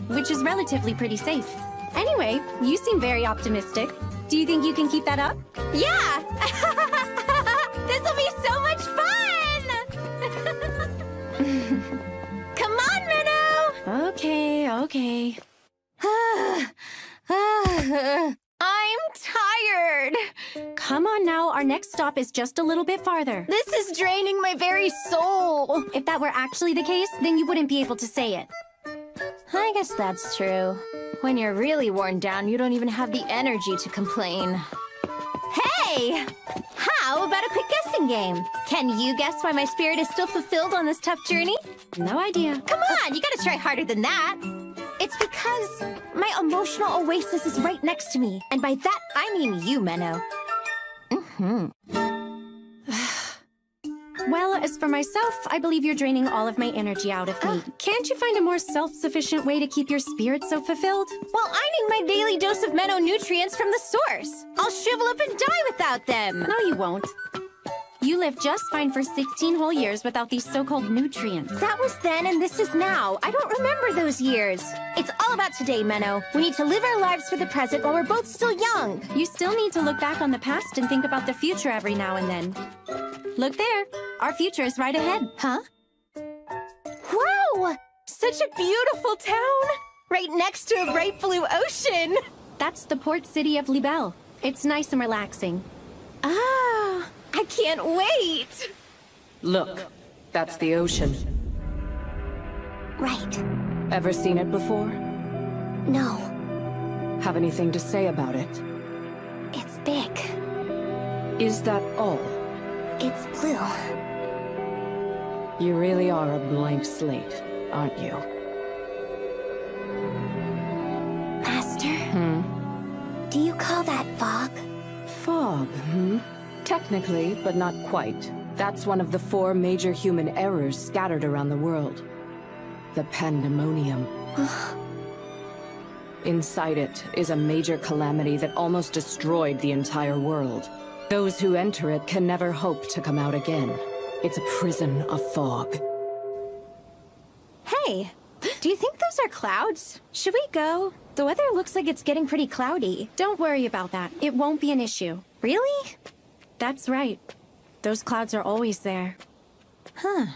Speaker 1: which is relatively pretty safe. Anyway, you seem very optimistic. Do you think you can keep that up?
Speaker 4: Yeah! This'll be so much fun! Come on, Minnow!
Speaker 1: Okay.
Speaker 4: I'm tired.
Speaker 1: Come on now, our next stop is just a little bit farther.
Speaker 4: This is draining my very soul.
Speaker 1: If that were actually the case, then you wouldn't be able to say it.
Speaker 4: I guess that's true. When you're really worn down, you don't even have the energy to complain. Hey! How about a quick guessing game? Can you guess why my spirit is still fulfilled on this tough journey?
Speaker 1: No idea.
Speaker 4: Come on, you gotta try harder than that. It's because my emotional oasis is right next to me. And by that, I mean you, Menno.
Speaker 1: Well, as for myself, I believe you're draining all of my energy out of me. Can't you find a more self-sufficient way to keep your spirit so fulfilled?
Speaker 4: Well, I need my daily dose of Menno nutrients from the source. I'll shrivel up and die without them.
Speaker 1: No, you won't. You lived just fine for 16 whole years without these so-called nutrients.
Speaker 4: That was then and this is now. I don't remember those years. It's all about today, Menno. We need to live our lives for the present while we're both still young.
Speaker 1: You still need to look back on the past and think about the future every now and then. Look there. Our future is right ahead.
Speaker 4: Huh? Wow! Such a beautiful town! Right next to a bright blue ocean!
Speaker 1: That's the port city of Libelle. It's nice and relaxing.
Speaker 4: Ah, I can't wait!
Speaker 14: Look, that's the ocean.
Speaker 6: Right.
Speaker 14: Ever seen it before?
Speaker 6: No.
Speaker 14: Have anything to say about it?
Speaker 6: It's big.
Speaker 14: Is that all?
Speaker 6: It's blue.
Speaker 14: You really are a blank slate, aren't you?
Speaker 6: Master? Do you call that fog?
Speaker 14: Fog, Technically, but not quite. That's one of the 4 major human errors scattered around the world. The Pandemonium. Inside it is a major calamity that almost destroyed the entire world. Those who enter it can never hope to come out again. It's a prison of fog.
Speaker 4: Hey, do you think those are clouds? Should we go? The weather looks like it's getting pretty cloudy.
Speaker 1: Don't worry about that. It won't be an issue.
Speaker 4: Really?
Speaker 1: That's right. Those clouds are always there.
Speaker 4: Huh.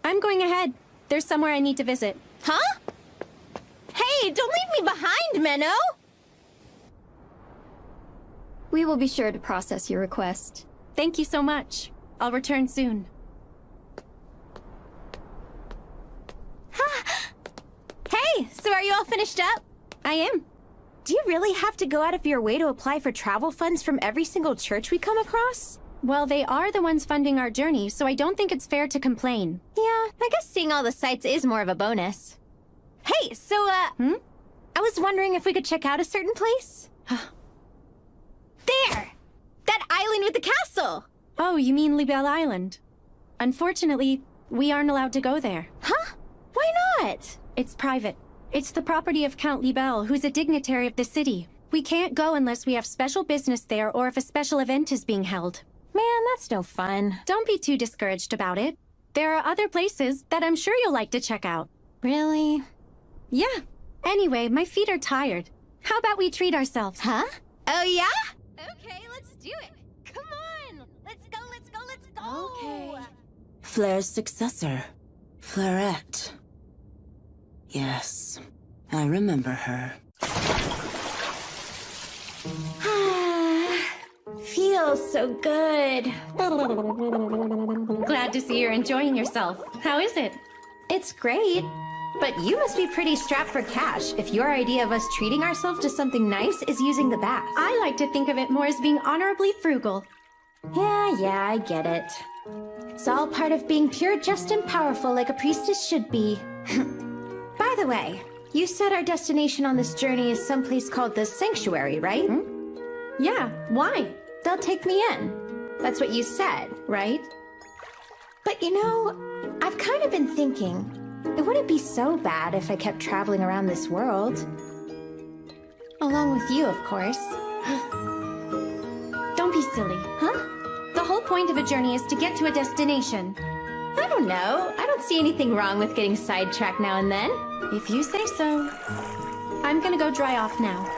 Speaker 1: I'm going ahead. There's somewhere I need to visit.
Speaker 4: Huh? Hey, don't leave me behind, Menno!
Speaker 3: We will be sure to process your request.
Speaker 1: Thank you so much. I'll return soon.
Speaker 4: Hey, so are you all finished up?
Speaker 1: I am.
Speaker 4: Do you really have to go out of your way to apply for travel funds from every single church we come across?
Speaker 1: Well, they are the ones funding our journey, so I don't think it's fair to complain.
Speaker 4: Yeah, I guess seeing all the sights is more of a bonus. Hey, so, I was wondering if we could check out a certain place? There! That island with the castle!
Speaker 1: Oh, you mean Libelle Island. Unfortunately, we aren't allowed to go there.
Speaker 4: Huh? Why not?
Speaker 1: It's private. It's the property of Count Libelle, who's a dignitary of the city. We can't go unless we have special business there or if a special event is being held.
Speaker 4: Man, that's no fun.
Speaker 1: Don't be too discouraged about it. There are other places that I'm sure you'll like to check out.
Speaker 4: Really?
Speaker 1: Yeah. Anyway, my feet are tired. How about we treat ourselves?
Speaker 4: Huh? Oh, yeah? Okay, let's do it. Come on! Let's go, let's go, let's go!
Speaker 1: Okay.
Speaker 17: Flaire's successor, Flairette. Yes, I remember her.
Speaker 4: Feels so good.
Speaker 1: Glad to see you're enjoying yourself. How is it?
Speaker 4: It's great. But you must be pretty strapped for cash if your idea of us treating ourselves to something nice is using the bath.
Speaker 1: I like to think of it more as being honorably frugal.
Speaker 4: Yeah, I get it. It's all part of being pure, just, and powerful like a priestess should be. By the way, you said our destination on this journey is someplace called the Sanctuary, right?
Speaker 1: Yeah, why?
Speaker 4: They'll take me in. That's what you said, right? But you know, I've kind of been thinking, it wouldn't be so bad if I kept traveling around this world.
Speaker 3: Along with you, of course.
Speaker 1: Don't be silly.
Speaker 3: Huh?
Speaker 1: The whole point of a journey is to get to a destination.
Speaker 3: I don't know. I don't see anything wrong with getting sidetracked now and then.
Speaker 1: If you say so. I'm gonna go dry off now.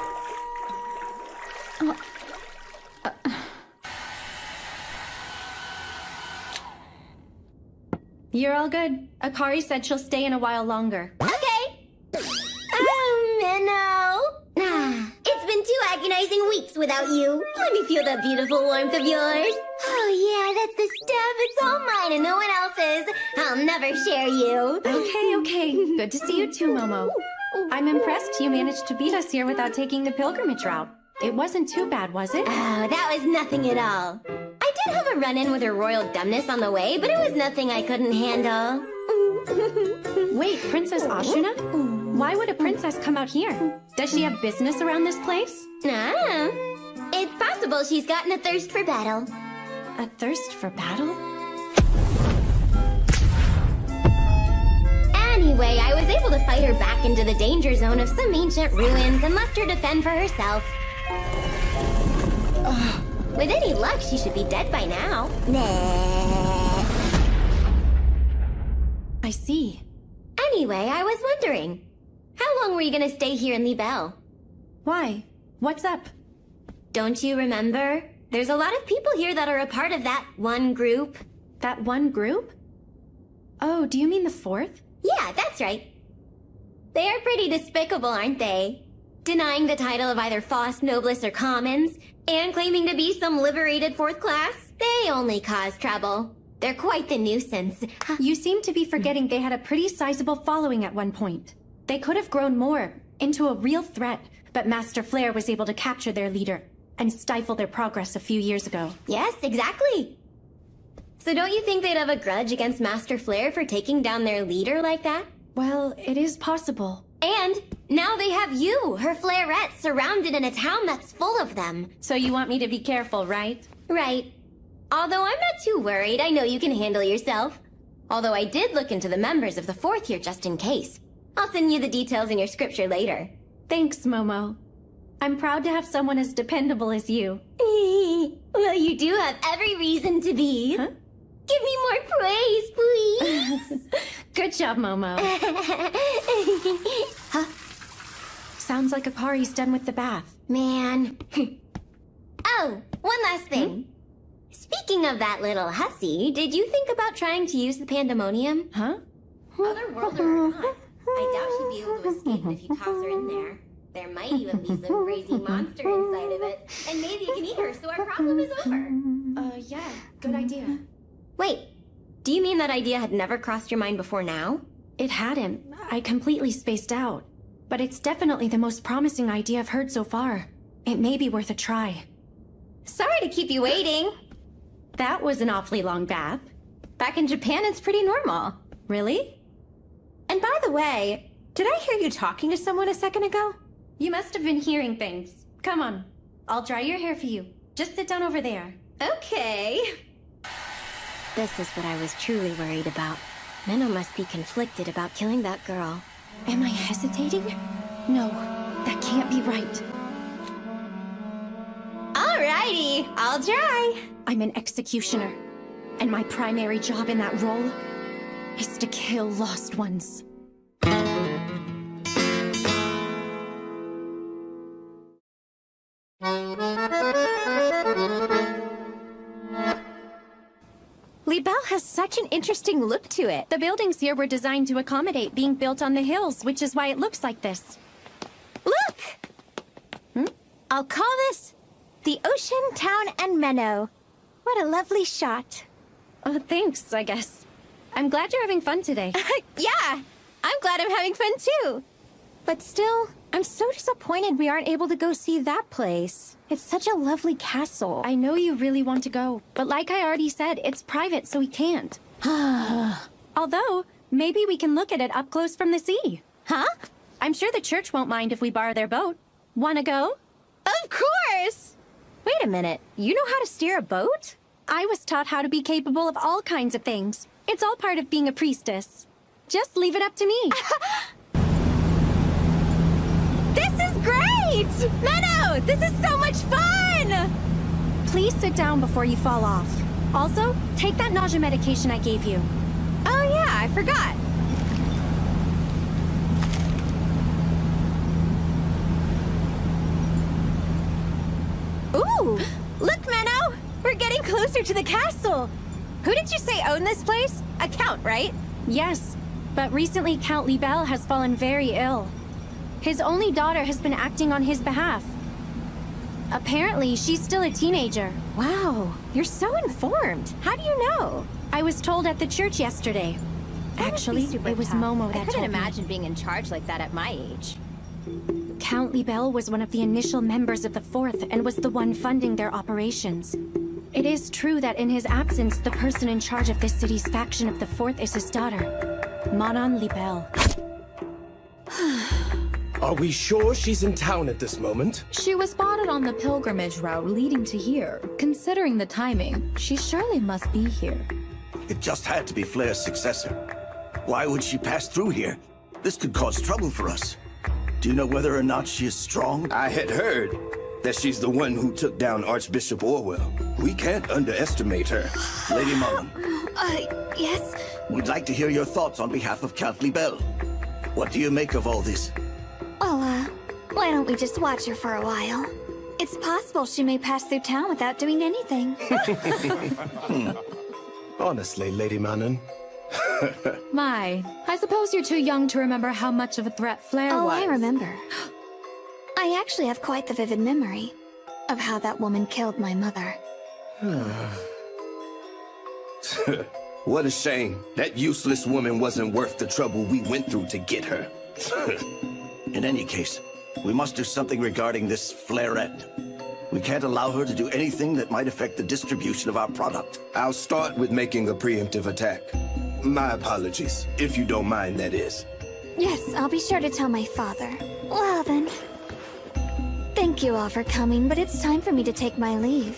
Speaker 1: You're all good. Akari said she'll stay in a while longer.
Speaker 6: Okay. Minnow. It's been 2 agonizing weeks without you. Let me feel that beautiful warmth of yours. Oh yeah, that's the stuff. It's all mine and no one else's. I'll never share you.
Speaker 1: Okay. Good to see you too, Momo. I'm impressed you managed to beat us here without taking the pilgrimage route. It wasn't too bad, was it?
Speaker 6: Oh, that was nothing at all. I did have a run-in with her royal dumbness on the way, but it was nothing I couldn't handle.
Speaker 1: Wait, Princess Ashuna? Why would a princess come out here? Does she have business around this place?
Speaker 6: It's possible she's gotten a thirst for battle.
Speaker 1: A thirst for battle?
Speaker 6: Anyway, I was able to fight her back into the danger zone of some ancient ruins and left her to fend for herself. With any luck, she should be dead by now.
Speaker 1: I see.
Speaker 6: Anyway, I was wondering, how long were you gonna stay here in Libelle?
Speaker 1: Why? What's up?
Speaker 6: Don't you remember? There's a lot of people here that are a part of that one group.
Speaker 1: That one group? Oh, do you mean the fourth?
Speaker 6: Yeah, that's right. They are pretty despicable, aren't they? Denying the title of either Faust, Noblesse, or Commons, and claiming to be some liberated fourth class. They only cause trouble. They're quite the nuisance.
Speaker 1: You seem to be forgetting they had a pretty sizable following at one point. They could have grown more, into a real threat, but Master Flare was able to capture their leader and stifle their progress a few years ago.
Speaker 6: Yes, exactly. So don't you think they'd have a grudge against Master Flare for taking down their leader like that?
Speaker 1: Well, it is possible.
Speaker 6: And now they have you, her Flarettes, surrounded in a town that's full of them.
Speaker 1: So you want me to be careful, right?
Speaker 6: Right. Although I'm not too worried, I know you can handle yourself. Although I did look into the members of the fourth here just in case. I'll send you the details in your scripture later.
Speaker 1: Thanks, Momo. I'm proud to have someone as dependable as you.
Speaker 6: Well, you do have every reason to be.
Speaker 1: Huh?
Speaker 6: Give me more praise, please.
Speaker 1: Good job, Momo.
Speaker 6: Huh?
Speaker 1: Sounds like Akari's done with the bath.
Speaker 6: Man. Oh, one last thing. Speaking of that little hussy, did you think about trying to use the pandemonium?
Speaker 1: Huh?
Speaker 6: Otherworlder or not, I doubt she'd be able to escape if you toss her in there. There might even be some crazy monster inside of it, and maybe it can eat her, so our problem is over.
Speaker 1: Yeah, good idea.
Speaker 6: Wait, do you mean that idea had never crossed your mind before now?
Speaker 1: It hadn't. I completely spaced out. But it's definitely the most promising idea I've heard so far. It may be worth a try.
Speaker 3: Sorry to keep you waiting.
Speaker 1: That was an awfully long bath.
Speaker 3: Back in Japan, it's pretty normal.
Speaker 1: Really?
Speaker 3: And by the way, did I hear you talking to someone a second ago?
Speaker 1: You must have been hearing things. Come on. I'll dry your hair for you. Just sit down over there.
Speaker 3: Okay.
Speaker 6: This is what I was truly worried about. Minnow must be conflicted about killing that girl.
Speaker 1: Am I hesitating? No, that can't be right.
Speaker 3: Alrighty, I'll try.
Speaker 1: I'm an executioner, and my primary job in that role is to kill lost ones.
Speaker 3: Libelle has such an interesting look to it.
Speaker 1: The buildings here were designed to accommodate being built on the hills, which is why it looks like this.
Speaker 3: Look! I'll call this the Ocean, Town, and Meadow. What a lovely shot.
Speaker 1: Oh, thanks, I guess. I'm glad you're having fun today.
Speaker 3: Yeah, I'm glad I'm having fun too. But still, I'm so disappointed we aren't able to go see that place. It's such a lovely castle.
Speaker 1: I know you really want to go, but like I already said, it's private, so we can't. Although, maybe we can look at it up close from the sea.
Speaker 3: Huh?
Speaker 1: I'm sure the church won't mind if we borrow their boat. Wanna go?
Speaker 3: Of course! Wait a minute, you know how to steer a boat?
Speaker 1: I was taught how to be capable of all kinds of things. It's all part of being a priestess. Just leave it up to me.
Speaker 3: This is great! Menno, this is so much fun!
Speaker 1: Please sit down before you fall off. Also, take that nausea medication I gave you.
Speaker 3: Oh yeah, I forgot. Ooh! Look, Menno! We're getting closer to the castle! Who did you say owned this place? A count, right?
Speaker 1: Yes, but recently Count Libelle has fallen very ill. His only daughter has been acting on his behalf. Apparently, she's still a teenager.
Speaker 3: Wow, you're so informed. How do you know?
Speaker 1: I was told at the church yesterday. Actually, it was Momo that
Speaker 3: I couldn't
Speaker 1: told me.
Speaker 3: imagine being in charge like that at my age.
Speaker 1: Count Libelle was one of the initial members of the Fourth and was the one funding their operations. It is true that in his absence, the person in charge of this city's faction of the Fourth is his daughter, Manon Libelle.
Speaker 2: Are we sure she's in town at this moment?
Speaker 18: She was spotted on the pilgrimage route leading to here. Considering the timing, she surely must be here.
Speaker 10: It just had to be Flair's successor. Why would she pass through here? This could cause trouble for us. Do you know whether or not she is strong?
Speaker 8: I had heard that she's the one who took down Archbishop Orwell. We can't underestimate her.
Speaker 10: Lady Manon,
Speaker 6: Yes?
Speaker 10: we'd like to hear your thoughts on behalf of Count Libelle. What do you make of all this?
Speaker 6: Well, why don't we just watch her for a while? It's possible she may pass through town without doing anything.
Speaker 2: Honestly, Lady Manon.
Speaker 18: My, I suppose you're too young to remember how much of a threat Flair was.
Speaker 6: Oh, I remember. I actually have quite the vivid memory of how that woman killed my mother.
Speaker 8: What a shame. That useless woman wasn't worth the trouble we went through to get her.
Speaker 10: In any case, we must do something regarding this Flairette. We can't allow her to do anything that might affect the distribution of our product.
Speaker 8: I'll start with making a preemptive attack. My apologies, if you don't mind, that is.
Speaker 6: Yes, I'll be sure to tell my father. Well then. Thank you all for coming, but it's time for me to take my leave.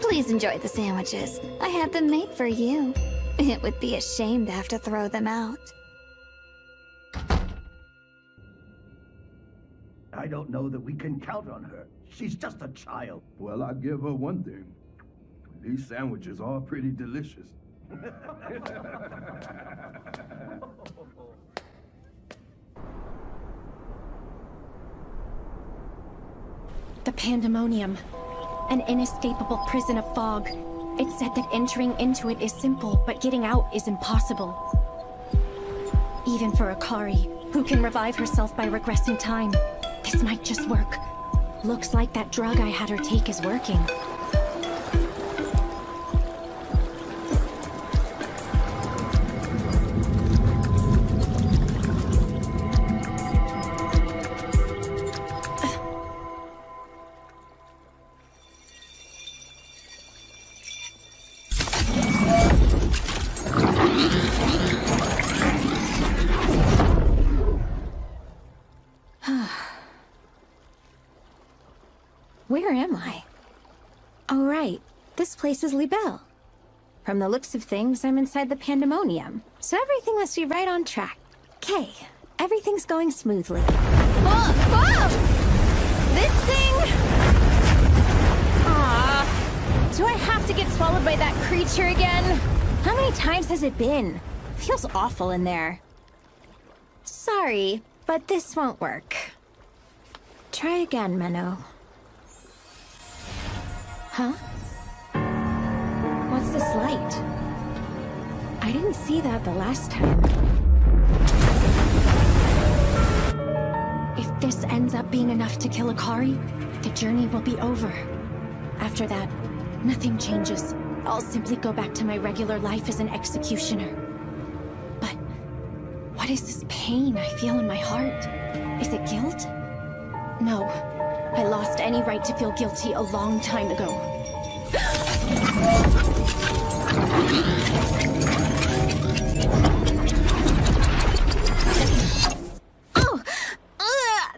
Speaker 6: Please enjoy the sandwiches. I had them made for you. It would be a shame to have to throw them out.
Speaker 13: I don't know that we can count on her. She's just a child. Well, I give her one thing. These sandwiches are pretty delicious.
Speaker 1: The Pandemonium. An inescapable prison of fog. It's said that entering into it is simple, but getting out is impossible. Even for Akari, who can revive herself by regressing time. This might just work. Looks like that drug I had her take is working.
Speaker 3: Where am I? Oh, right. This place is Libelle. From the looks of things, I'm inside the Pandemonium, so everything must be right on track. Okay, everything's going smoothly. Whoa! Whoa! This thing... Ah, do I have to get swallowed by that creature again? How many times has it been? Feels awful in there. Sorry, but this won't work. Try again, Menno. Huh? What's this light? I didn't see that the last time.
Speaker 1: If this ends up being enough to kill Akari, the journey will be over. After that, nothing changes. I'll simply go back to my regular life as an executioner. But what is this pain I feel in my heart? Is it guilt? No. I lost any right to feel guilty a long time ago.
Speaker 3: Oh!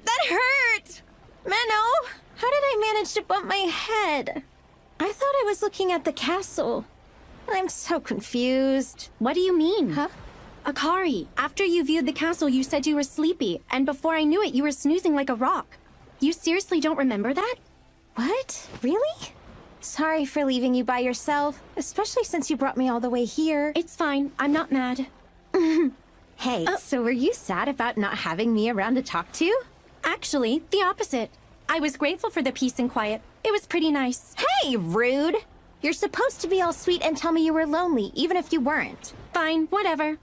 Speaker 3: That hurt! Menno, how did I manage to bump my head? I thought I was looking at the castle. I'm so confused.
Speaker 1: What do you mean?
Speaker 3: Huh?
Speaker 1: Akari, after you viewed the castle, you said you were sleepy, and before I knew it, you were snoozing like a rock. You seriously don't remember that?
Speaker 4: What? Really? Sorry for leaving you by yourself, especially since you brought me all the way here.
Speaker 1: It's fine. I'm not mad.
Speaker 4: Hey, so were you sad about not having me around to talk to?
Speaker 1: Actually, the opposite. I was grateful for the peace and quiet. It was pretty nice.
Speaker 4: Hey, rude! You're supposed to be all sweet and tell me you were lonely, even if you weren't.
Speaker 1: Fine, whatever.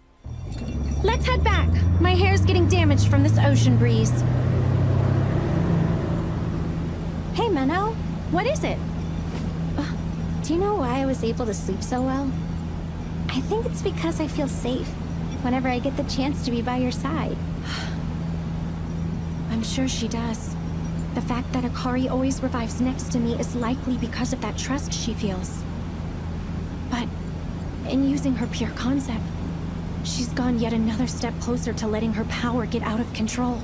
Speaker 1: Let's head back. My hair's getting damaged from this ocean breeze.
Speaker 4: Hey, Menno.
Speaker 1: What is it?
Speaker 4: Do you know why I was able to sleep so well? I think it's because I feel safe whenever I get the chance to be by your side.
Speaker 1: I'm sure she does. The fact that Akari always revives next to me is likely because of that trust she feels. But in using her pure concept, she's gone yet another step closer to letting her power get out of control.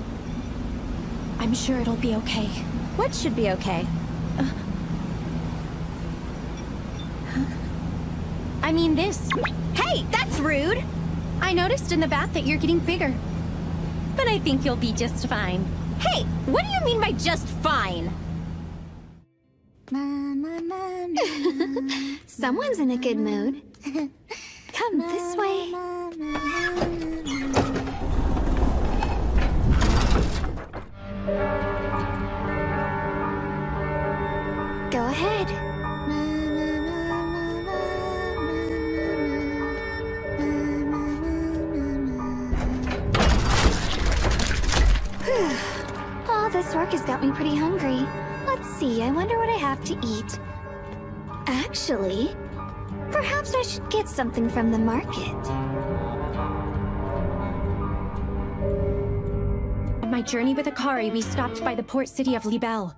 Speaker 1: I'm sure it'll be okay.
Speaker 4: What should be okay?
Speaker 1: I mean this.
Speaker 4: Hey, that's rude!
Speaker 1: I noticed in the bath that you're getting bigger. But I think you'll be just fine.
Speaker 4: Hey, what do you mean by just fine?
Speaker 6: Someone's in a good mood. Come this way. Go ahead. Oh, this work has got me pretty hungry. Let's see, I wonder what I have to eat. Actually, perhaps I should get something from the market.
Speaker 1: On my journey with Akari, we stopped by the port city of Libelle.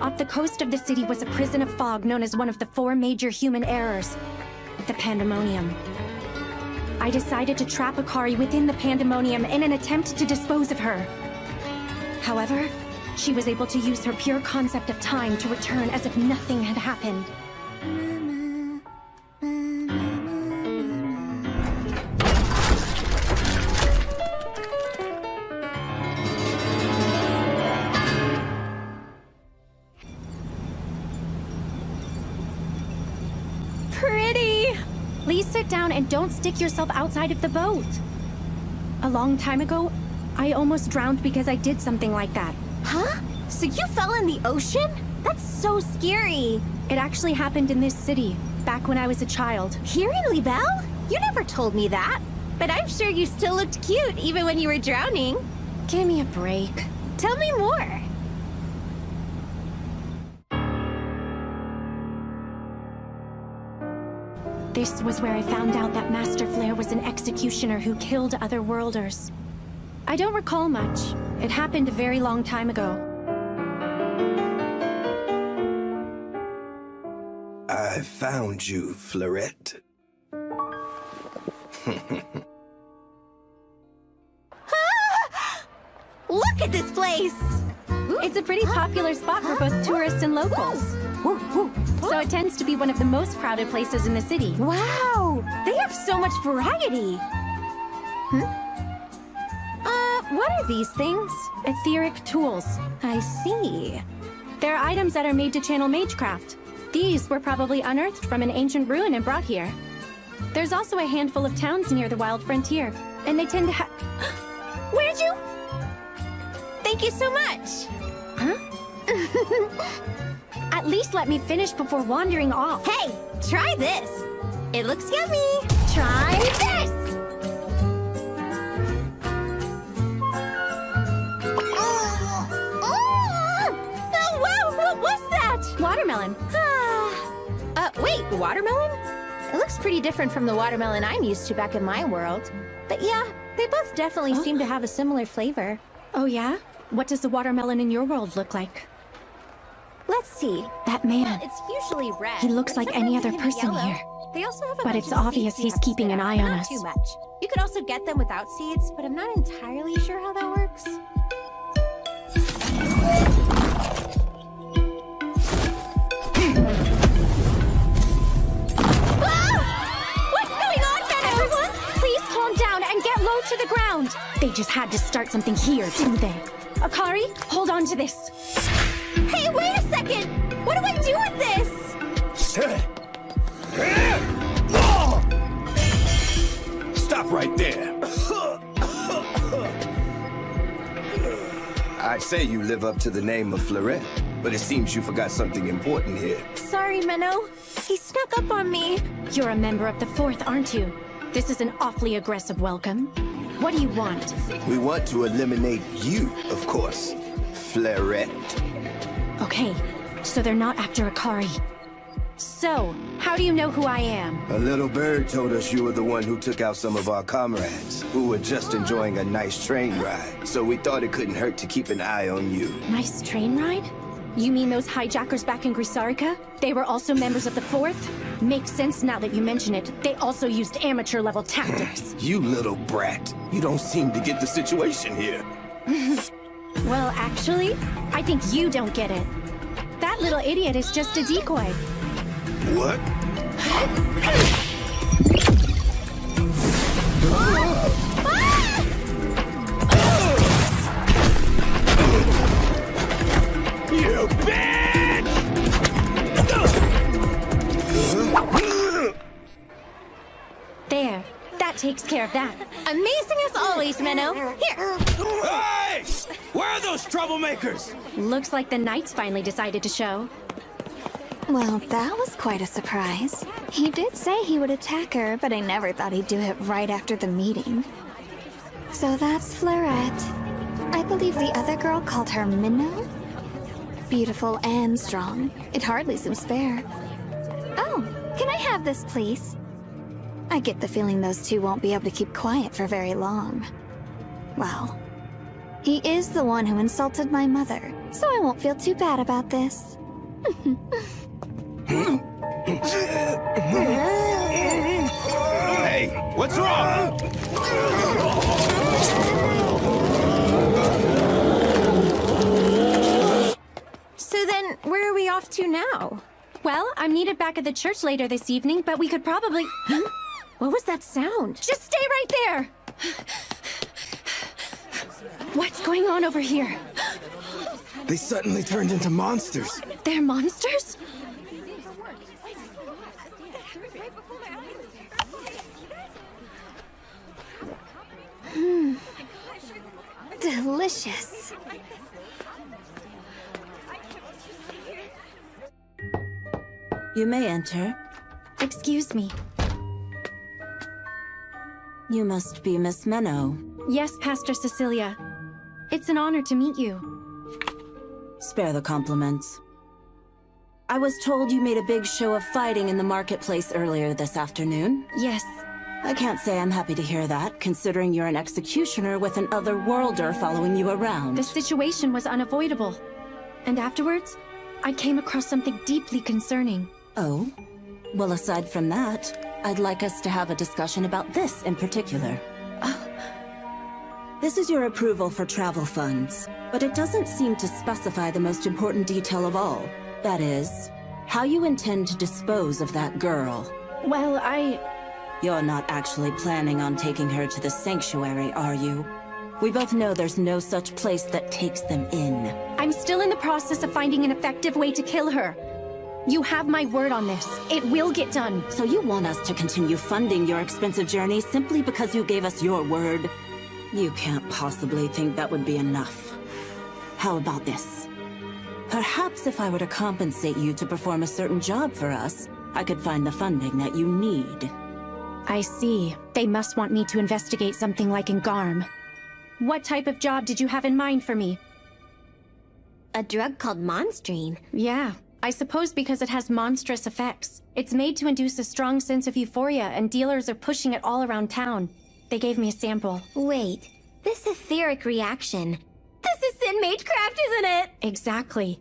Speaker 1: Off the coast of the city was a prison of fog known as one of the 4 major human errors, the Pandemonium. I decided to trap Akari within the Pandemonium in an attempt to dispose of her. However, she was able to use her pure concept of time to return as if nothing had happened.
Speaker 4: Pretty!
Speaker 1: Please sit down and don't stick yourself outside of the boat. A long time ago, I almost drowned because I did something like that.
Speaker 4: Huh? So you fell in the ocean? That's so scary.
Speaker 1: It actually happened in this city, back when I was a child.
Speaker 4: Here in Libelle? You never told me that. But I'm sure you still looked cute, even when you were drowning.
Speaker 1: Give me a break.
Speaker 4: Tell me more.
Speaker 1: This was where I found out that Master Flare was an executioner who killed other worlders. I don't recall much. It happened a very long time ago.
Speaker 19: I found you, Fleurette.
Speaker 4: Look at this place!
Speaker 1: It's a pretty popular spot for both tourists and locals. So it tends to be one of the most crowded places in the city.
Speaker 4: Wow! They have so much variety! What are these things?
Speaker 1: Etheric tools.
Speaker 4: I see.
Speaker 1: They're items that are made to channel magecraft. These were probably unearthed from an ancient ruin and brought here. There's also a handful of towns near the Wild Frontier, and they tend to have...
Speaker 4: Where'd you... Thank you so much!
Speaker 1: Huh? At least let me finish before wandering off.
Speaker 4: Hey, try this! It looks yummy! Try this! Oh, wow! What was that?
Speaker 1: Watermelon.
Speaker 4: Wait, watermelon? It looks pretty different from the watermelon I'm used to back in my world. But yeah, they both definitely seem to have a similar flavor.
Speaker 1: Oh yeah? What does the watermelon in your world look like?
Speaker 4: Let's see.
Speaker 1: That man.
Speaker 4: It's usually red.
Speaker 1: He looks like any other person here.
Speaker 4: They also have a
Speaker 1: But
Speaker 4: bunch
Speaker 1: it's
Speaker 4: of
Speaker 1: obvious
Speaker 4: seeds
Speaker 1: he's keeping an eye on
Speaker 4: not
Speaker 1: us.
Speaker 4: Too much. You could also get them without seeds, but I'm not entirely sure how that works.
Speaker 1: What's going on, then, everyone? Please calm down and get low to the ground. They just had to start something here, didn't they? Akari, hold on to this.
Speaker 3: Hey, wait a second! What do I do with this?
Speaker 10: Stop right there. I'd say you live up to the name of Fleurette, but it seems you forgot something important here.
Speaker 3: Sorry, Minnow. He snuck up on me.
Speaker 1: You're a member of the Fourth, aren't you? This is an awfully aggressive welcome. What do you want?
Speaker 10: We want to eliminate you, of course, Fleurette.
Speaker 1: Okay, so they're not after Akari. So, how do you know who I am?
Speaker 10: A little bird told us you were the one who took out some of our comrades, who were just enjoying a nice train ride. So we thought it couldn't hurt to keep an eye on you.
Speaker 1: Nice train ride? You mean those hijackers back in Grisarika? They were also members of the Fourth? Makes sense now that you mention it. They also used amateur-level tactics.
Speaker 10: You little brat. You don't seem to get the situation here.
Speaker 1: Well, actually, I think you don't get it. That little idiot is just a decoy.
Speaker 10: What?
Speaker 8: You bitch!
Speaker 1: There. That takes care of that.
Speaker 3: Amazing as always, Minnow. Here.
Speaker 8: Hey! Where are those troublemakers?
Speaker 1: Looks like the Knights finally decided to show.
Speaker 4: Well, that was quite a surprise. He did say he would attack her, but I never thought he'd do it right after the meeting. So that's Fleurette. I believe the other girl called her Minnow? Beautiful and strong. It hardly seems fair. Oh, can I have this, please? I get the feeling those two won't be able to keep quiet for very long. Well, he is the one who insulted my mother, so I won't feel too bad about this.
Speaker 8: Hey, what's wrong?
Speaker 3: So then, where are we off to now?
Speaker 1: Well, I'm needed back at the church later this evening, but we could probably...
Speaker 3: What was that sound?
Speaker 1: Just stay right there! What's going on over here?
Speaker 19: They suddenly turned into monsters.
Speaker 1: They're monsters?
Speaker 4: Delicious.
Speaker 17: You may enter.
Speaker 1: Excuse me.
Speaker 17: You must be Miss Minnow.
Speaker 1: Yes, Pastor Cecilia. It's an honor to meet you.
Speaker 17: Spare the compliments. I was told you made a big show of fighting in the marketplace earlier this afternoon.
Speaker 1: Yes.
Speaker 17: I can't say I'm happy to hear that, considering you're an executioner with an other-worlder following you around.
Speaker 1: The situation was unavoidable. And afterwards, I came across something deeply concerning.
Speaker 17: Oh? Well, aside from that, I'd like us to have a discussion about this in particular. This is your approval for travel funds, but it doesn't seem to specify the most important detail of all. That is, how you intend to dispose of that girl.
Speaker 1: Well,
Speaker 17: You're not actually planning on taking her to the sanctuary, are you? We both know there's no such place that takes them in.
Speaker 1: I'm still in the process of finding an effective way to kill her. You have my word on this. It will get done.
Speaker 17: So you want us to continue funding your expensive journey simply because you gave us your word? You can't possibly think that would be enough. How about this? Perhaps if I were to compensate you to perform a certain job for us, I could find the funding that you need.
Speaker 1: I see. They must want me to investigate something like in Garm. What type of job did you have in mind for me?
Speaker 3: A drug called Monstrine.
Speaker 1: Yeah, I suppose because it has monstrous effects. It's made to induce a strong sense of euphoria, and dealers are pushing it all around town. They gave me a sample.
Speaker 3: Wait, this etheric reaction. This is Sin Magecraft, isn't it?
Speaker 1: Exactly.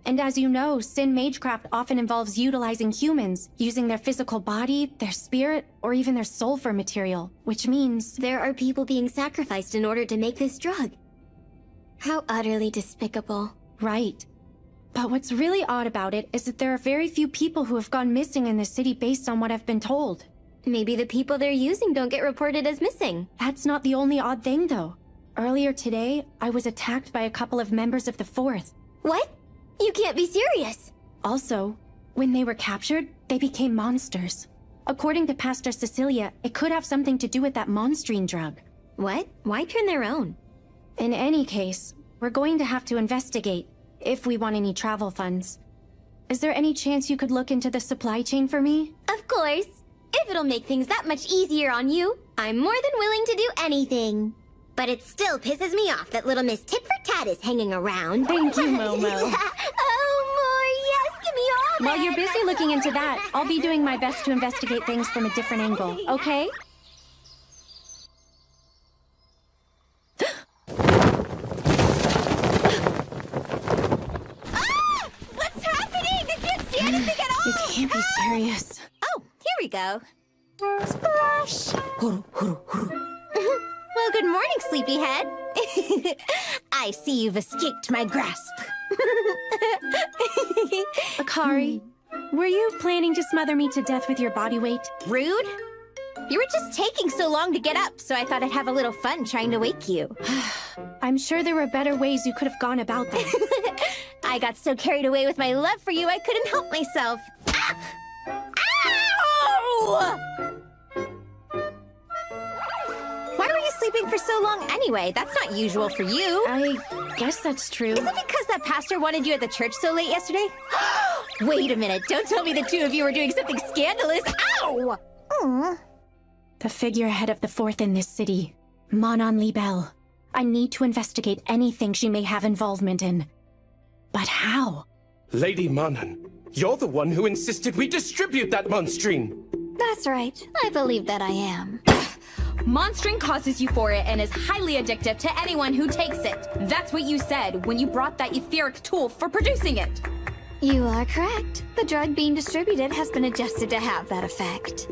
Speaker 1: And as you know, Sin Magecraft often involves utilizing humans, using their physical body, their spirit, or even their soul for material, which means...
Speaker 3: There are people being sacrificed in order to make this drug. How utterly despicable.
Speaker 1: Right. But what's really odd about it is that there are very few people who have gone missing in the city based on what I've been told.
Speaker 3: Maybe the people they're using don't get reported as missing.
Speaker 1: That's not the only odd thing, though. Earlier today, I was attacked by a couple of members of the Fourth.
Speaker 6: What? You can't be serious.
Speaker 1: Also, when they were captured, they became monsters. According to Pastor Cecilia, it could have something to do with that monstrine drug.
Speaker 3: What? Why turn their own?
Speaker 1: In any case, we're going to have to investigate, if we want any travel funds. Is there any chance you could look into the supply chain for me?
Speaker 6: Of course. If it'll make things that much easier on you, I'm more than willing to do anything. But it still pisses me off that little Miss Tit-for-Tat is hanging around.
Speaker 1: Thank you, Momo.
Speaker 6: Oh, more, yes, give me all
Speaker 1: While
Speaker 6: that.
Speaker 1: you're busy looking into that, I'll be doing my best to investigate things from a different angle, okay?
Speaker 3: What's happening? I can't see anything at all!
Speaker 1: You can't be serious.
Speaker 3: Oh, here we go. Splash! Well, good morning, sleepyhead. I see you've escaped my grasp.
Speaker 1: Akari, were you planning to smother me to death with your body weight?
Speaker 3: Rude? You were just taking so long to get up, so I thought I'd have a little fun trying to wake you.
Speaker 1: I'm sure there were better ways you could have gone about that.
Speaker 3: I got so carried away with my love for you, I couldn't help myself. Ah! Ow! Why were you sleeping for so long anyway? That's not usual for you.
Speaker 1: I guess that's true.
Speaker 3: Is it because that pastor wanted you at the church so late yesterday? Wait a minute, don't tell me the two of you were doing something scandalous. Ow!
Speaker 1: The figurehead of the Fourth in this city, Manon Libel. I need to investigate anything she may have involvement in. But how?
Speaker 2: Lady Manon, you're the one who insisted we distribute that monstrine.
Speaker 4: That's right. I believe that I am.
Speaker 15: Monstring causes euphoria and is highly addictive to anyone who takes it. That's what you said when you brought that etheric tool for producing it.
Speaker 4: You are correct. The drug being distributed has been adjusted to have that effect.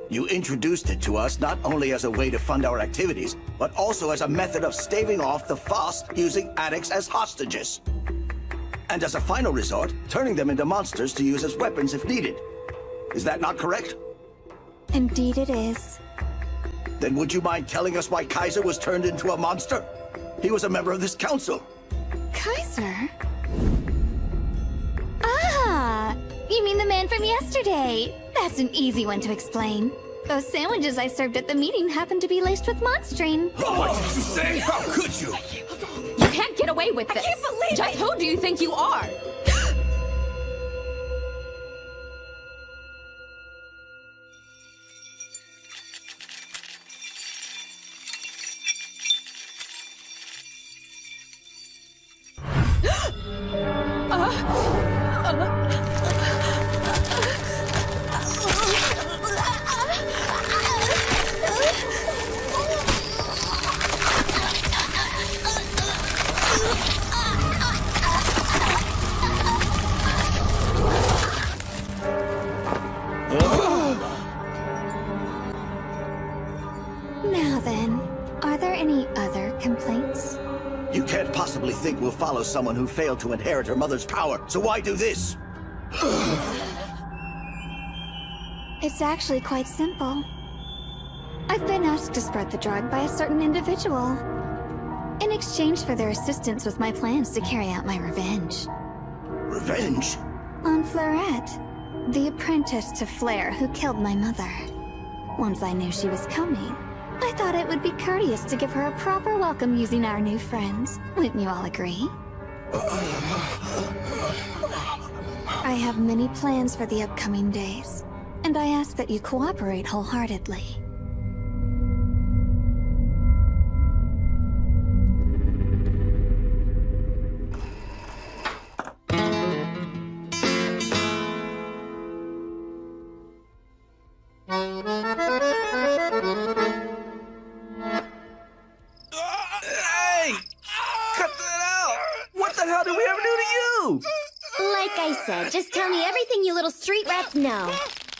Speaker 10: You introduced it to us not only as a way to fund our activities, but also as a method of staving off the Faust using addicts as hostages. And as a final resort, turning them into monsters to use as weapons if needed. Is that not correct?
Speaker 4: Indeed it is.
Speaker 10: Then would you mind telling us why Kaiser was turned into a monster? He was a member of this council.
Speaker 4: Kaiser? Ah! You mean the man from yesterday? That's an easy one to explain. Those sandwiches I served at the meeting happened to be laced with monstrine.
Speaker 13: What did you say? How could you?
Speaker 15: You can't get away with this.
Speaker 3: I can't believe
Speaker 15: Just who do you think you are?
Speaker 4: Now then, are there any other complaints?
Speaker 10: You can't possibly think we'll follow someone who failed to inherit her mother's power, so why do this?
Speaker 4: It's actually quite simple. I've been asked to spread the drug by a certain individual, in exchange for their assistance with my plans to carry out my revenge.
Speaker 10: Revenge?
Speaker 4: On Fleurette, the apprentice to Flare who killed my mother. Once I knew she was coming, I thought it would be courteous to give her a proper welcome using our new friends. Wouldn't you all agree? I have many plans for the upcoming days, and I ask that you cooperate wholeheartedly.
Speaker 12: Hey! Cut that out! What the hell did we ever do to you?
Speaker 6: Like I said, just tell me everything you little street rats know.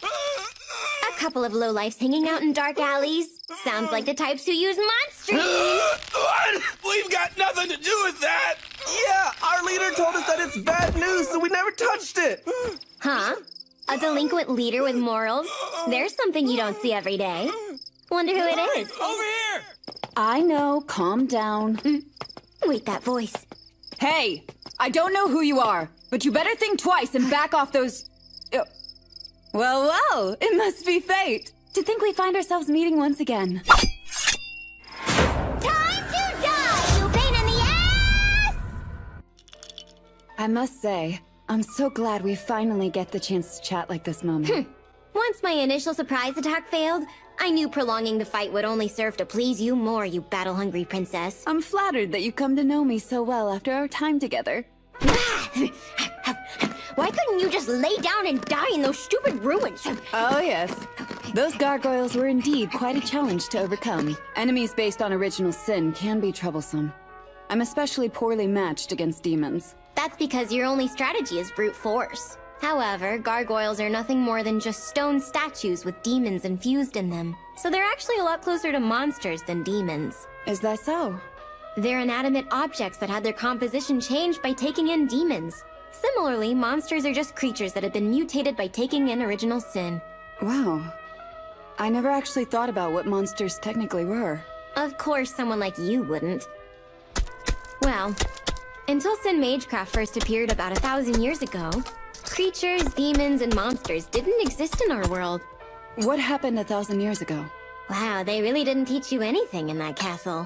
Speaker 6: A couple of lowlifes hanging out in dark alleys. Sounds like the types who use monstrine.
Speaker 12: What? We've got nothing to do with that! Yeah, our leader told us that it's bad news, so we never touched it!
Speaker 6: Huh? A delinquent leader with morals? There's something you don't see every day. Wonder who it is.
Speaker 12: Over here!
Speaker 7: I know, calm down.
Speaker 6: Wait, that voice.
Speaker 15: Hey! I don't know who you are, but you better think twice and back off those...
Speaker 7: Well, it must be fate. To think we find ourselves meeting once again.
Speaker 6: Time to die, you pain in the ass!
Speaker 7: I must say, I'm so glad we finally get the chance to chat like this moment.
Speaker 6: Once my initial surprise attack failed, I knew prolonging the fight would only serve to please you more, you battle-hungry princess.
Speaker 7: I'm flattered that you come to know me so well after our time together.
Speaker 6: Why couldn't you just lay down and die in those stupid ruins?
Speaker 7: Oh yes. Those gargoyles were indeed quite a challenge to overcome. Enemies based on original sin can be troublesome. I'm especially poorly matched against demons.
Speaker 6: That's because your only strategy is brute force. However, gargoyles are nothing more than just stone statues with demons infused in them. So they're actually a lot closer to monsters than demons.
Speaker 7: Is that so?
Speaker 6: They're inanimate objects that had their composition changed by taking in demons. Similarly, monsters are just creatures that have been mutated by taking in original sin.
Speaker 7: Wow. I never actually thought about what monsters technically were.
Speaker 6: Of course someone like you wouldn't. Well, until Sin Magecraft first appeared about 1,000 years ago, creatures, demons, and monsters didn't exist in our world.
Speaker 7: What happened 1,000 years ago?
Speaker 6: Wow, they really didn't teach you anything in that castle.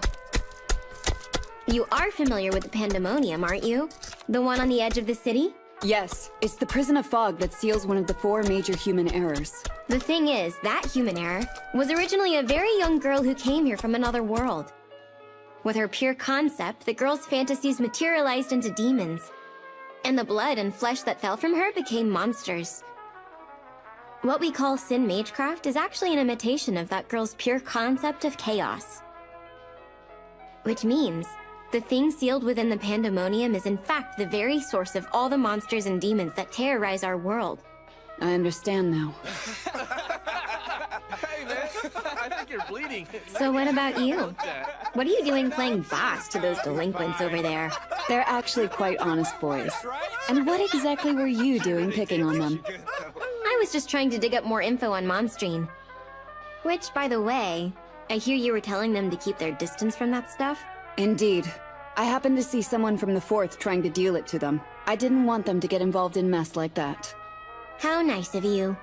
Speaker 6: You are familiar with the Pandemonium, aren't you? The one on the edge of the city?
Speaker 7: Yes, it's the prison of fog that seals one of the 4 major human errors.
Speaker 6: The thing is, that human error was originally a very young girl who came here from another world. With her pure concept, the girl's fantasies materialized into demons. And the blood and flesh that fell from her became monsters. What we call Sin Magecraft is actually an imitation of that girl's pure concept of chaos. Which means, the thing sealed within the Pandemonium is in fact the very source of all the monsters and demons that terrorize our world.
Speaker 7: I understand now.
Speaker 12: Hey, man. I think you're bleeding.
Speaker 6: So what about you? What are you doing playing boss to those delinquents over there?
Speaker 7: They're actually quite honest boys. And what exactly were you doing picking on them?
Speaker 6: I was just trying to dig up more info on Monstrine. Which, by the way, I hear you were telling them to keep their distance from that stuff?
Speaker 7: Indeed. I happened to see someone from the 4th trying to deal it to them. I didn't want them to get involved in mess like that.
Speaker 6: How nice of you.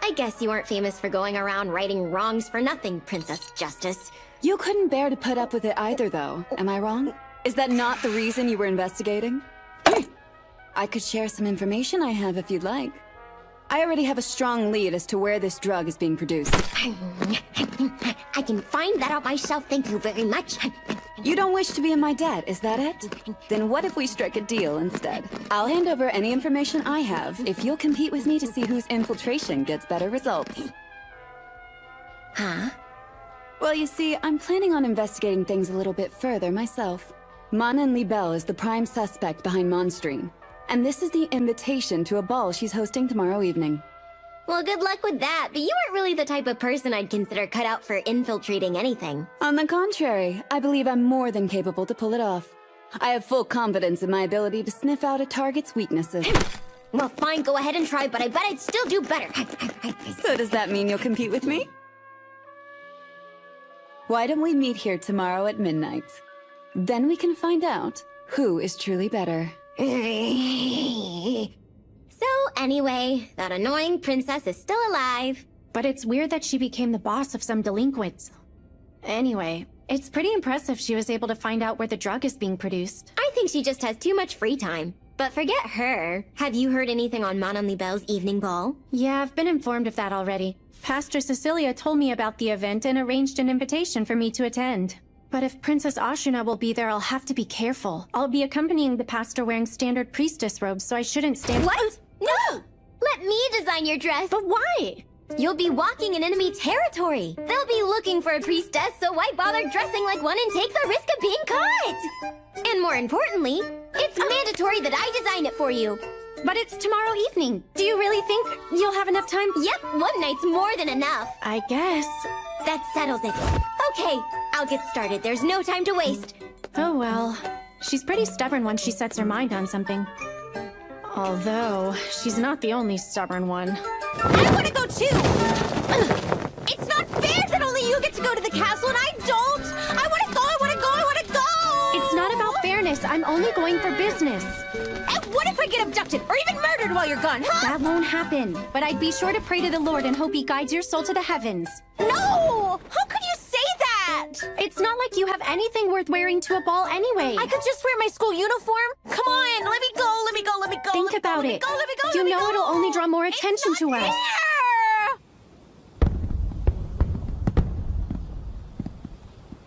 Speaker 6: I guess you aren't famous for going around righting wrongs for nothing, Princess Justice.
Speaker 7: You couldn't bear to put up with it either, though. Am I wrong? Is that not the reason you were investigating? I could share some information I have if you'd like. I already have a strong lead as to where this drug is being produced.
Speaker 6: I can find that out myself, thank you very much.
Speaker 7: You don't wish to be in my debt, is that it? Then what if we strike a deal instead? I'll hand over any information I have if you'll compete with me to see whose infiltration gets better results.
Speaker 6: Huh?
Speaker 7: Well, you see, I'm planning on investigating things a little bit further myself. Mana Libelle is the prime suspect behind Monstrine, and this is the invitation to a ball she's hosting tomorrow evening.
Speaker 6: Well, good luck with that, but you aren't really the type of person I'd consider cut out for infiltrating anything.
Speaker 7: On the contrary, I believe I'm more than capable to pull it off. I have full confidence in my ability to sniff out a target's weaknesses.
Speaker 6: Well, fine, go ahead and try, but I bet I'd still do better.
Speaker 7: So does that mean you'll compete with me? Why don't we meet here tomorrow at midnight? Then we can find out who is truly better.
Speaker 6: So, anyway, that annoying princess is still alive.
Speaker 1: But it's weird that she became the boss of some delinquents. Anyway, it's pretty impressive she was able to find out where the drug is being produced.
Speaker 6: I think she just has too much free time. But forget her. Have you heard anything on Mana Libelle's evening ball?
Speaker 1: Yeah, I've been informed of that already. Pastor Cecilia told me about the event and arranged an invitation for me to attend. But if Princess Ashuna will be there, I'll have to be careful. I'll be accompanying the pastor wearing standard priestess robes, so I shouldn't stand—
Speaker 6: What? No! Let me design your dress!
Speaker 1: But why?
Speaker 6: You'll be walking in enemy territory. They'll be looking for a priestess, so why bother dressing like one and take the risk of being caught? And more importantly, it's mandatory that I design it for you.
Speaker 1: But it's tomorrow evening. Do you really think you'll have enough time?
Speaker 6: Yep, one night's more than enough.
Speaker 1: I guess.
Speaker 6: That settles it. Okay, I'll get started. There's no time to waste.
Speaker 1: Oh well. She's pretty stubborn once she sets her mind on something. Although, she's not the only stubborn one.
Speaker 6: I want to go too! It's not fair that only you
Speaker 3: you get to go to the castle and I don't? I want to go, I want to go, I want to go!
Speaker 1: It's not about fairness. I'm only going for business.
Speaker 3: And what if I get abducted or even murdered while you're gone, huh?
Speaker 1: That won't happen. But I'd be sure to pray to the Lord and hope he guides your soul to the heavens.
Speaker 3: No! How could you say that?
Speaker 1: It's not like you have anything worth wearing to a ball anyway.
Speaker 3: I could just wear my school uniform. Come on, let me go, let me go, let me go.
Speaker 1: Think about it.
Speaker 3: Let me go,
Speaker 1: you know it'll only draw more attention to us.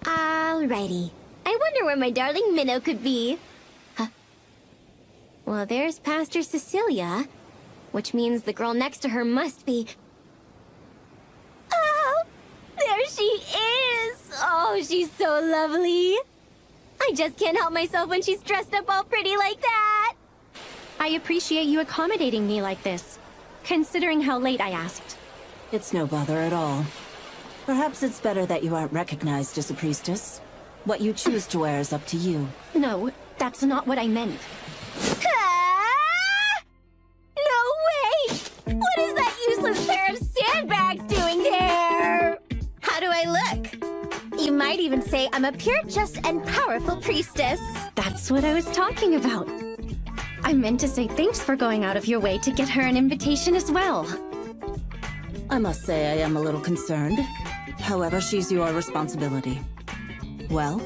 Speaker 6: Alrighty. I wonder where my darling Minnow could be. Huh? Well, there's Pastor Cecilia, which means the girl next to her must be... Oh, there she is! Oh, she's so lovely. I just can't help myself when she's dressed up all pretty like that.
Speaker 1: I appreciate you accommodating me like this, considering how late I asked.
Speaker 17: It's no bother at all. Perhaps it's better that you aren't recognized as a priestess. What you choose to wear is up to you.
Speaker 1: No, that's not what I meant.
Speaker 6: Ah! No way! What is that useless pair of sandbags doing there?
Speaker 3: How do I look? You might even say I'm a pure, just, and powerful priestess.
Speaker 1: That's what I was talking about. I meant to say thanks for going out of your way to get her an invitation as well.
Speaker 17: I must say I am a little concerned. However, she's your responsibility. Well?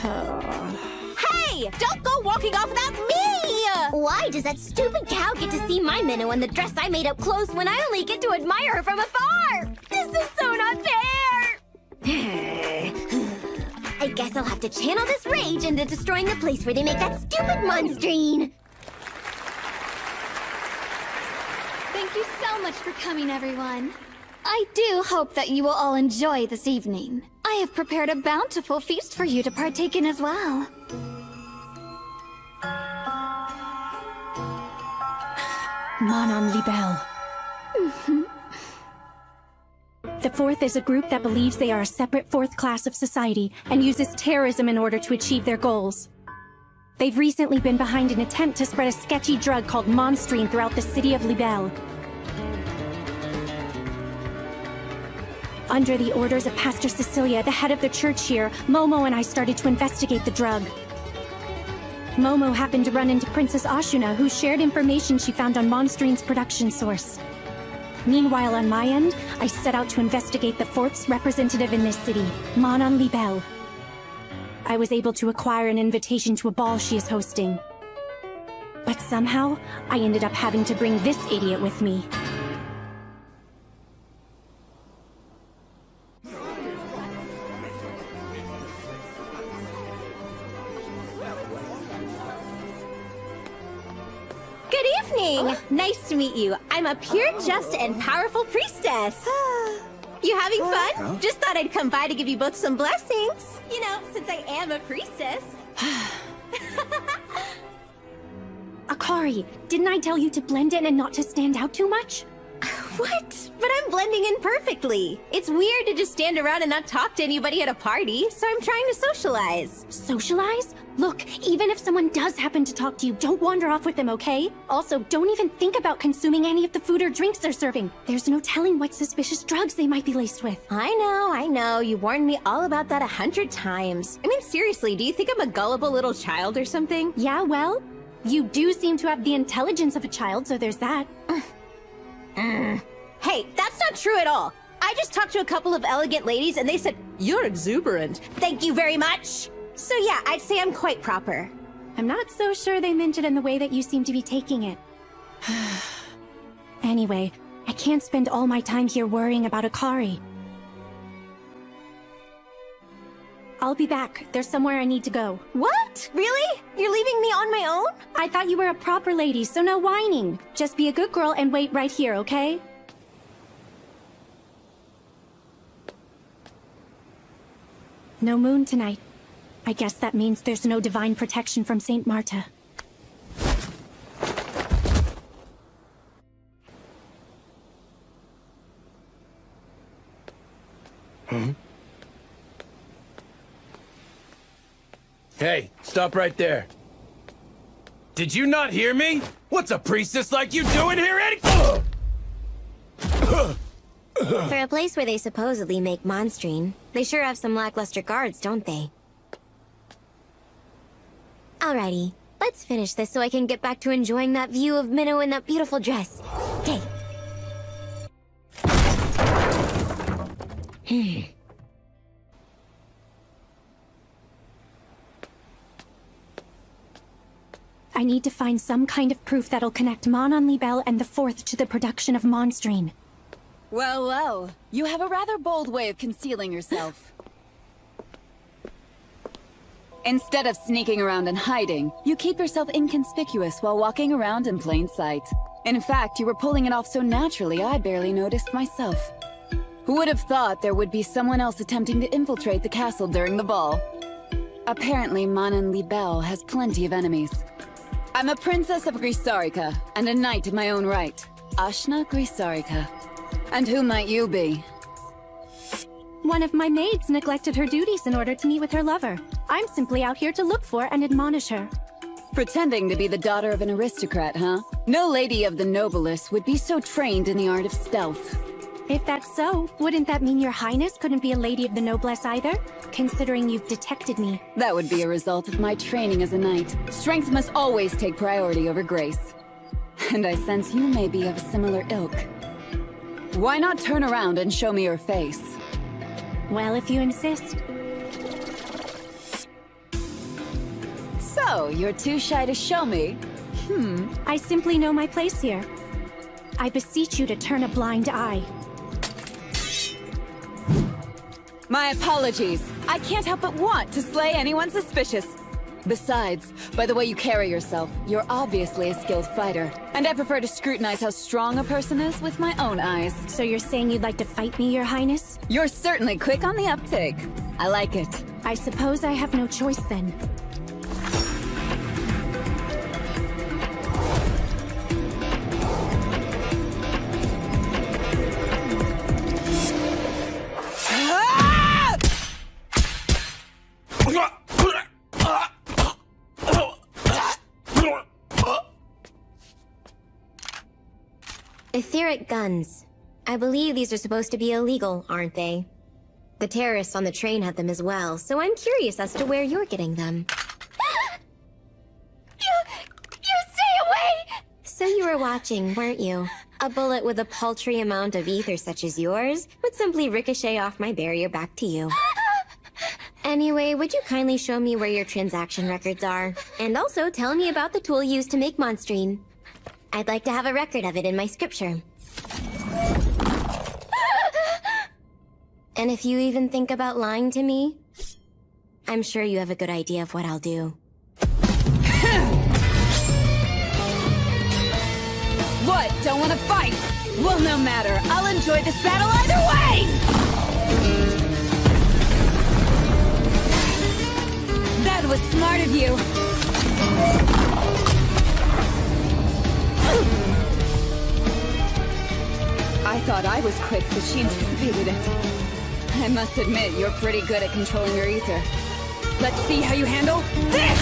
Speaker 3: Hey! Don't go walking off without me!
Speaker 6: Why does that stupid cow get to see my Minnow in the dress I made up close when I only get to admire her from afar? This is so not fair! I guess I'll have to channel this rage into destroying the place where they make that stupid monstrine!
Speaker 4: Thank you so much for coming, everyone. I do hope that you will all enjoy this evening. I have prepared a bountiful feast for you to partake in as well.
Speaker 1: Manon Libelle. The Fourth is a group that believes they are a separate fourth class of society and uses terrorism in order to achieve their goals. They've recently been behind an attempt to spread a sketchy drug called Monstrine throughout the city of Libelle. Under the orders of Pastor Cecilia, the head of the church here, Momo and I started to investigate the drug. Momo happened to run into Princess Ashuna, who shared information she found on Monstrine's production source. Meanwhile, on my end, I set out to investigate the Fourth's representative in this city, Manon Libelle. I was able to acquire an invitation to a ball she is hosting. But somehow, I ended up having to bring this idiot with me.
Speaker 3: Good evening! Nice to meet you. I'm a pure, just, and powerful priestess. You having fun? Just thought I'd come by to give you both some blessings. You know, since I am a priestess.
Speaker 1: Akari, didn't I tell you to blend in and not to stand out too much?
Speaker 3: What? But I'm blending in perfectly. It's weird to just stand around and not talk to anybody at a party, so I'm trying to socialize.
Speaker 1: Socialize? Look, even if someone does happen to talk to you, don't wander off with them, okay? Also, don't even think about consuming any of the food or drinks they're serving. There's no telling what suspicious drugs they might be laced with.
Speaker 3: I know. You warned me all about that 100 times. I mean, seriously, do you think I'm a gullible little child or something?
Speaker 1: Yeah, well, you do seem to have the intelligence of a child, so there's that.
Speaker 3: Hey, that's not true at all. I just talked to a couple of elegant ladies and they said, "You're exuberant." Thank you very much. So yeah, I'd say I'm quite proper.
Speaker 1: I'm not so sure they meant it in the way that you seem to be taking it. Anyway, I can't spend all my time here worrying about Akari. I'll be back. There's somewhere I need to go.
Speaker 3: What? Really? You're leaving me on my own?
Speaker 1: I thought you were a proper lady, so no whining. Just be a good girl and wait right here, okay? No moon tonight. I guess that means there's no divine protection from Saint Marta.
Speaker 12: Hey, stop right there. Did you not hear me? What's a priestess like you doing here, Eddie?
Speaker 6: For a place where they supposedly make monstrine, they sure have some lackluster guards, don't they? Alrighty, let's finish this so I can get back to enjoying that view of Minnow in that beautiful dress. Okay.
Speaker 1: I need to find some kind of proof that'll connect Mon on Libelle and the Fourth to the production of monstrine.
Speaker 7: Well, well, you have a rather bold way of concealing yourself. Instead of sneaking around and hiding, you keep yourself inconspicuous while walking around in plain sight. In fact, you were pulling it off so naturally I barely noticed myself. Who would have thought there would be someone else attempting to infiltrate the castle during the ball? Apparently, Mon en Libelle has plenty of enemies. I'm a princess of Grisarica, and a knight in my own right. Ashna Grisarica. And who might you be?
Speaker 1: One of my maids neglected her duties in order to meet with her lover. I'm simply out here to look for and admonish her.
Speaker 7: Pretending to be the daughter of an aristocrat, huh? No lady of the noblesse would be so trained in the art of stealth.
Speaker 1: If that's so, wouldn't that mean your highness couldn't be a lady of the noblesse either? Considering you've detected me.
Speaker 7: That would be a result of my training as a knight. Strength must always take priority over grace. And I sense you may be of a similar ilk. Why not turn around and show me your face?
Speaker 1: Well, if you insist.
Speaker 7: So, you're too shy to show me?
Speaker 1: I simply know my place here. I beseech you to turn a blind eye.
Speaker 7: My apologies. I can't help but want to slay anyone suspicious. Besides, by the way you carry yourself, you're obviously a skilled fighter. And I prefer to scrutinize how strong a person is with my own eyes.
Speaker 1: So you're saying you'd like to fight me, your highness?
Speaker 7: You're certainly quick on the uptake. I like it.
Speaker 1: I suppose I have no choice then.
Speaker 6: Etheric guns. I believe these are supposed to be illegal, aren't they? The terrorists on the train had them as well, so I'm curious as to where you're getting them. You stay away! So you were watching, weren't you? A bullet with a paltry amount of ether such as yours would simply ricochet off my barrier back to you. Anyway, would you kindly show me where your transaction records are? And also tell me about the tool used to make monstrine. I'd like to have a record of it in my scripture. And if you even think about lying to me, I'm sure you have a good idea of what I'll do.
Speaker 7: What? Don't want to fight? Well, no matter. I'll enjoy this battle either way! That was smart of you. I thought I was quick, but she anticipated it. I must admit, you're pretty good at controlling your ether. Let's see how you handle this!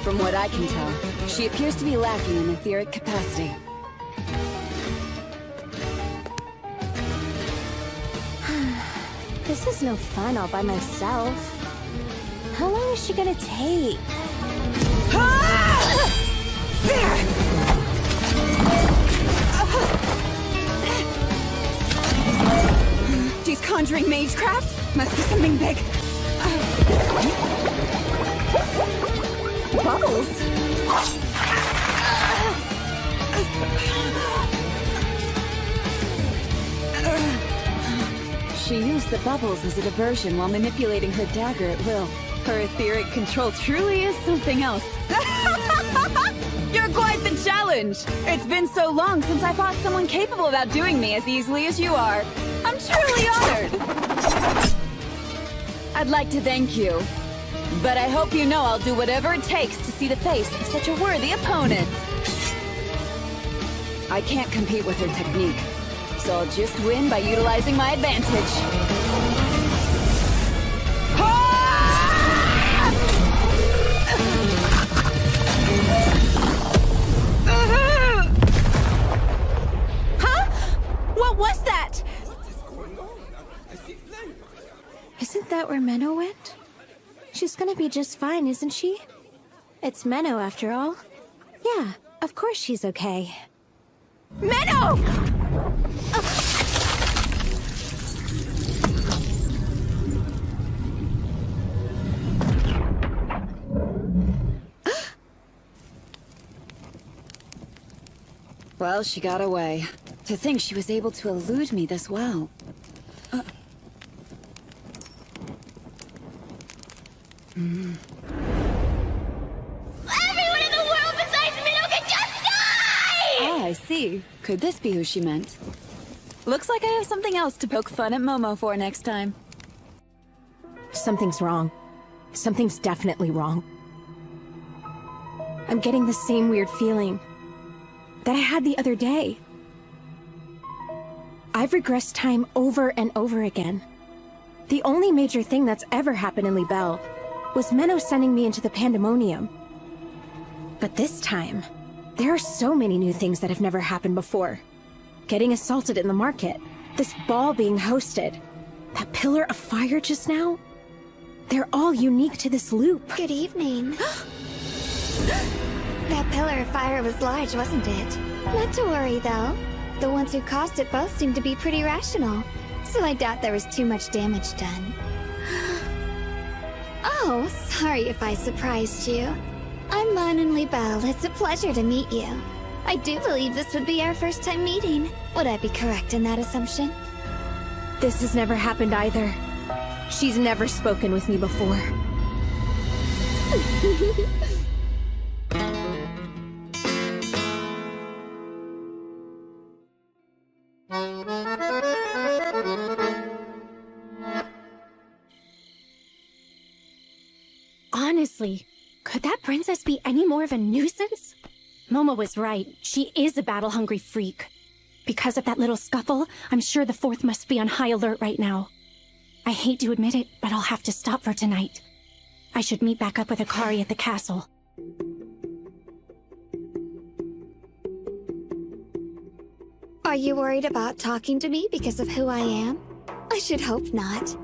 Speaker 7: From what I can tell, she appears to be lacking in etheric capacity.
Speaker 4: This is no fun all by myself. How long is she gonna take?
Speaker 7: She's conjuring magecraft? Must be something big. Bubbles? She used the bubbles as a diversion while manipulating her dagger at will. Her etheric control truly is something else. You're quite the challenge! It's been so long since I fought someone capable of outdoing me as easily as you are. I'm truly honored! I'd like to thank you, but I hope you know I'll do whatever it takes to see the face of such a worthy opponent. I can't compete with her technique, so I'll just win by utilizing my advantage.
Speaker 4: Isn't that where Menno went? She's gonna be just fine, isn't she? It's Menno, after all. Yeah, of course she's okay.
Speaker 3: Menno!
Speaker 7: Well, she got away. To think she was able to elude me this well.
Speaker 6: Everyone in the world besides Minnow can just die!
Speaker 7: Ah, I see. Could this be who she meant? Looks like I have something else to poke fun at Momo for next time.
Speaker 4: Something's wrong. Something's definitely wrong. I'm getting the same weird feeling that I had the other day. I've regressed time over and over again. The only major thing that's ever happened in Libelle was Menno sending me into the Pandemonium. But this time, there are so many new things that have never happened before. Getting assaulted in the market, this ball being hosted, that pillar of fire just now. They're all unique to this loop.
Speaker 6: Good evening. That pillar of fire was large, wasn't it? Not to worry, though. The ones who caused it both seemed to be pretty rational, so I doubt there was too much damage done. Oh, sorry if I surprised you. I'm Mon and Libelle. It's a pleasure to meet you. I do believe this would be our first time meeting. Would I be correct in that assumption?
Speaker 4: This has never happened either. She's never spoken with me before.
Speaker 1: Honestly, could that princess be any more of a nuisance? Momo was right. She is a battle-hungry freak. Because of that little scuffle, I'm sure the Fourth must be on high alert right now. I hate to admit it, but I'll have to stop for tonight. I should meet back up with Akari at the castle.
Speaker 6: Are you worried about talking to me because of who I am? I should hope not.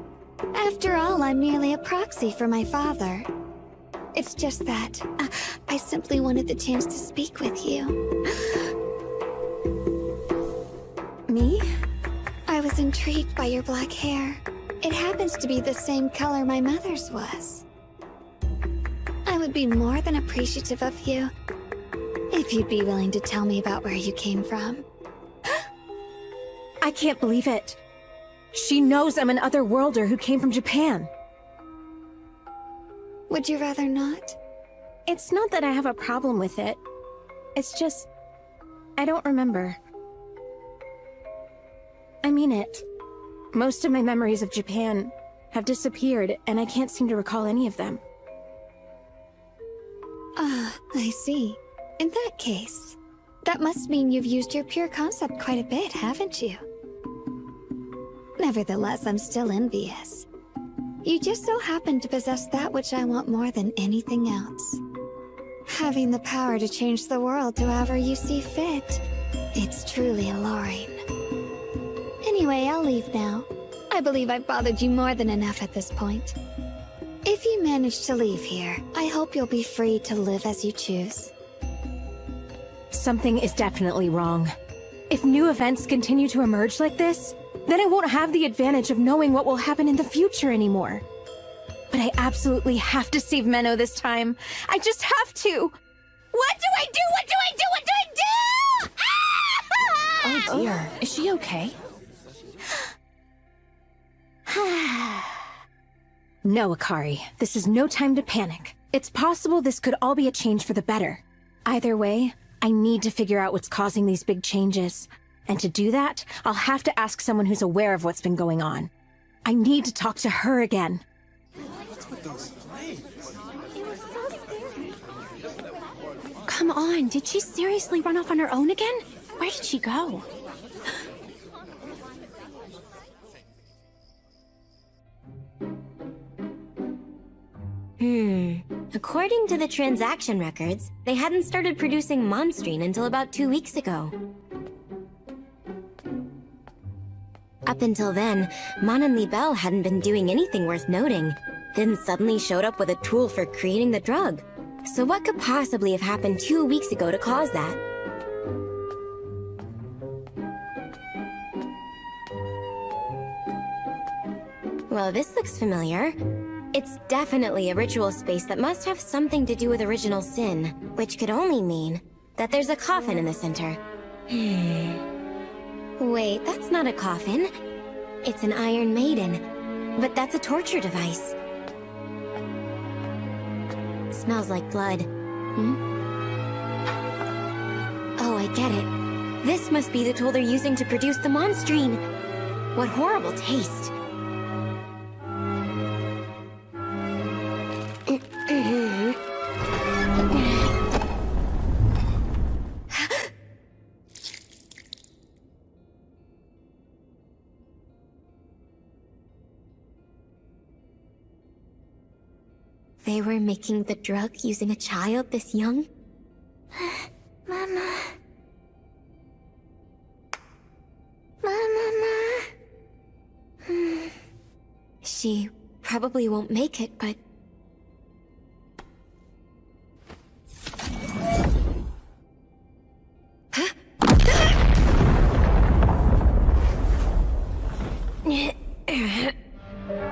Speaker 6: After all, I'm merely a proxy for my father. It's just that I simply wanted the chance to speak with you.
Speaker 4: Me?
Speaker 6: I was intrigued by your black hair. It happens to be the same color my mother's was. I would be more than appreciative of you if you'd be willing to tell me about where you came from.
Speaker 4: I can't believe it. She knows I'm an otherworlder who came from Japan.
Speaker 6: Would you rather not?
Speaker 4: It's not that I have a problem with it. It's just... I don't remember. I mean it. Most of my memories of Japan have disappeared, and I can't seem to recall any of them.
Speaker 6: Ah, I see. In that case, that must mean you've used your pure concept quite a bit, haven't you? Nevertheless, I'm still envious. You just so happen to possess that which I want more than anything else. Having the power to change the world to however you see fit. It's truly alluring. Anyway, I'll leave now. I believe I've bothered you more than enough at this point. If you manage to leave here, I hope you'll be free to live as you choose.
Speaker 4: Something is definitely wrong. If new events continue to emerge like this, then I won't have the advantage of knowing what will happen in the future anymore. But I absolutely have to save Menno this time. I just have to!
Speaker 6: What do I do? What do I do? What do I do?
Speaker 1: Oh dear, is she okay?
Speaker 4: No, Akari. This is no time to panic. It's possible this could all be a change for the better. Either way, I need to figure out what's causing these big changes. And to do that, I'll have to ask someone who's aware of what's been going on. I need to talk to her again.
Speaker 1: Come on, did she seriously run off on her own again? Where did she go?
Speaker 20: According to the transaction records, they hadn't started producing Monstrine until about 2 weeks ago. Up until then, Mon and Libelle hadn't been doing anything worth noting, then suddenly showed up with a tool for creating the drug. So what could possibly have happened 2 weeks ago to cause that? Well, this looks familiar. It's definitely a ritual space that must have something to do with original sin, which could only mean that there's a coffin in the center. Wait, that's not a coffin. It's an Iron Maiden. But that's a torture device. Smells like blood. Oh, I get it. This must be the tool they're using to produce the monstrine. What horrible taste. They were making the drug using a child this young? Mama. Mama. She probably won't make it, but...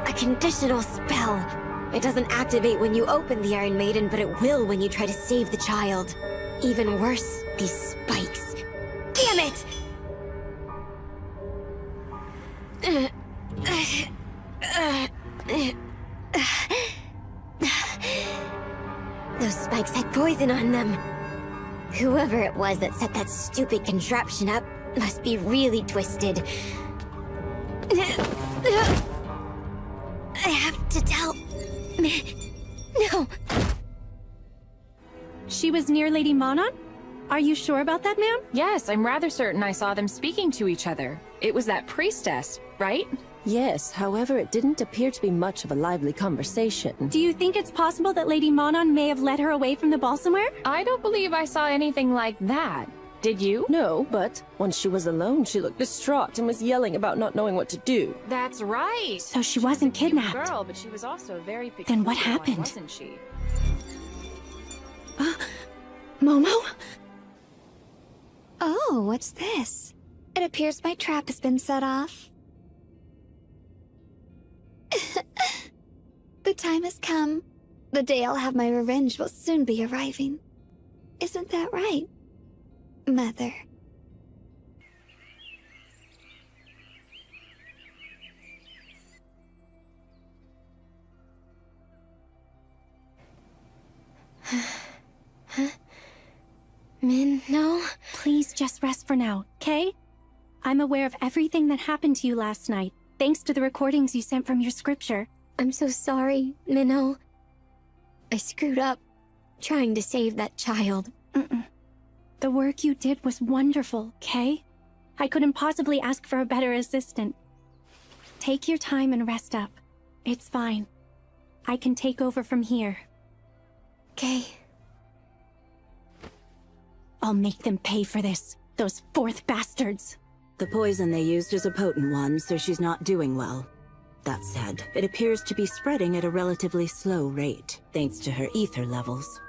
Speaker 20: A conditional spell. It doesn't activate when you open the Iron Maiden, but it will when you try to save the child. Even worse, these spikes. Damn it! Those spikes had poison on them. Whoever it was that set that stupid contraption up must be really twisted. I have to tell... No.
Speaker 1: She was near Lady Manon? Are you sure about that, ma'am?
Speaker 18: Yes, I'm rather certain I saw them speaking to each other. It was that priestess, right?
Speaker 21: Yes, however, it didn't appear to be much of a lively conversation.
Speaker 1: Do you think it's possible that Lady Manon may have led her away from the Balsamware?
Speaker 18: I don't believe I saw anything like that. Did you?
Speaker 21: No, but once she was alone, she looked distraught and was yelling about not knowing what to do.
Speaker 18: That's right.
Speaker 1: So she wasn't kidnapped.
Speaker 18: Girl, but she was also very peculiar.
Speaker 1: Then what happened?
Speaker 18: Wasn't she?
Speaker 1: Momo?
Speaker 4: Oh, what's this? It appears my trap has been set off. The time has come. The day I'll have my revenge will soon be arriving. Isn't that right, Mother?
Speaker 1: No? Please just rest for now, okay? I'm aware of everything that happened to you last night, thanks to the recordings you sent from your scripture.
Speaker 20: I'm so sorry, Minho. I screwed up, trying to save that child.
Speaker 1: The work you did was wonderful, okay? I couldn't possibly ask for a better assistant. Take your time and rest up. It's fine. I can take over from here.
Speaker 20: Okay.
Speaker 1: I'll make them pay for this. Those fourth bastards.
Speaker 17: The poison they used is a potent one, so she's not doing well. That said, it appears to be spreading at a relatively slow rate, thanks to her ether levels.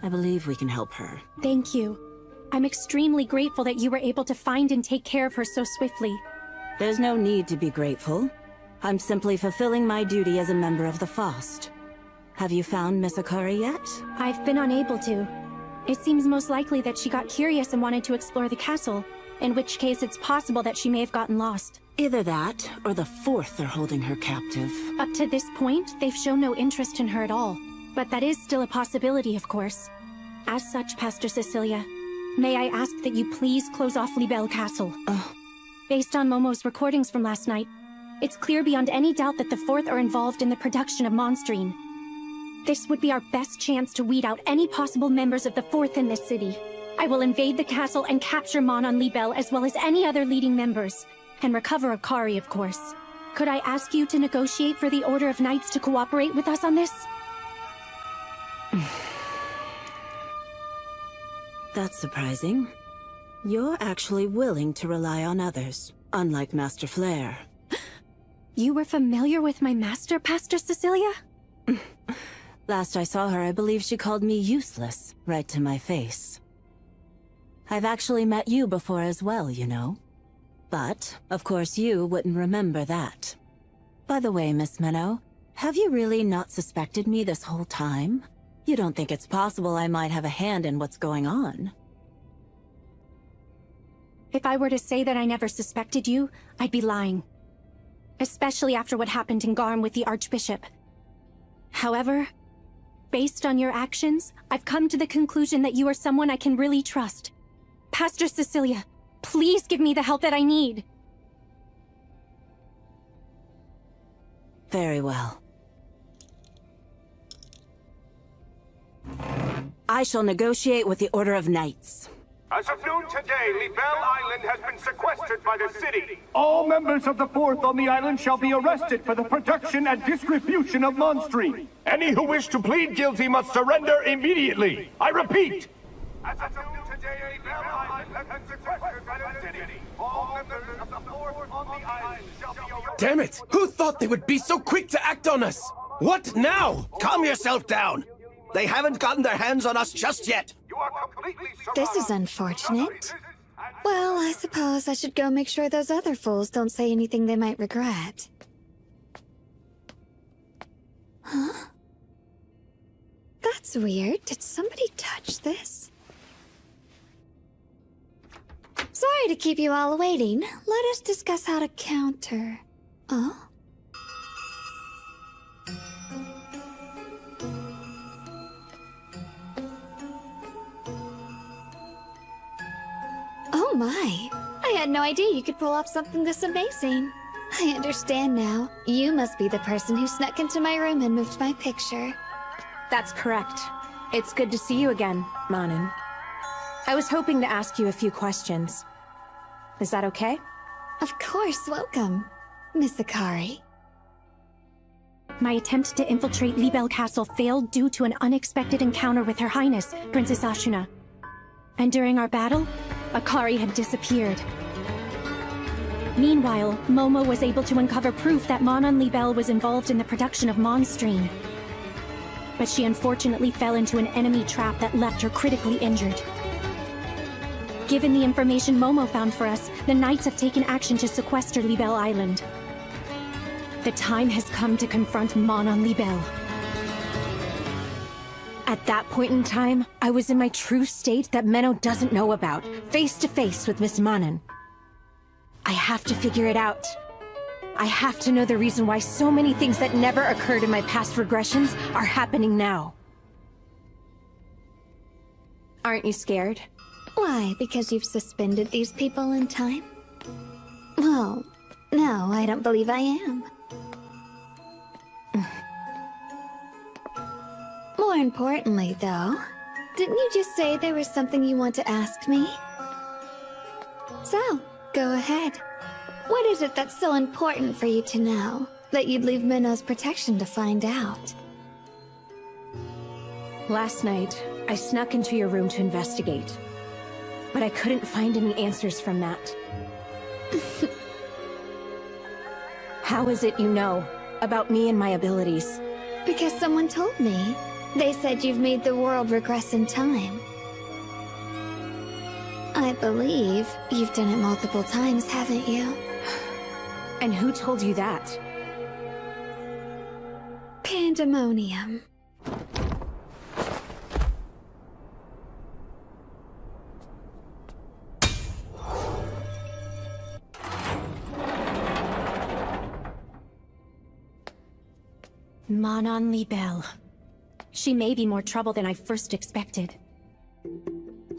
Speaker 17: I believe we can help her.
Speaker 1: Thank you. I'm extremely grateful that you were able to find and take care of her so swiftly.
Speaker 17: There's no need to be grateful. I'm simply fulfilling my duty as a member of the FOST. Have you found Miss Akari yet?
Speaker 1: I've been unable to. It seems most likely that she got curious and wanted to explore the castle, in which case it's possible that she may have gotten lost.
Speaker 17: Either that, or the Fourth are holding her captive.
Speaker 1: Up to this point, they've shown no interest in her at all. But that is still a possibility, of course. As such, Pastor Cecilia, may I ask that you please close off Libelle Castle? Based on Momo's recordings from last night, it's clear beyond any doubt that the Fourth are involved in the production of Monstrine. This would be our best chance to weed out any possible members of the Fourth in this city. I will invade the castle and capture Mon on Libelle as well as any other leading members. And recover Akari, of course. Could I ask you to negotiate for the Order of Knights to cooperate with us on this?
Speaker 17: That's surprising. You're actually willing to rely on others. unlike Master Flare.
Speaker 1: You were familiar with my master, Pastor Cecilia?
Speaker 17: Last I saw her, I believe she called me useless, right to my face. I've actually met you before as well, you know. But, of course, you wouldn't remember that. By the way, Miss Minnow, have you really not suspected me this whole time? You don't think it's possible I might have a hand in what's going on?
Speaker 1: If I were to say that I never suspected you, I'd be lying. Especially after what happened in Garm with the Archbishop. However, based on your actions, I've come to the conclusion that you are someone I can really trust. Pastor Cecilia, please give me the help that I need.
Speaker 17: Very well. I shall negotiate with the Order of Knights.
Speaker 8: As of noon today, Libelle Island has been sequestered by the city.
Speaker 5: All members of the Fourth on the island shall be arrested for the production and distribution of monstrine. Any who wish to plead guilty must surrender immediately. I repeat.
Speaker 8: As of noon today, Libelle Island has been sequestered by the city. All members of the Fourth on the island shall be arrested.
Speaker 12: Damn it! Who thought they would be so quick to act on us? What now?
Speaker 10: Calm yourself down. They haven't gotten their hands on us just yet.
Speaker 4: This is unfortunate. Well, I suppose I should go make sure those other fools don't say anything they might regret. Huh? That's weird. Did somebody touch this? Sorry to keep you all waiting. Let us discuss how to counter. Oh? Oh my! I had no idea you could pull off something this amazing. I understand now. You must be the person who snuck into my room and moved my picture.
Speaker 1: That's correct. It's good to see you again, Manon. I was hoping to ask you a few questions. Is that okay?
Speaker 4: Of course, welcome, Miss Akari.
Speaker 1: My attempt to infiltrate Libelle Castle failed due to an unexpected encounter with Her Highness, Princess Ashuna. And during our battle, Akari had disappeared. Meanwhile, Momo was able to uncover proof that Manon Libelle was involved in the production of monstrine. But she unfortunately fell into an enemy trap that left her critically injured. Given the information Momo found for us, the Knights have taken action to sequester Libelle Island. The time has come to confront Manon Libelle. At that point in time, I was in my true state that Menno doesn't know about, face to face with Miss Manon. I have to figure it out. I have to know the reason why so many things that never occurred in my past regressions are happening now. Aren't you scared?
Speaker 4: Why, because you've suspended these people in time? Well, no, I don't believe I am. More importantly, though, didn't you just say there was something you want to ask me? So, go ahead. What is it that's so important for you to know, that you'd leave Minno's protection to find out?
Speaker 1: Last night, I snuck into your room to investigate. But I couldn't find any answers from that. How is it you know about me and my abilities?
Speaker 4: Because someone told me. They said you've made the world regress in time. I believe you've done it multiple times, haven't you?
Speaker 1: And who told you that?
Speaker 4: Pandemonium.
Speaker 1: Manon Libelle. She may be more trouble than I first expected.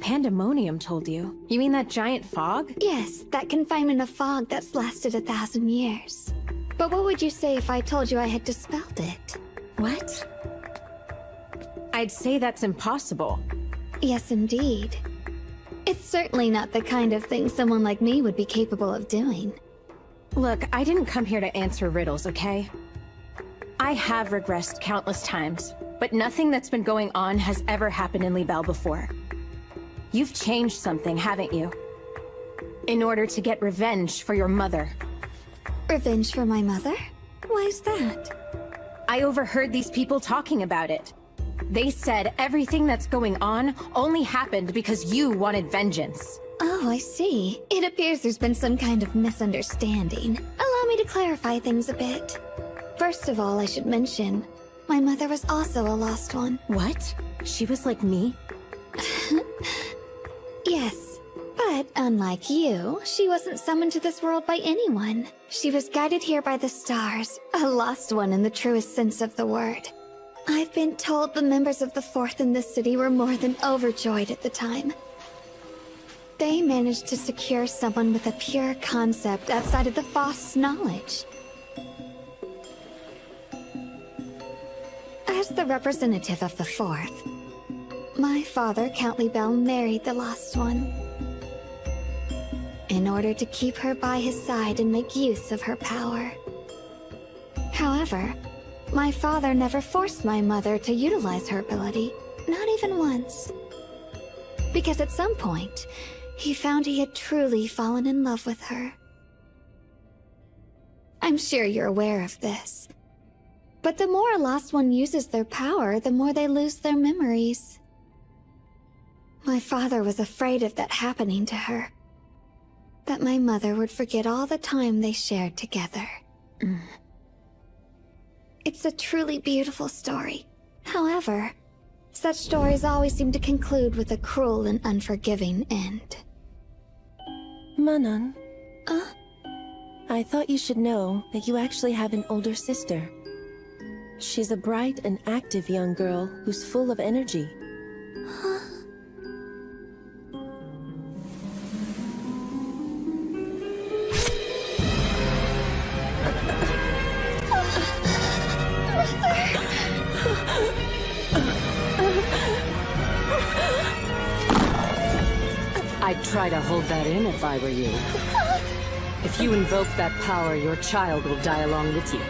Speaker 1: Pandemonium told you? You mean that giant fog?
Speaker 4: Yes, that confinement of fog that's lasted 1,000 years. But what would you say if I told you I had dispelled it?
Speaker 1: What? I'd say that's impossible.
Speaker 4: Yes, indeed. It's certainly not the kind of thing someone like me would be capable of doing.
Speaker 1: Look, I didn't come here to answer riddles, okay? I have regressed countless times, but nothing that's been going on has ever happened in Libelle before. You've changed something, haven't you?
Speaker 3: In order to get revenge for your mother.
Speaker 4: Revenge for my mother? Why is that?
Speaker 3: I overheard these people talking about it. They said everything that's going on only happened because you wanted vengeance.
Speaker 4: Oh, I see. It appears there's been some kind of misunderstanding. Allow me to clarify things a bit. First of all, I should mention, my mother was also a lost one.
Speaker 3: What? She was like me?
Speaker 4: Yes, but unlike you, she wasn't summoned to this world by anyone. She was guided here by the stars, a lost one in the truest sense of the word. I've been told the members of the Fourth in this city were more than overjoyed at the time. They managed to secure someone with a pure concept outside of the Fost's knowledge. As the representative of the Fourth, my father, Count Libelle, married the Lost One in order to keep her by his side and make use of her power. However, my father never forced my mother to utilize her ability, not even once. Because at some point, he found he had truly fallen in love with her. I'm sure you're aware of this. But the more a Lost One uses their power, the more they lose their memories. My father was afraid of that happening to her. That my mother would forget all the time they shared together. It's a truly beautiful story. However, such stories always seem to conclude with a cruel and unforgiving end.
Speaker 21: Manon. I thought you should know that you actually have an older sister. She's a bright and active young girl who's full of energy.
Speaker 14: I'd try to hold that in if I were you. If you invoke that power, your child will die along with you.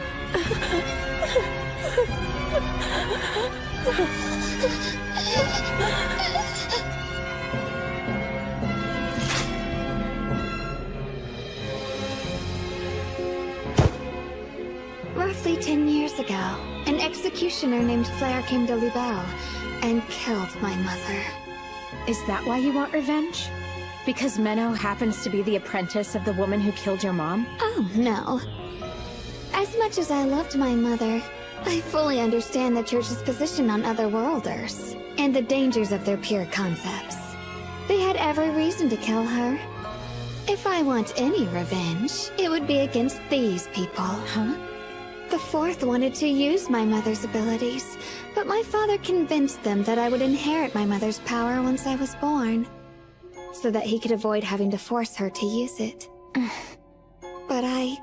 Speaker 4: Roughly 10 years ago, an executioner named Flair came to Libelle and killed my mother.
Speaker 3: Is that why you want revenge? Because Menno happens to be the apprentice of the woman who killed your mom?
Speaker 4: Oh, no. As much as I loved my mother, I fully understand the Church's position on otherworlders, and the dangers of their pure concepts. They had every reason to kill her. If I want any revenge, it would be against these people.
Speaker 3: Huh?
Speaker 4: The Fourth wanted to use my mother's abilities, but my father convinced them that I would inherit my mother's power once I was born, so that he could avoid having to force her to use it. But I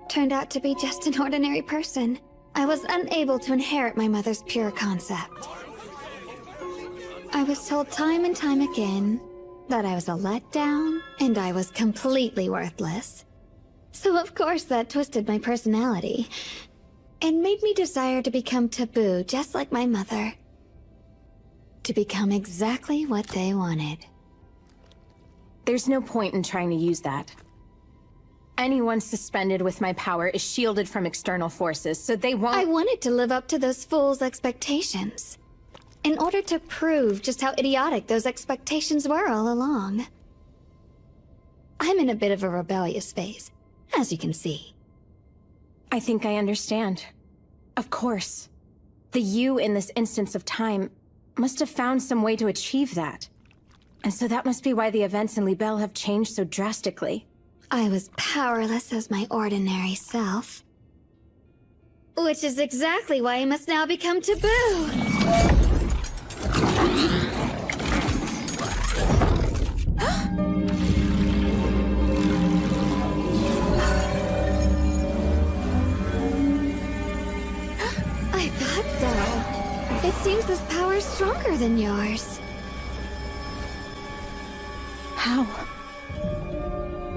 Speaker 4: turned out to be just an ordinary person. I was unable to inherit my mother's pure concept. I was told time and time again that I was a letdown and I was completely worthless. So of course that twisted my personality and made me desire to become taboo just like my mother. To become exactly what they wanted.
Speaker 3: There's no point in trying to use that. Anyone suspended with my power is shielded from external forces, so they won't—
Speaker 4: I wanted to live up to those fools' expectations. In order to prove just how idiotic those expectations were all along. I'm in a bit of a rebellious phase, as you can see.
Speaker 3: I think I understand. Of course. The you in this instance of time must have found some way to achieve that. And so that must be why the events in Libelle have changed so drastically.
Speaker 4: I was powerless as my ordinary self. Which is exactly why I must now become taboo! I thought so. It seems this power is stronger than yours.
Speaker 3: How?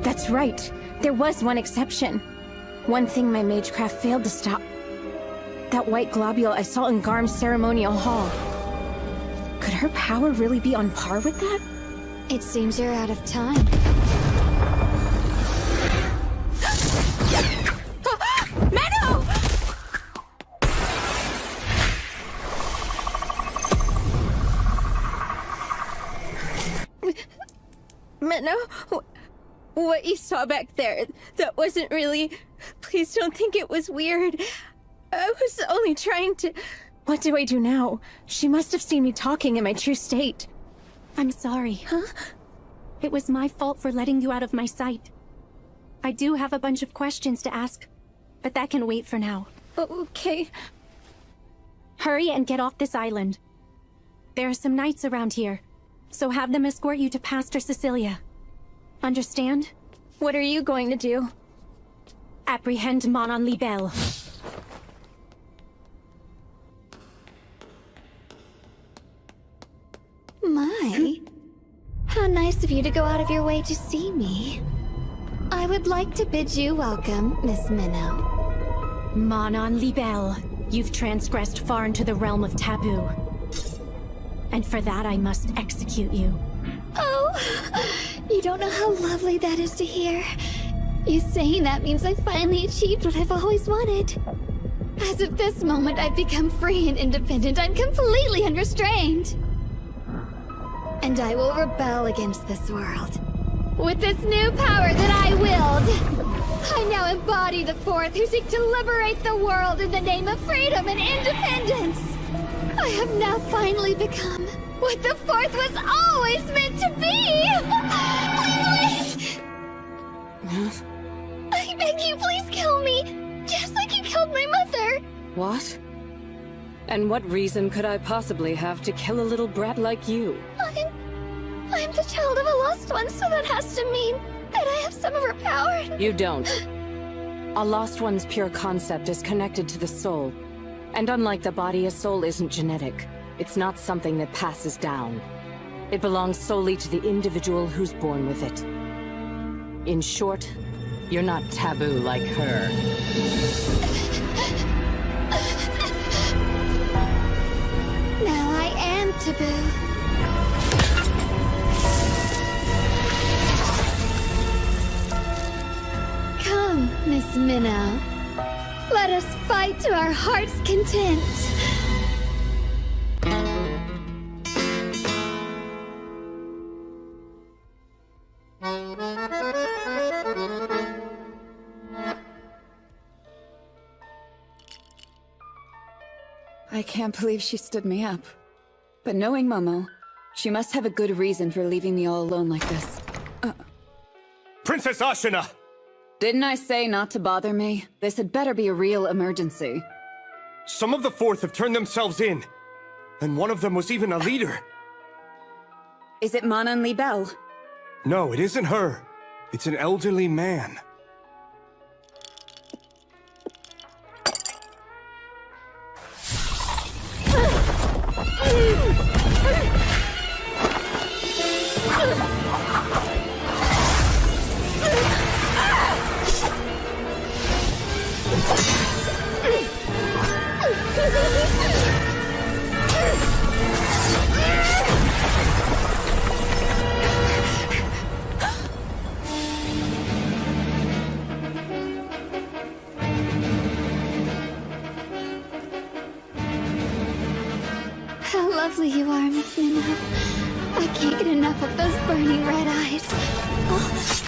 Speaker 3: That's right. There was one exception. One thing my magecraft failed to stop. That white globule I saw in Garm's ceremonial hall. Could her power really be on par with that?
Speaker 4: It seems you're out of time.
Speaker 3: what you saw back there, that wasn't really... Please don't think it was weird. I was only trying to... What do I do now? She must have seen me talking in my true state.
Speaker 1: I'm sorry.
Speaker 3: Huh?
Speaker 1: It was my fault for letting you out of my sight. I do have a bunch of questions to ask, but that can wait for now.
Speaker 3: Okay.
Speaker 1: Hurry and get off this island. There are some knights around here, so have them escort you to Pastor Cecilia. Understand?
Speaker 3: What are you going to do?
Speaker 1: Apprehend Manon Libelle.
Speaker 20: My, how nice of you to go out of your way to see me. I would like to bid you welcome, Miss Minnow.
Speaker 1: Manon Libelle, you've transgressed far into the realm of taboo. And for that I must execute you.
Speaker 20: Oh, you don't know how lovely that is to hear. You saying that means I finally achieved what I've always wanted. As of this moment, I've become free and independent. I'm completely unrestrained. And I will rebel against this world. With this new power that I willed, I now embody the Fourth who seek to liberate the world in the name of freedom and independence. I have now finally become what the Fourth was always meant to be! Please! I beg you, please kill me! Just like you killed my mother!
Speaker 14: What? And what reason could I possibly have to kill a little brat like you?
Speaker 20: I'm the child of a lost one, so that has to mean that I have some of her power.
Speaker 14: You don't. A lost one's pure concept is connected to the soul. And unlike the body, a soul isn't genetic. It's not something that passes down. It belongs solely to the individual who's born with it. In short, you're not taboo like her.
Speaker 20: Now I am taboo. Come, Miss Minnow. Let us fight to our heart's content.
Speaker 15: I can't believe she stood me up. But knowing Momo, she must have a good reason for leaving me all alone like this.
Speaker 8: Princess Ashina!
Speaker 15: Didn't I say not to bother me? This had better be a real emergency.
Speaker 8: Some of the Fourth have turned themselves in. And one of them was even a leader.
Speaker 15: Is it Manon Libelle?
Speaker 8: No, it isn't her. It's an elderly man.
Speaker 20: How lovely you are, Miss Minnow. I can't get enough of those burning red eyes. Oh.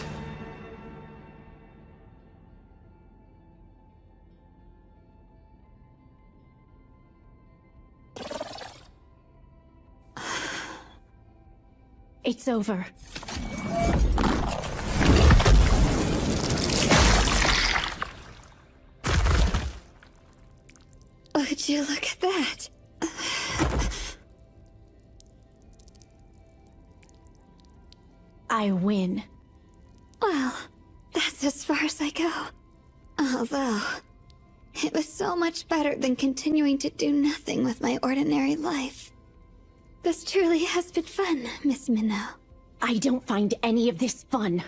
Speaker 1: It's over.
Speaker 20: Would you look at that?
Speaker 1: I win.
Speaker 20: Well, that's as far as I go. Although, it was so much better than continuing to do nothing with my ordinary life. This truly has been fun, Miss Minnow.
Speaker 1: I don't find any of this fun.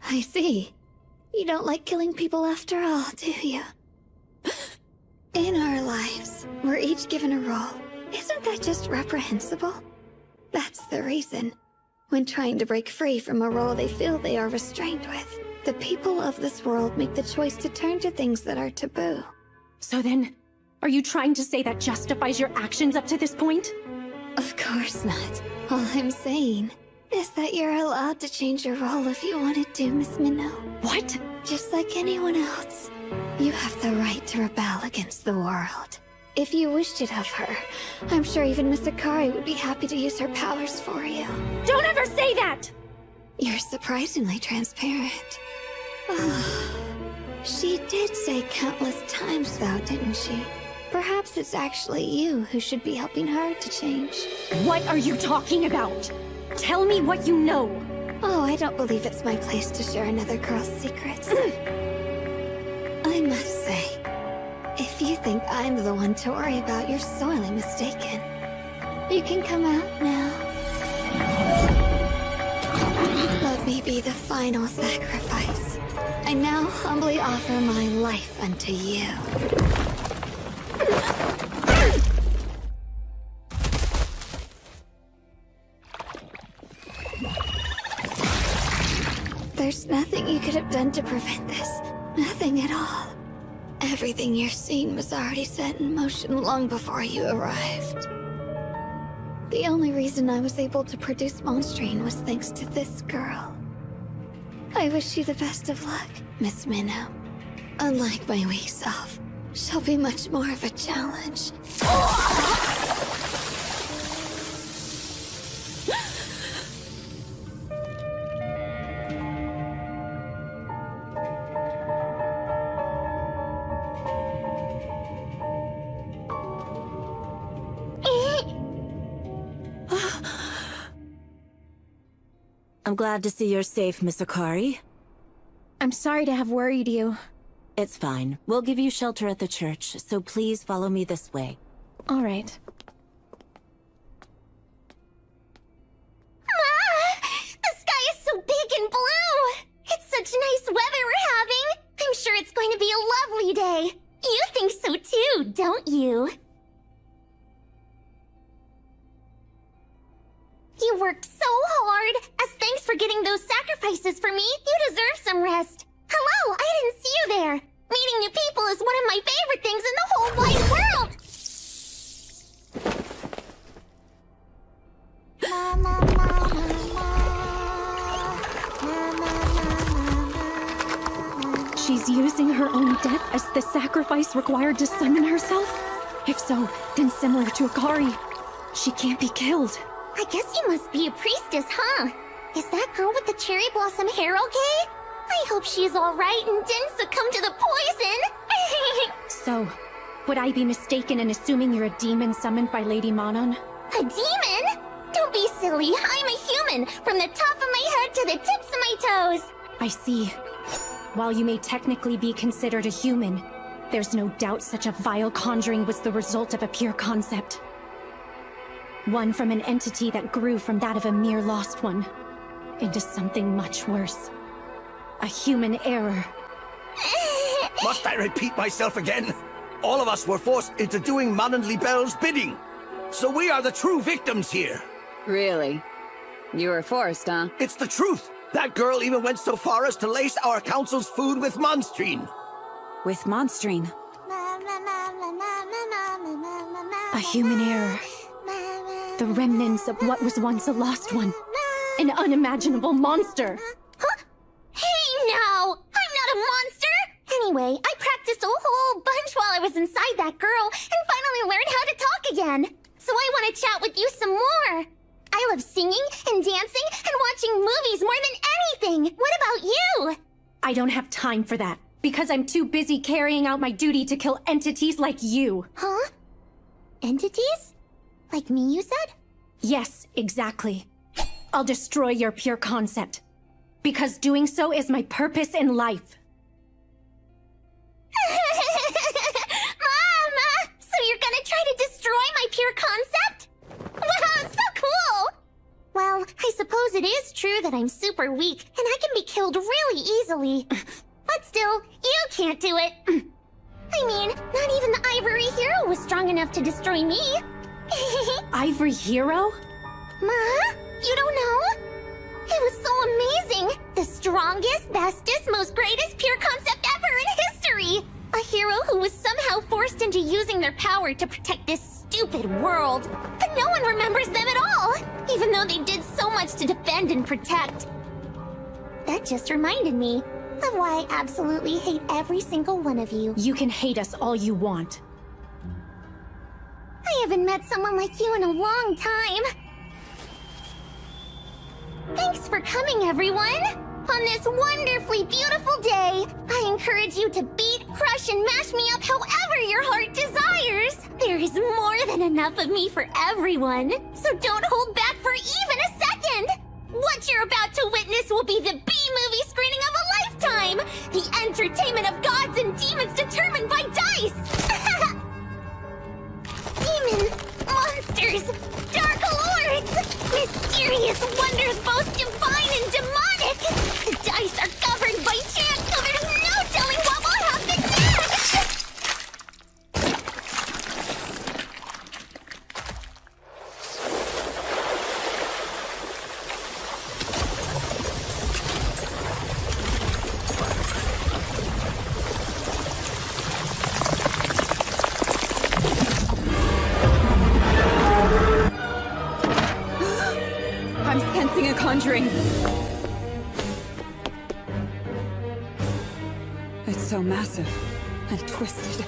Speaker 20: I see. You don't like killing people after all, do you? In our lives, we're each given a role. Isn't that just reprehensible? That's the reason. When trying to break free from a role they feel they are restrained with, the people of this world make the choice to turn to things that are taboo.
Speaker 1: So then, are you trying to say that justifies your actions up to this point?
Speaker 20: Of course not. All I'm saying is that you're allowed to change your role if you wanted to, Miss Minnow.
Speaker 1: What?
Speaker 20: Just like anyone else, you have the right to rebel against the world. If you wished it of her, I'm sure even Miss Akari would be happy to use her powers for you.
Speaker 1: Don't ever say that!
Speaker 20: You're surprisingly transparent. She did say countless times, though, didn't she? Perhaps it's actually you who should be helping her to change.
Speaker 1: What are you talking about? Tell me what you know.
Speaker 20: Oh, I don't believe it's my place to share another girl's secrets. I must say, if you think I'm the one to worry about, you're sorely mistaken. You can come out now. Let me be the final sacrifice. I now humbly offer my life unto you. There's nothing you could have done to prevent this. Nothing at all. Everything you're seeing was already set in motion long before you arrived. The only reason I was able to produce Monstrine was thanks to this girl. I wish you the best of luck, Miss Minnow. Unlike my weak self, she'll be much more of a challenge.
Speaker 17: I'm glad to see you're safe, Miss Akari.
Speaker 1: I'm sorry to have worried you.
Speaker 17: It's fine. We'll give you shelter at the church, so please follow me this way.
Speaker 1: All right.
Speaker 6: Ma! The sky is so big and blue! It's such nice weather we're having! I'm sure it's going to be a lovely day! You think so too, don't you? You worked so hard! As thanks for getting those sacrifices for me, you deserve some rest! Hello, I didn't see you there! Meeting new people is one of my favorite things in the whole wide world!
Speaker 1: She's using her own death as the sacrifice required to summon herself? If so, then similar to Akari, she can't be killed.
Speaker 6: I guess you must be a priestess, huh? Is that girl with the cherry blossom hair okay? I hope she's alright and didn't succumb to the poison!
Speaker 1: So, would I be mistaken in assuming you're a demon summoned by Lady Manon?
Speaker 6: A demon? Don't be silly, I'm a human, from the top of my head to the tips of my toes!
Speaker 1: I see. While you may technically be considered a human, there's no doubt such a vile conjuring was the result of a pure concept. One from an entity that grew from that of a mere lost one, into something much worse. A human error.
Speaker 10: Must I repeat myself again? All of us were forced into doing Manon Libelle's bidding. So we are the true victims here.
Speaker 15: Really? You were forced, huh?
Speaker 10: It's the truth. That girl even went so far as to lace our council's food with Monstrine.
Speaker 17: With Monstrine?
Speaker 1: A human error. The remnants of what was once a lost one. An unimaginable monster.
Speaker 6: Huh? Hey now! I'm not a monster! Anyway, I practiced a whole bunch while I was inside that girl, and finally learned how to talk again. So I want to chat with you some more. I love singing and dancing and watching movies more than anything. What about you?
Speaker 1: I don't have time for that, because I'm too busy carrying out my duty to kill entities like you.
Speaker 6: Huh? Entities? Like me, you said?
Speaker 1: Yes, exactly. I'll destroy your pure concept. Because doing so is my purpose in life.
Speaker 6: Mama! So you're gonna try to destroy my pure concept? Wow, so cool! Well, I suppose it is true that I'm super weak, and I can be killed really easily. But still, you can't do it. I mean, not even the Ivory Hero was strong enough to destroy me.
Speaker 1: Ivory Hero?
Speaker 6: Ma? You don't know? It was so amazing! The strongest, bestest, most greatest pure concept ever in history! A hero who was somehow forced into using their power to protect this stupid world. But no one remembers them at all, even though they did so much to defend and protect. That just reminded me of why I absolutely hate every single one of you.
Speaker 1: You can hate us all you want.
Speaker 6: I haven't met someone like you in a long time. Thanks for coming, everyone! On this wonderfully beautiful day, I encourage you to beat, crush, and mash me up however your heart desires. There is more than enough of me for everyone, so don't hold back for even a second! What you're about to witness will be the B-movie screening of a lifetime! The entertainment of gods and demons determined by dice! Demons, monsters, dark lords, mysterious wonders both divine and demonic! The dice are governed by chance, so there's no telling what will happen next!
Speaker 15: I'm sensing a conjuring. It's so massive and twisted.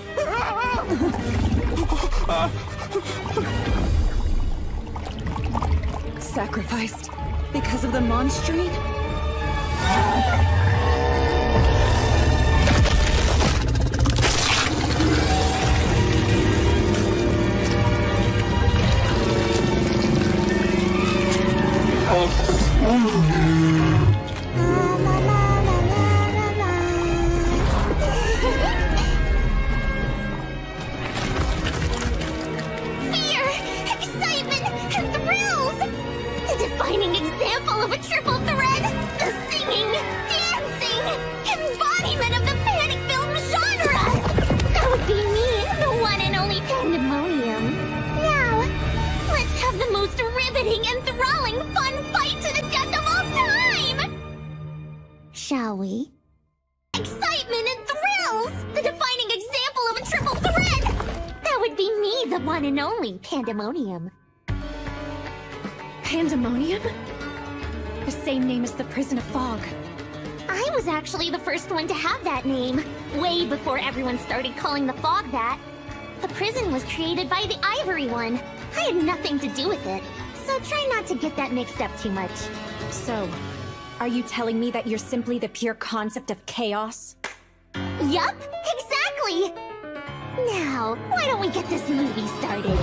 Speaker 15: Sacrificed because of the monstrine?
Speaker 6: Fear, excitement, and thrills! The defining example of a triple threat! The singing, dancing, embodiment of the panic film genre! That would be me, the one and only Pandemonium. Now, let's have the most riveting and thrilling fun fight to the death of all time! Shall we? Excitement and thrills! The defining example of a triple threat! That would be me, the one and only Pandemonium.
Speaker 1: Pandemonium? The same name as the Prison of Fog.
Speaker 6: I was actually the first one to have that name, way before everyone started calling the Fog that. The prison was created by the Ivory One. I had nothing to do with it, so try not to get that mixed up too much.
Speaker 1: So, are you telling me that you're simply the pure concept of chaos?
Speaker 6: Yup, exactly! Now, why don't we get this movie started?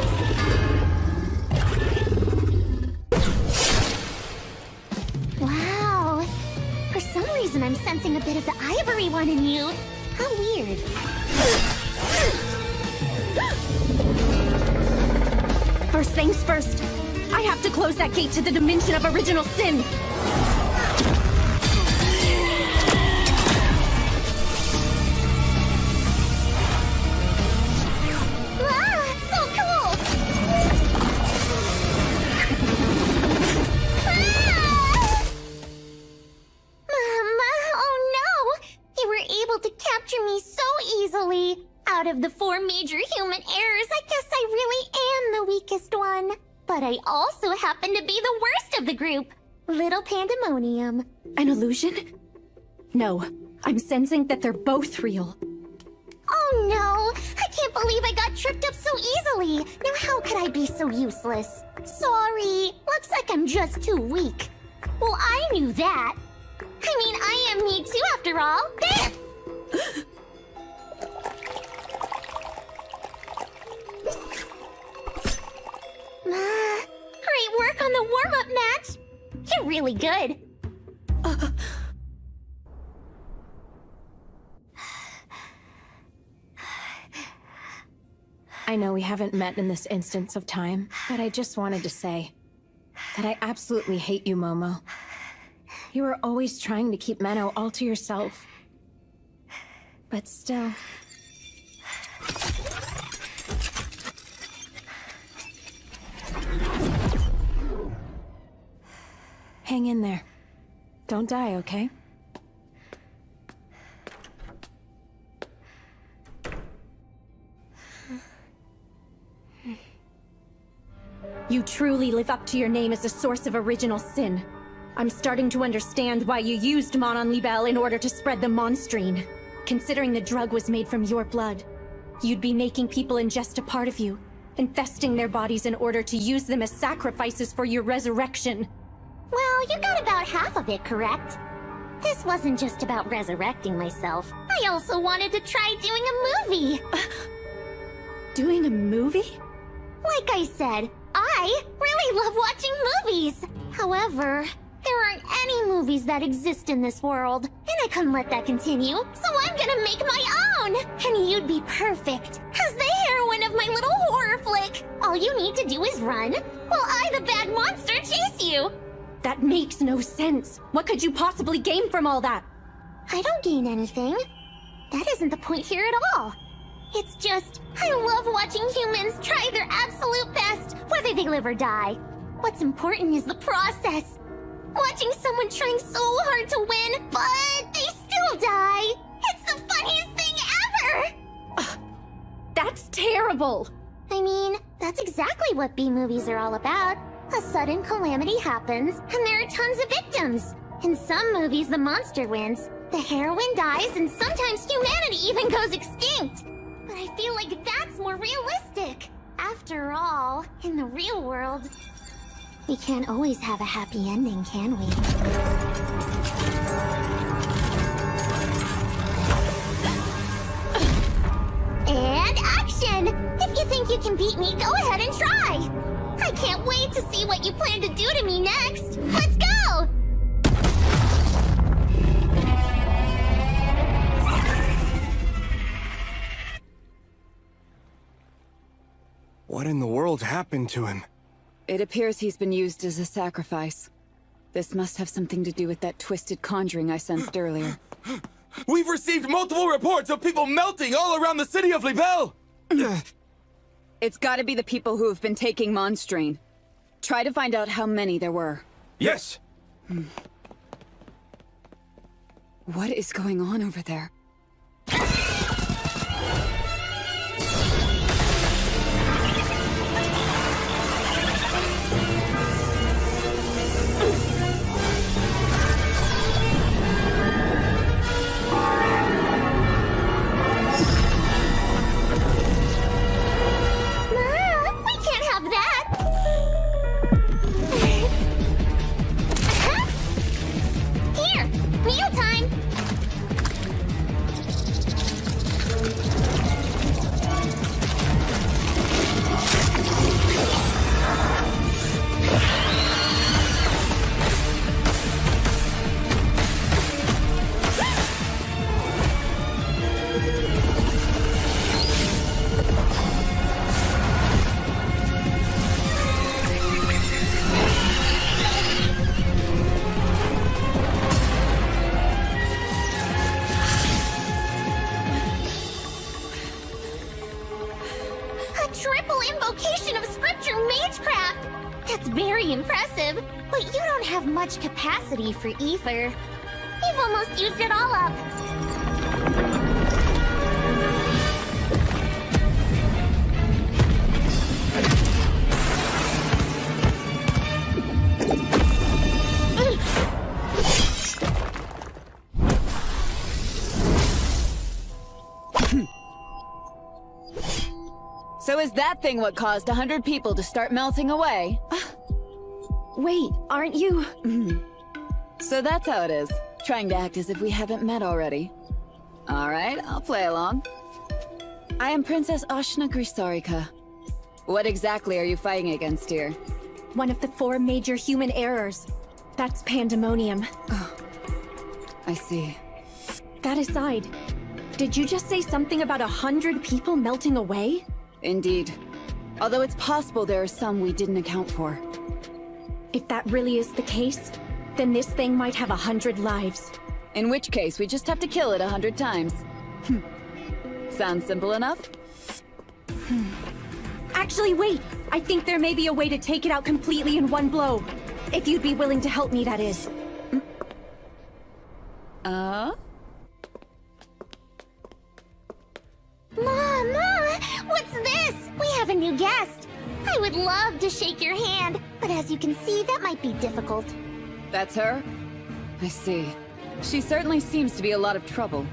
Speaker 6: Wow! For some reason I'm sensing a bit of the Ivory One in you. How weird.
Speaker 1: First things first, I have to close that gate to the dimension of original sin!
Speaker 6: Out of the 4 major human errors, I guess I really am the weakest one. But I also happen to be the worst of the group. Little Pandemonium.
Speaker 1: An illusion? No, I'm sensing that they're both real.
Speaker 6: Oh no! I can't believe I got tripped up so easily! Now how could I be so useless? Sorry, looks like I'm just too weak. Well, I knew that. I mean, I am me too after all. There! Great work on the warm-up match! You're really good.
Speaker 1: I know we haven't met in this instance of time, but I just wanted to say that I absolutely hate you, Momo. You were always trying to keep Menno all to yourself. But still... Hang in there. Don't die, okay? You truly live up to your name as a source of original sin. I'm starting to understand why you used Mon on Libelle in order to spread the monstrine. Considering the drug was made from your blood, you'd be making people ingest a part of you, infesting their bodies in order to use them as sacrifices for your resurrection.
Speaker 6: Well, you got about half of it correct. This wasn't just about resurrecting myself. I also wanted to try doing a movie.
Speaker 1: Doing a movie?
Speaker 6: Like I said, I really love watching movies. However, there aren't any movies that exist in this world, and I couldn't let that continue, so I'm gonna make my own! And you'd be perfect as the heroine of my little horror flick. All you need to do is run, while I, the bad monster, chase you.
Speaker 1: That makes no sense. What could you possibly gain from all that?
Speaker 6: I don't gain anything. That isn't the point here at all. It's just, I love watching humans try their absolute best, whether they live or die. What's important is the process. Watching someone trying so hard to win, but they still die. It's the funniest thing ever!
Speaker 1: That's terrible!
Speaker 6: I mean, that's exactly what B-movies are all about. A sudden calamity happens, and there are tons of victims. In some movies, the monster wins, the heroine dies, and sometimes humanity even goes extinct. But I feel like that's more realistic. After all, in the real world, we can't always have a happy ending, can we? And action! If you think you can beat me, go ahead and try! I can't wait to see what you plan to do to me next! Let's go!
Speaker 12: What in the world happened to him?
Speaker 7: It appears he's been used as a sacrifice. This must have something to do with that twisted conjuring I sensed earlier.
Speaker 12: We've received multiple reports of people melting all around the city of Libelle!
Speaker 7: It's gotta be the people who have been taking monstrine. Try to find out how many there were.
Speaker 12: Yes!
Speaker 7: What is going on over there?
Speaker 6: Triple invocation of scripture magecraft! That's very impressive, but you don't have much capacity for ether. You've almost used it all up.
Speaker 7: So is that thing what caused 100 people to start melting away?
Speaker 1: Wait, aren't you?
Speaker 7: So that's how it is. Trying to act as if we haven't met already. Alright, I'll play along. I am Princess Ashna Grisarika. What exactly are you fighting against here?
Speaker 1: One of the 4 major human errors. That's pandemonium.
Speaker 7: I see.
Speaker 1: That aside, did you just say something about 100 people melting away?
Speaker 7: Indeed. Although it's possible there are some we didn't account for.
Speaker 1: If that really is the case, then this thing might have 100 lives.
Speaker 7: In which case, we just have to kill it 100 times. Sounds simple enough?
Speaker 1: Actually, wait! I think there may be a way to take it out completely in one blow. If you'd be willing to help me, that is.
Speaker 6: Mama! What's this? We have a new guest. I would love to shake your hand, but as you can see, that might be difficult.
Speaker 15: That's her? I see. She certainly seems to be a lot of trouble.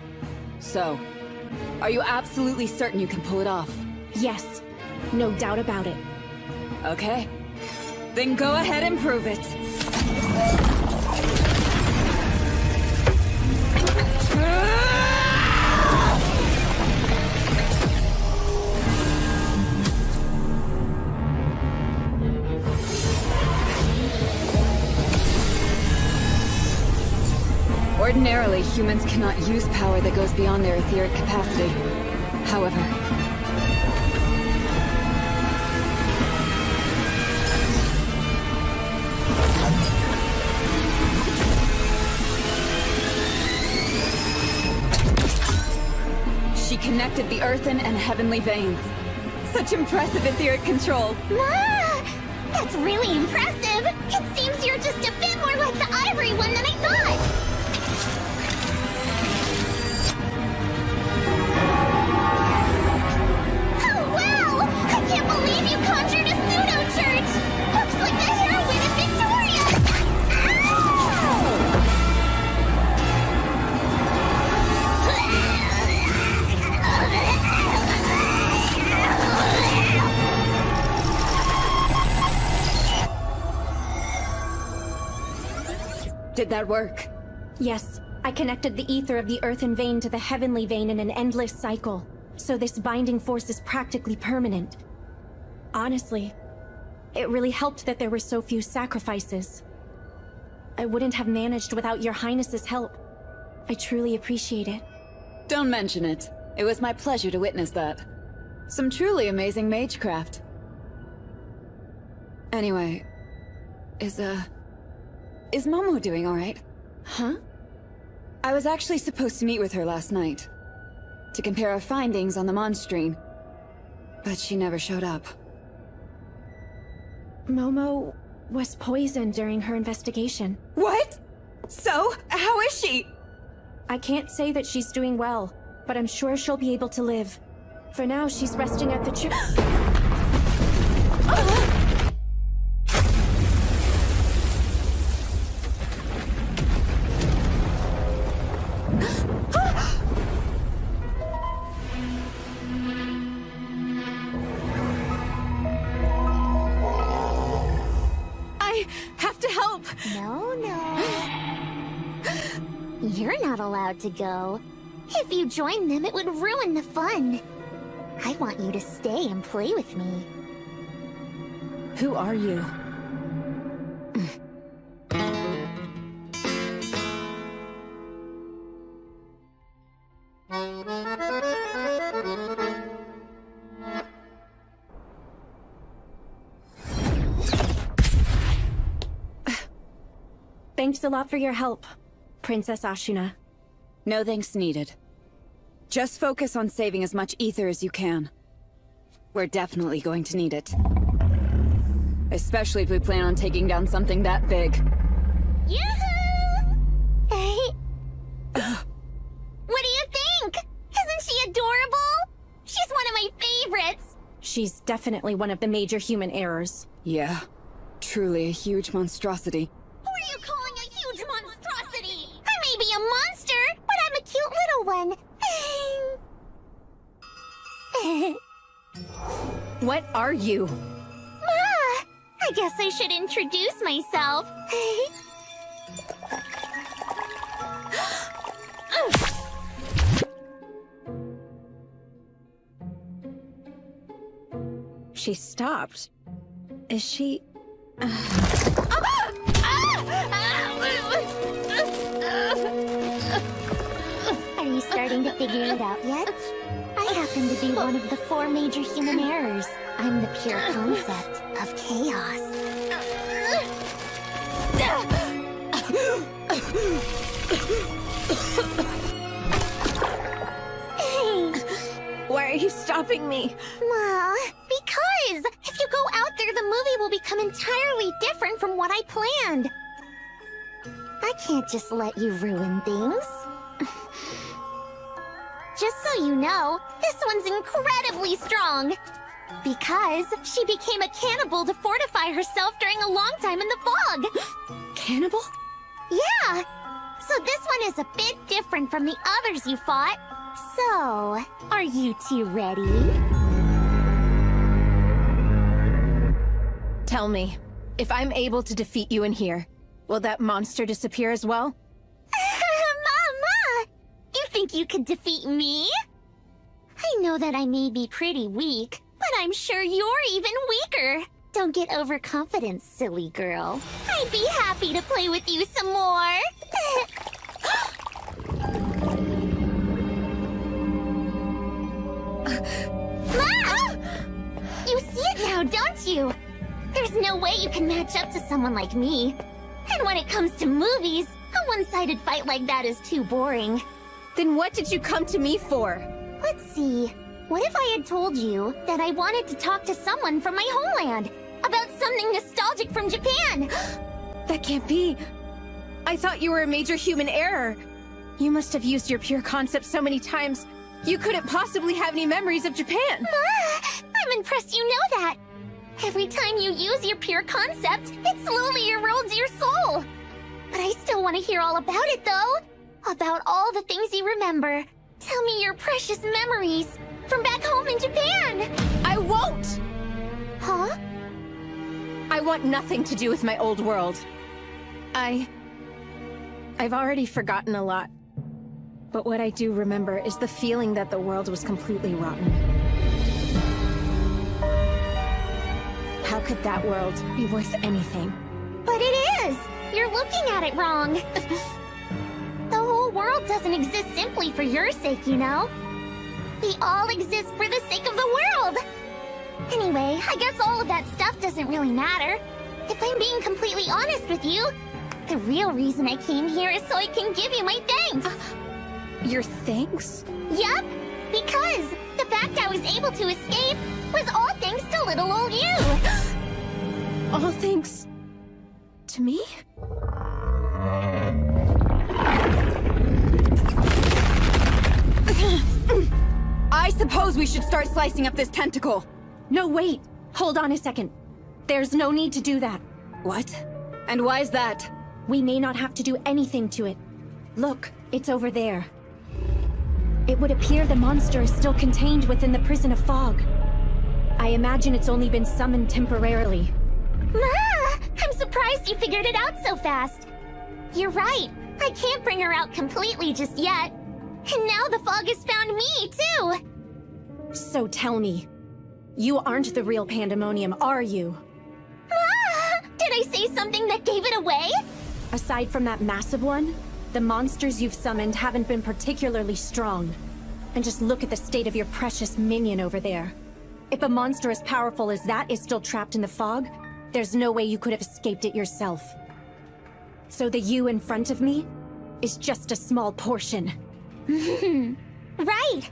Speaker 15: So, are you absolutely certain you can pull it off?
Speaker 1: Yes. No doubt about it.
Speaker 15: Okay. Then go ahead and prove it. Ordinarily, humans cannot use power that goes beyond their etheric capacity. However, she connected the earthen and heavenly veins. Such impressive etheric control.
Speaker 6: Ah, that's really impressive. It seems you're just a bit more like the ivory one than I thought.
Speaker 15: Did that work?
Speaker 1: Yes. I connected the ether of the earthen vein to the heavenly vein in an endless cycle. So this binding force is practically permanent. Honestly, it really helped that there were so few sacrifices. I wouldn't have managed without your Highness's help. I truly appreciate it.
Speaker 15: Don't mention it. It was my pleasure to witness that. Some truly amazing magecraft. Anyway, is Momo doing alright?
Speaker 1: Huh?
Speaker 15: I was actually supposed to meet with her last night, to compare our findings on the Monstrine, but she never showed up.
Speaker 1: Momo was poisoned during her investigation.
Speaker 15: What? So, how is she?
Speaker 1: I can't say that she's doing well, but I'm sure she'll be able to live. For now, she's resting at the
Speaker 3: I have to help!
Speaker 6: No. You're not allowed to go. If you join them, it would ruin the fun. I want you to stay and play with me.
Speaker 1: Who are you? Thanks a lot for your help, Princess Ashuna.
Speaker 15: No thanks needed. Just focus on saving as much ether as you can. We're definitely going to need it. Especially if we plan on taking down something that big.
Speaker 6: Yoo-hoo! What do you think? Isn't she adorable? She's one of my favorites.
Speaker 1: She's definitely one of the major human errors.
Speaker 15: Yeah, truly a huge monstrosity.
Speaker 6: Who are you calling a huge monstrosity? I may be a monster, but I'm a cute little one.
Speaker 1: What are you?
Speaker 6: I guess I should introduce myself.
Speaker 1: She stopped. Is she...
Speaker 6: Are you starting to figure it out yet? I happen to be one of the 4 major human errors. I'm the pure concept of chaos.
Speaker 3: Why are you stopping me?
Speaker 6: Because if you go out there, the movie will become entirely different from what I planned. I can't just let you ruin things. Just so you know, this one's incredibly strong. Because she became a cannibal to fortify herself during a long time in the fog.
Speaker 1: Cannibal?
Speaker 6: Yeah. So this one is a bit different from the others you fought. So, are you two ready?
Speaker 3: Tell me, if I'm able to defeat you in here, will that monster disappear as well?
Speaker 6: Mama! You think you could defeat me? I know that I may be pretty weak, but I'm sure you're even weaker. Don't get overconfident, silly girl. I'd be happy to play with you some more. Ma! You see it now, don't you? There's no way you can match up to someone like me. And when it comes to movies, a one-sided fight like that is too boring.
Speaker 3: Then what did you come to me for?
Speaker 6: Let's see. What if I had told you that I wanted to talk to someone from my homeland about something nostalgic from Japan?
Speaker 3: That can't be. I thought you were a major human error. You must have used your pure concept so many times, you couldn't possibly have any memories of Japan.
Speaker 6: Ma, I'm impressed you know that. Every time you use your pure concept, it slowly erodes your soul. But I still want to hear all about it, though. About all the things you remember. Tell me your precious memories from back home in Japan.
Speaker 3: I won't!
Speaker 6: Huh?
Speaker 3: I want nothing to do with my old world. I've already forgotten a lot. But what I do remember is the feeling that the world was completely rotten. How could that world be worth anything?
Speaker 6: But it is! You're looking at it wrong. The whole world doesn't exist simply for your sake, you know? We all exist for the sake of the world! Anyway, I guess all of that stuff doesn't really matter. If I'm being completely honest with you, the real reason I came here is so I can give you my thanks.
Speaker 3: Your thanks?
Speaker 6: Yup! Because the fact I was able to escape was all thanks to little old you!
Speaker 3: All thanks to me?
Speaker 15: I suppose we should start slicing up this tentacle.
Speaker 1: No, wait. Hold on a second. There's no need to do that.
Speaker 15: What? And why is that?
Speaker 1: We may not have to do anything to it. Look, it's over there. It would appear the monster is still contained within the prison of fog. I imagine it's only been summoned temporarily.
Speaker 6: Ma! I'm surprised you figured it out so fast. You're right. I can't bring her out completely just yet. And now the fog has found me, too!
Speaker 1: So tell me, you aren't the real Pandemonium, are you?
Speaker 6: Ma! Did I say something that gave it away?
Speaker 1: Aside from that massive one, the monsters you've summoned haven't been particularly strong. And just look at the state of your precious minion over there. If a monster as powerful as that is still trapped in the fog, there's no way you could have escaped it yourself. So the you in front of me is just a small portion.
Speaker 6: Right!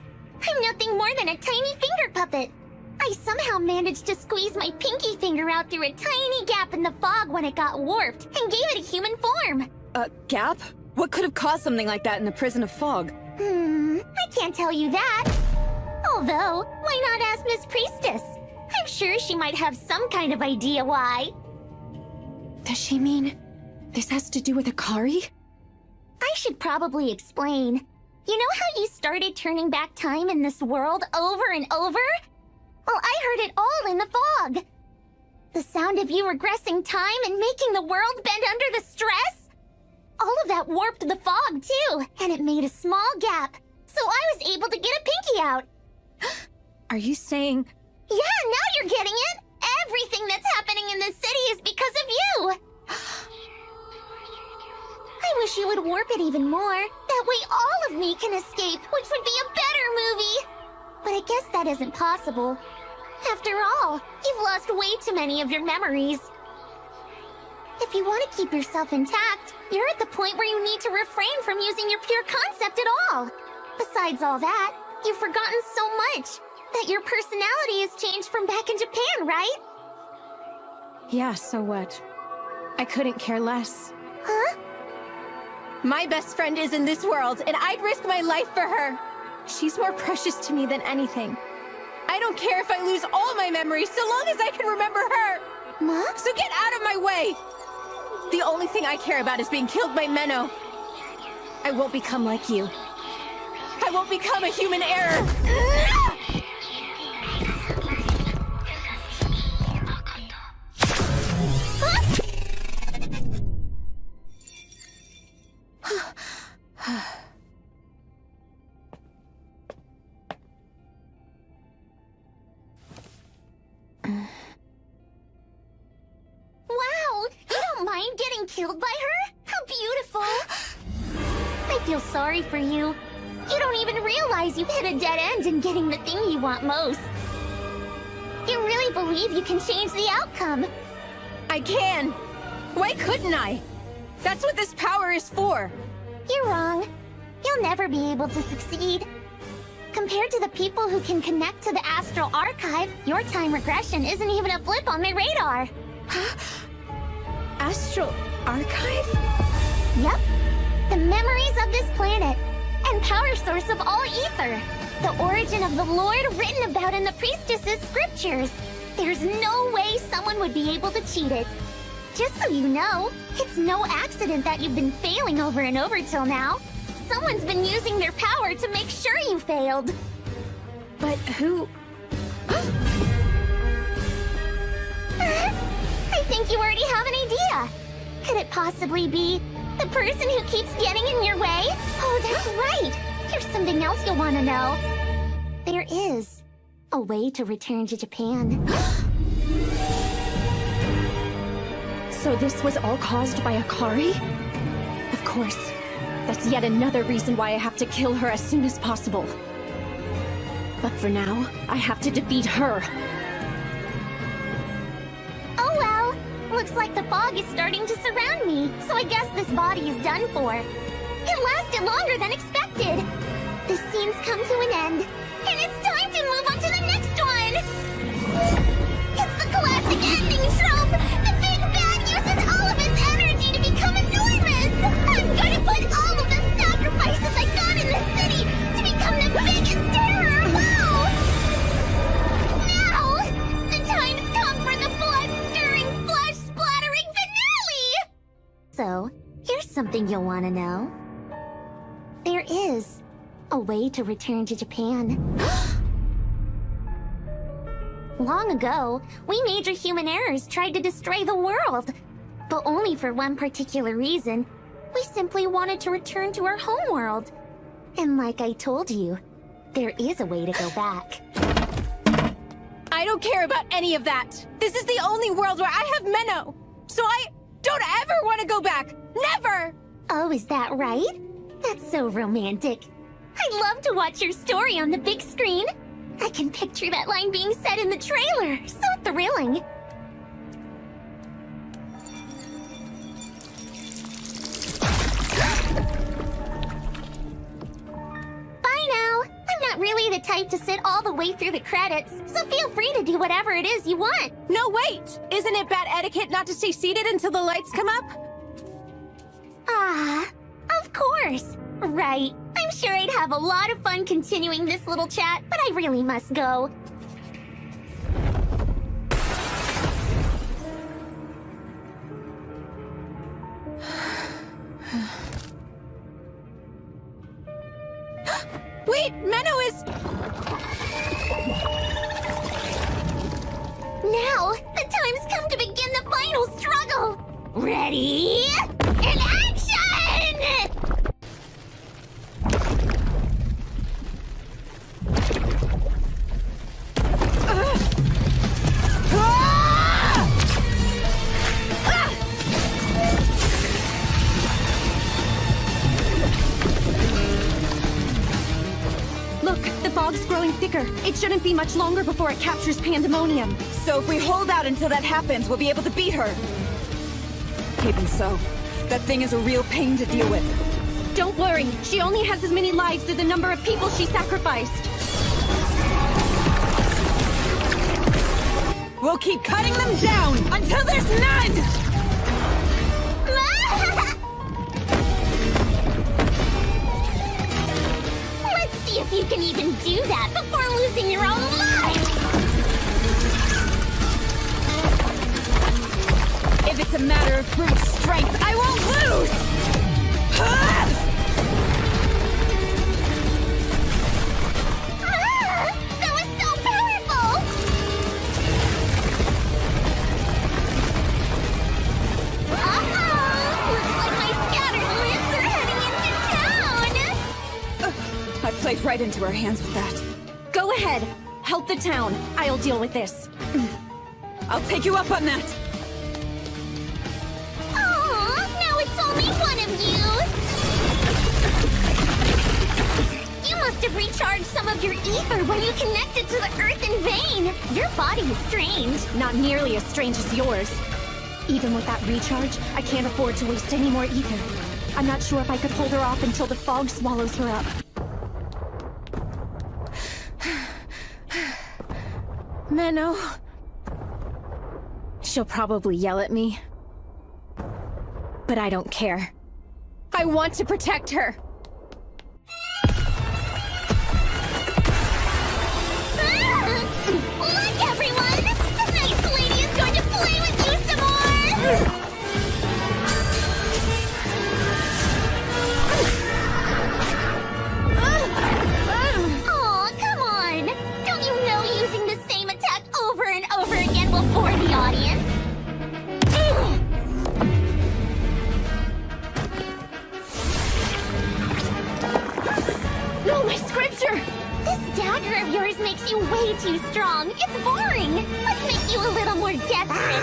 Speaker 6: I'm nothing more than a tiny finger puppet. I somehow managed to squeeze my pinky finger out through a tiny gap in the fog when it got warped, and gave it a human form.
Speaker 15: A gap? What could have caused something like that in the prison of fog?
Speaker 6: I can't tell you that. Although, why not ask Miss Priestess? I'm sure she might have some kind of idea why.
Speaker 1: Does she mean this has to do with Akari?
Speaker 6: I should probably explain. You know how you started turning back time in this world over and over? Well, I heard it all in the fog. The sound of you regressing time and making the world bend under the stress? All of that warped the fog, too, and it made a small gap. So I was able to get a pinky out.
Speaker 3: Are you saying...
Speaker 6: Yeah, now you're getting it! Everything that's happening in this city is because of you! I wish you would warp it even more. That way all of me can escape, which would be a better movie! But I guess that isn't possible. After all, you've lost way too many of your memories. If you want to keep yourself intact, you're at the point where you need to refrain from using your pure concept at all. Besides all that, you've forgotten so much that your personality has changed from back in Japan, right?
Speaker 3: Yeah, so what? I couldn't care less.
Speaker 6: Huh?
Speaker 3: My best friend is in this world, and I'd risk my life for her. She's more precious to me than anything. I don't don't care if I lose all my memories so long as I can remember her!
Speaker 6: Mom?
Speaker 3: So get out of my way! The only thing I care about is being killed by Menno. I won't become like you. I won't become a human error!
Speaker 6: Wow! You don't mind getting killed by her? How beautiful! I feel sorry for you. You don't even realize you've hit a dead end in getting the thing you want most. You really believe you can change the outcome?
Speaker 3: I can! Why couldn't I? That's what this power is for!
Speaker 6: You're wrong. You'll never be able to succeed. Compared to the people who can connect to the Astral Archive, your time regression isn't even a blip on their radar.
Speaker 3: Astral Archive?
Speaker 6: Yep. The memories of this planet, and power source of all ether. The origin of the Lord written about in the Priestess's scriptures. There's no way someone would be able to cheat it. Just so you know, it's no accident that you've been failing over and over till now. Someone's been using their power to make sure you failed.
Speaker 3: But who...
Speaker 6: I think you already have an idea. Could it possibly be the person who keeps getting in your way? Oh, that's right. Here's something else you'll want to know. There is a way to return to Japan.
Speaker 1: So this was all caused by Akari? Of course. That's yet another reason why I have to kill her as soon as possible. But for now, I have to defeat her.
Speaker 6: Oh well. Looks like the fog is starting to surround me, so I guess this body is done for. It lasted longer than expected. The scene's come to an end, and it's time to move on to the next one! It's the classic ending trope! The big bad uses all of its energy to become enormous! I'm gonna put all of the sacrifices I got in this city to become the biggest terror of all! Now, the time's come for the blood-stirring, flesh-splattering finale! So, here's something you'll want to know. There is a way to return to Japan. Long ago, we major human errors tried to destroy the world. But only for one particular reason. We simply wanted to return to our homeworld. And like I told you, there is a way to go back.
Speaker 3: I don't care about any of that! This is the only world where I have Menno! So I don't ever want to go back! Never!
Speaker 6: Oh, is that right? That's so romantic. I'd love to watch your story on the big screen. I can picture that line being said in the trailer. So thrilling. Bye now. I'm not really the type to sit all the way through the credits, so feel free to do whatever it is you want.
Speaker 3: No, wait! Isn't it bad etiquette not to stay seated until the lights come up?
Speaker 6: Ah, of course. Right. I'm sure I'd have a lot of fun continuing this little chat, but I really must go.
Speaker 3: Wait, Menno is...
Speaker 6: Now, the time's come to begin the final struggle! Ready? And action!
Speaker 1: Look, the fog's growing thicker. It shouldn't be much longer before it captures Pandemonium.
Speaker 15: So if we hold out until that happens, we'll be able to beat her. Even so, that thing is a real pain to deal with.
Speaker 1: Don't worry, she only has as many lives as the number of people she sacrificed.
Speaker 15: We'll keep cutting them down until there's none!
Speaker 6: Let's see if you can even do that before losing your own life!
Speaker 15: right into her hands with that.
Speaker 1: Go ahead. Help the town. I'll deal with this.
Speaker 15: I'll take you up on that.
Speaker 6: Aw, now it's only one of you. You must have recharged some of your ether when you connected to the earthen vein. Your body is strange.
Speaker 1: Not nearly as strange as yours. Even with that recharge, I can't afford to waste any more ether. I'm not sure if I could hold her off until the fog swallows her up. Menno. She'll probably yell at me. But I don't care. I want to protect her.
Speaker 6: Look, everyone! The nice lady is going to play with you some more! Aw, come on! Don't you know using the same attack over and over again will bore the audience?
Speaker 1: No, my scripture!
Speaker 6: This dagger of yours makes you way too strong. It's boring. Let's make you a little more desperate.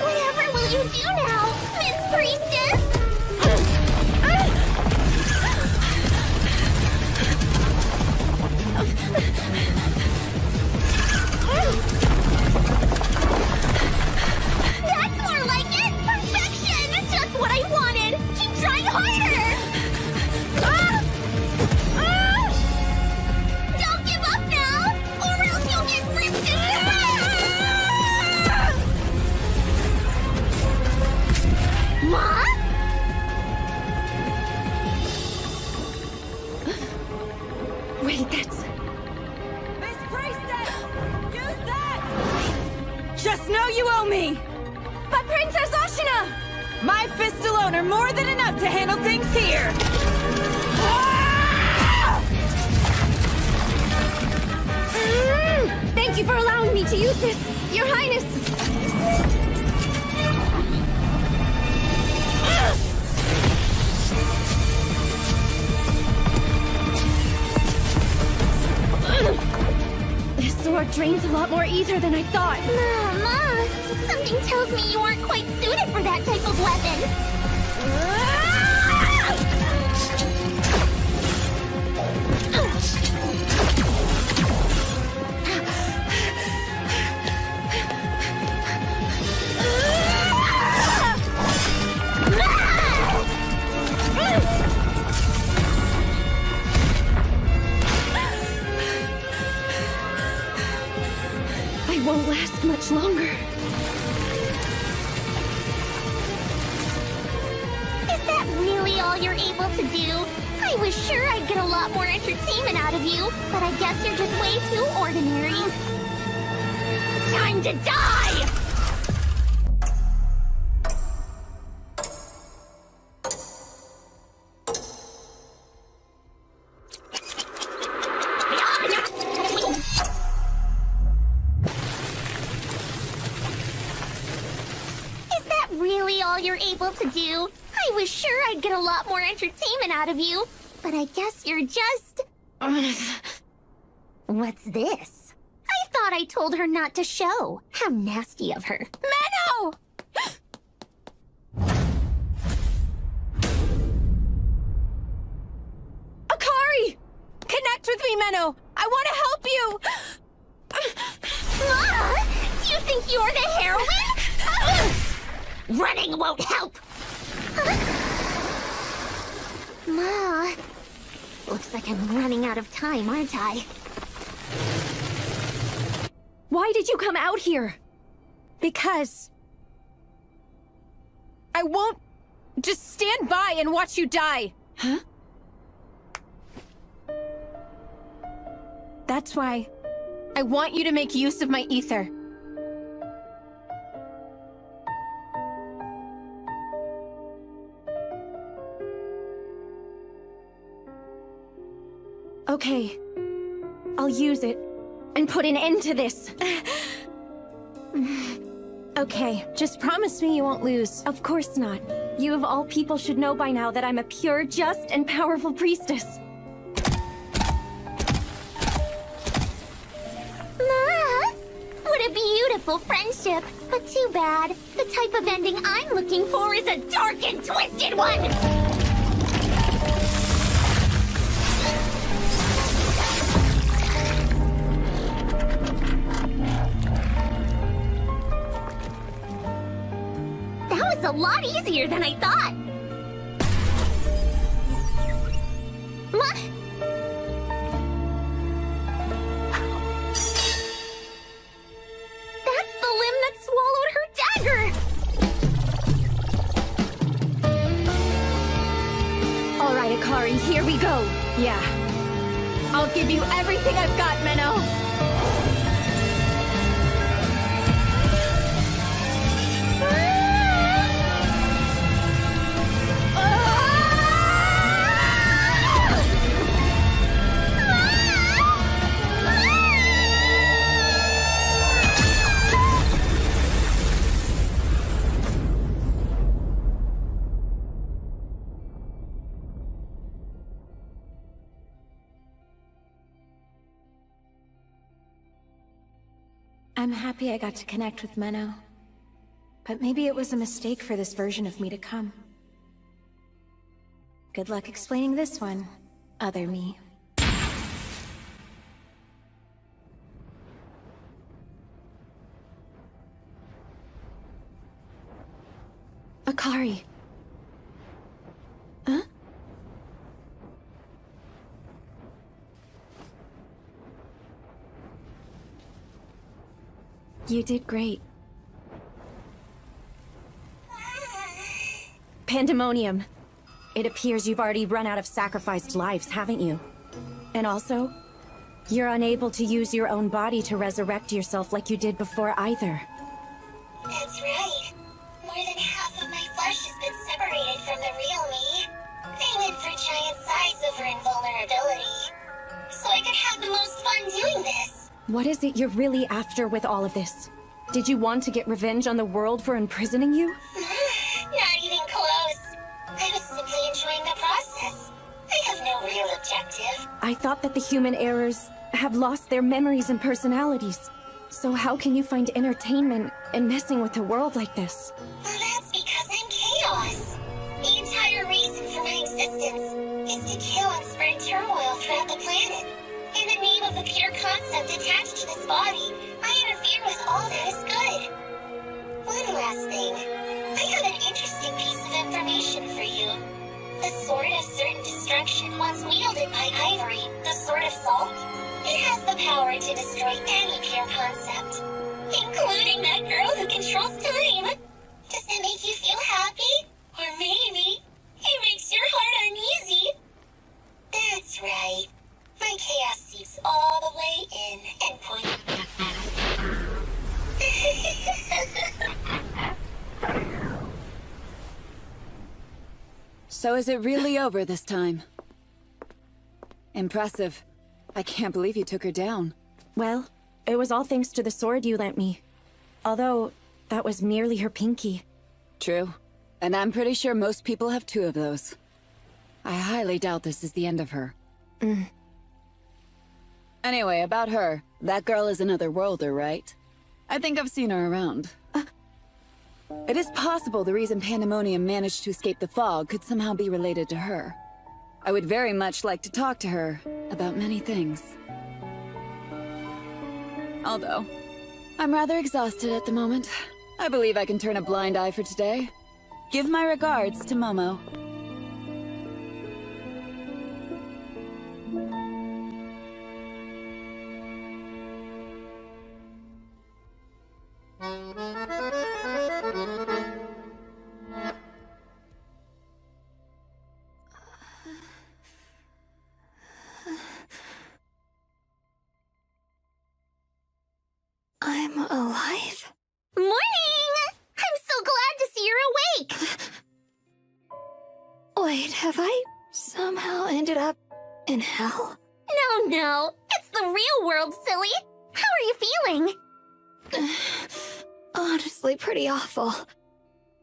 Speaker 6: Whatever will you do now, Miss Priestess? That's more like it! Perfection! Just what I wanted! Keep trying harder! Don't give up now, or else you'll get ripped to Ma?
Speaker 1: Wait, that's...
Speaker 15: Miss Priestess! Use that! Just know you owe me!
Speaker 1: But Princess Ashina!
Speaker 15: My fists alone are more than enough to handle things here!
Speaker 1: Thank you for allowing me to use this, Your Highness! This sword drains a lot more ether than I thought.
Speaker 6: Mama, something tells me you aren't quite suited for that type of weapon.
Speaker 1: I won't last much longer.
Speaker 6: Is that really all you're able to do? I was sure I'd get a lot more entertainment out of you, but I guess you're just way too ordinary. Time to die! Is that really all you're able to do? I was sure I'd get a lot more entertainment out of you, but I guess you're just... What's this? I thought I told her not to show. How nasty of her.
Speaker 1: Menno! Akari! Connect with me, Menno! I want to help you!
Speaker 6: Ma! Do you think you're the heroine? Running won't help! Ma... Looks like I'm running out of time, aren't I?
Speaker 1: Why did you come out here? Because... I won't just stand by and watch you die. Huh? That's why I want you to make use of my ether. Okay, I'll use it and put an end to this. Okay, just promise me you won't lose. Of course not. You of all people should know by now that I'm a pure, just, and powerful priestess.
Speaker 6: Ah, what a beautiful friendship. But too bad. The type of ending I'm looking for is a dark and twisted one! That was a lot easier than I thought! That's the limb that swallowed her dagger!
Speaker 3: Alright, Akari, here we go. Yeah. I'll give you everything I've got, Menno!
Speaker 4: I'm happy I got to connect with Menno. But maybe it was a mistake for this version of me to come. Good luck explaining this one, other me. Akari. Huh?
Speaker 1: You did great. Pandemonium. It appears you've already run out of sacrificed lives, haven't you? And also, you're unable to use your own body to resurrect yourself like you did before either.
Speaker 6: That's right. More than half of my flesh has been separated from the real me. I went for giant size over invulnerability, so I could have the most fun doing this.
Speaker 1: What is it you're really after with all of this? Did you want to get revenge on the world for imprisoning you?
Speaker 6: Not even close. I was simply enjoying the process. I have no real objective.
Speaker 1: I thought that the human errors have lost their memories and personalities. So how can you find entertainment in messing with the world like this?
Speaker 6: Well, that's because I'm chaos. The entire reason for my existence is to kill and spread turmoil throughout the planet. In the name of the pure concept attached to this body, I interfere with all that is good. One last thing. I have an interesting piece of information for you. The Sword of Certain Destruction, once wielded by Ivory, the Sword of Salt, it has the power to destroy any pure concept, including that girl who controls time. Does that make you feel happy? Or maybe it makes your heart uneasy? That's right. My chaos seeps all the way in and point.
Speaker 7: So is it really over this time? Impressive. I can't believe you took her down.
Speaker 1: Well, it was all thanks to the sword you lent me. Although, that was merely her pinky.
Speaker 7: True. And I'm pretty sure most people have 2 of those. I highly doubt this is the end of her. Anyway, about her. That girl is another worlder, right? I think I've seen her around. It is possible the reason Pandemonium managed to escape the fog could somehow be related to her. I would very much like to talk to her about many things. Although, I'm rather exhausted at the moment. I believe I can turn a blind eye for today. Give my regards to Momo.
Speaker 20: I'm alive?
Speaker 6: Morning! I'm so glad to see you're awake!
Speaker 20: Wait, have I somehow ended up in hell?
Speaker 6: No, it's the real world, silly! How are you feeling?
Speaker 20: Honestly, pretty awful.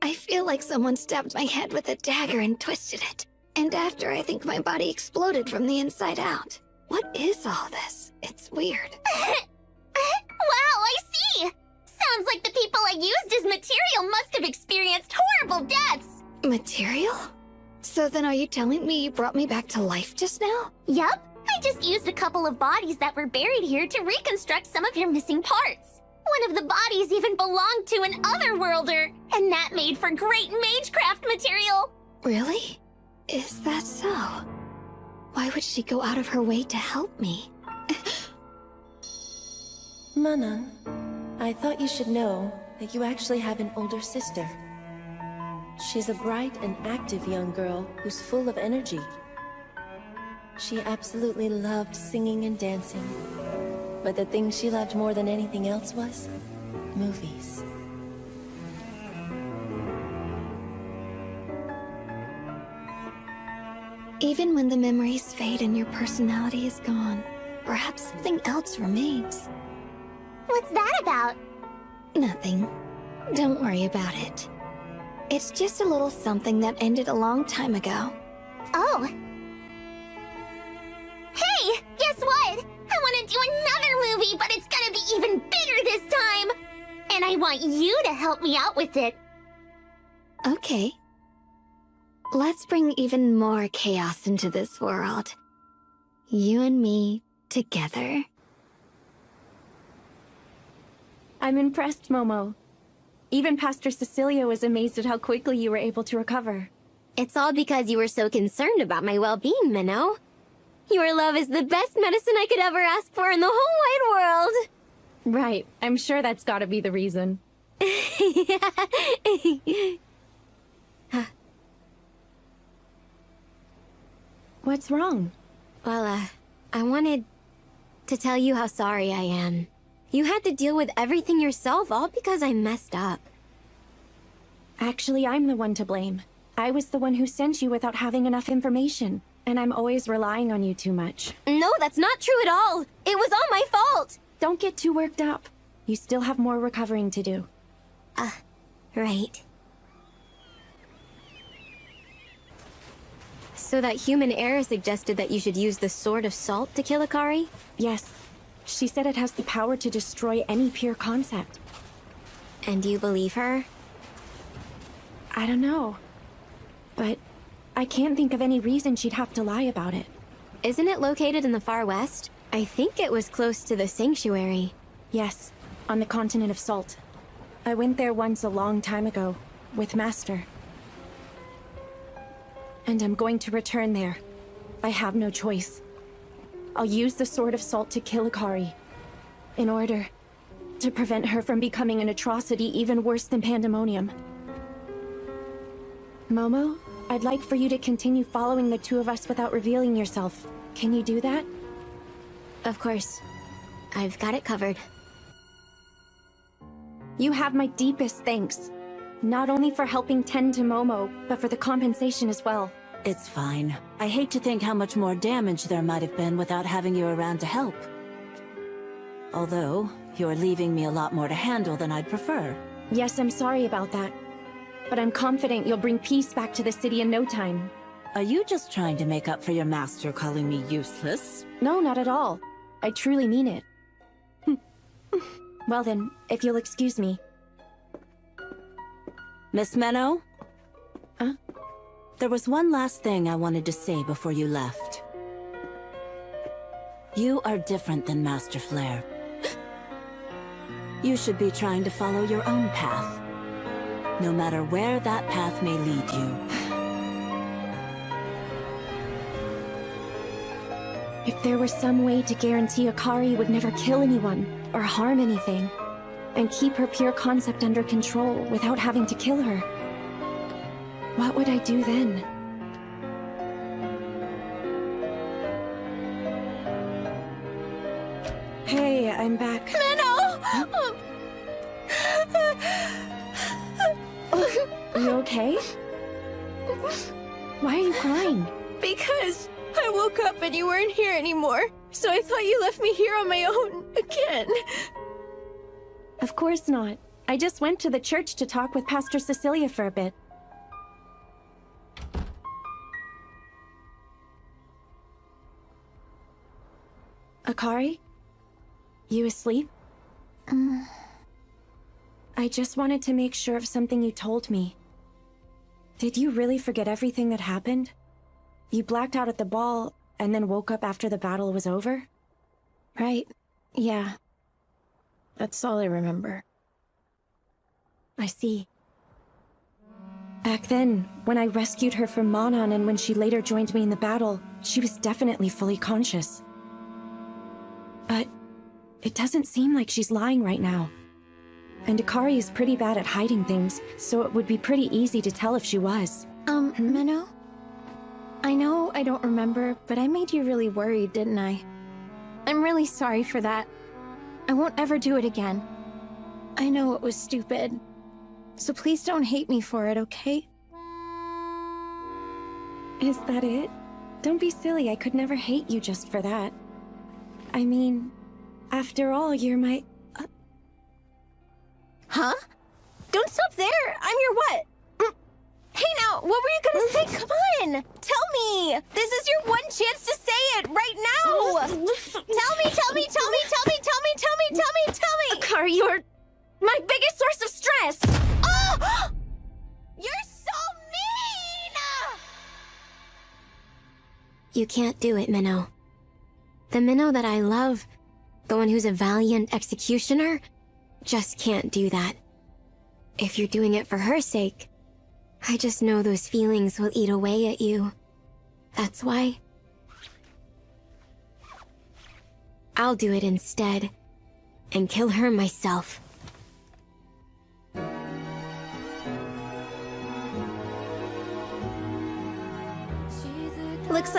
Speaker 20: I feel like someone stabbed my head with a dagger and twisted it. And after, I think my body exploded from the inside out. What is all this? It's weird.
Speaker 6: Wow, I see! Sounds like the people I used as material must have experienced horrible deaths!
Speaker 20: Material? So then are you telling me you brought me back to life just now?
Speaker 6: Yup, I just used a couple of bodies that were buried here to reconstruct some of your missing parts. One of the bodies even belonged to an otherworlder, and that made for great magecraft material!
Speaker 20: Really? Is that so? Why would she go out of her way to help me?
Speaker 21: Manon, I thought you should know that you actually have an older sister. She's a bright and active young girl who's full of energy. She absolutely loved singing and dancing. But the thing she loved more than anything else was movies.
Speaker 20: Even when the memories fade and your personality is gone, perhaps something else remains.
Speaker 6: What's that about?
Speaker 20: Nothing. Don't worry about it. It's just a little something that ended a long time ago.
Speaker 6: Oh. Hey, guess what? I want to do another movie, but it's gonna be even bigger this time! And I want you to help me out with it.
Speaker 20: Okay. Let's bring even more chaos into this world. You and me together.
Speaker 1: I'm impressed, Momo. Even Pastor Cecilia was amazed at how quickly you were able to recover.
Speaker 3: It's all because you were so concerned about my well-being, Minnow. Your love is the best medicine I could ever ask for in the whole wide world.
Speaker 1: Right. I'm sure that's gotta be the reason. What's wrong?
Speaker 3: Well, I wanted to tell you how sorry I am. You had to deal with everything yourself, all because I messed up.
Speaker 1: Actually, I'm the one to blame. I was the one who sent you without having enough information, and I'm always relying on you too much.
Speaker 3: No, that's not true at all! It was all my fault!
Speaker 1: Don't get too worked up. You still have more recovering to do.
Speaker 3: Right. So that human heir suggested that you should use the Sword of Salt to kill Akari?
Speaker 1: Yes. She said it has the power to destroy any pure concept.
Speaker 3: And you believe her?
Speaker 1: I don't know. But I can't think of any reason she'd have to lie about it.
Speaker 3: Isn't it located in the far west? I think it was close to the Sanctuary.
Speaker 1: Yes, on the continent of Salt. I went there once a long time ago, with Master. And I'm going to return there. I have no choice. I'll use the Sword of Salt to kill Akari, in order to prevent her from becoming an atrocity even worse than Pandemonium. Momo, I'd like for you to continue following the two of us without revealing yourself. Can you do that?
Speaker 3: Of course. I've got it covered.
Speaker 1: You have my deepest thanks. Not only for helping tend to Momo, but for the compensation as well.
Speaker 17: It's fine. I hate to think how much more damage there might have been without having you around to help. Although, you're leaving me a lot more to handle than I'd prefer.
Speaker 1: Yes, I'm sorry about that. But I'm confident you'll bring peace back to the city in no time.
Speaker 17: Are you just trying to make up for your master calling me useless?
Speaker 1: No, not at all. I truly mean it. Well then, if you'll excuse me.
Speaker 17: Miss Menno?
Speaker 1: Huh?
Speaker 17: There was one last thing I wanted to say before you left. You are different than Master Flare. You should be trying to follow your own path, no matter where that path may lead you.
Speaker 1: If there was some way to guarantee Akari would never kill anyone or harm anything, and keep her pure concept under control without having to kill her, what would I do then? Hey, I'm back.
Speaker 3: Minnow!
Speaker 1: Are you okay? Why are you crying?
Speaker 4: Because I woke up and you weren't here anymore, so I thought you left me here on my own again.
Speaker 1: Of course not. I just went to the church to talk with Pastor Cecilia for a bit. Akari? You asleep? I just wanted to make sure of something you told me. Did you really forget everything that happened? You blacked out at the ball, and then woke up after the battle was over?
Speaker 4: Right. Yeah. That's all I remember.
Speaker 1: I see. Back then, when I rescued her from Manon and when she later joined me in the battle, she was definitely fully conscious. But it doesn't seem like she's lying right now. And Akari is pretty bad at hiding things, so it would be pretty easy to tell if she was.
Speaker 4: Minnow? I know I don't remember, but I made you really worried, didn't I? I'm really sorry for that. I won't ever do it again. I know it was stupid. So please don't hate me for it, okay?
Speaker 1: Is that it? Don't be silly, I could never hate you just for that. I mean, after all, you're my...
Speaker 3: Huh? Don't stop there! I'm your what? Hey now, what were you gonna say? Come on! Tell me! This is your one chance to say it right now! Tell me!
Speaker 1: Akari, you're my biggest source of stress!
Speaker 3: Oh! You're so mean!
Speaker 20: You can't do it, Minnow. The Minnow that I love, the one who's a valiant executioner, just can't do that. If you're doing it for her sake, I just know those feelings will eat away at you. That's why. I'll do it instead, and kill her myself.
Speaker 3: Looks like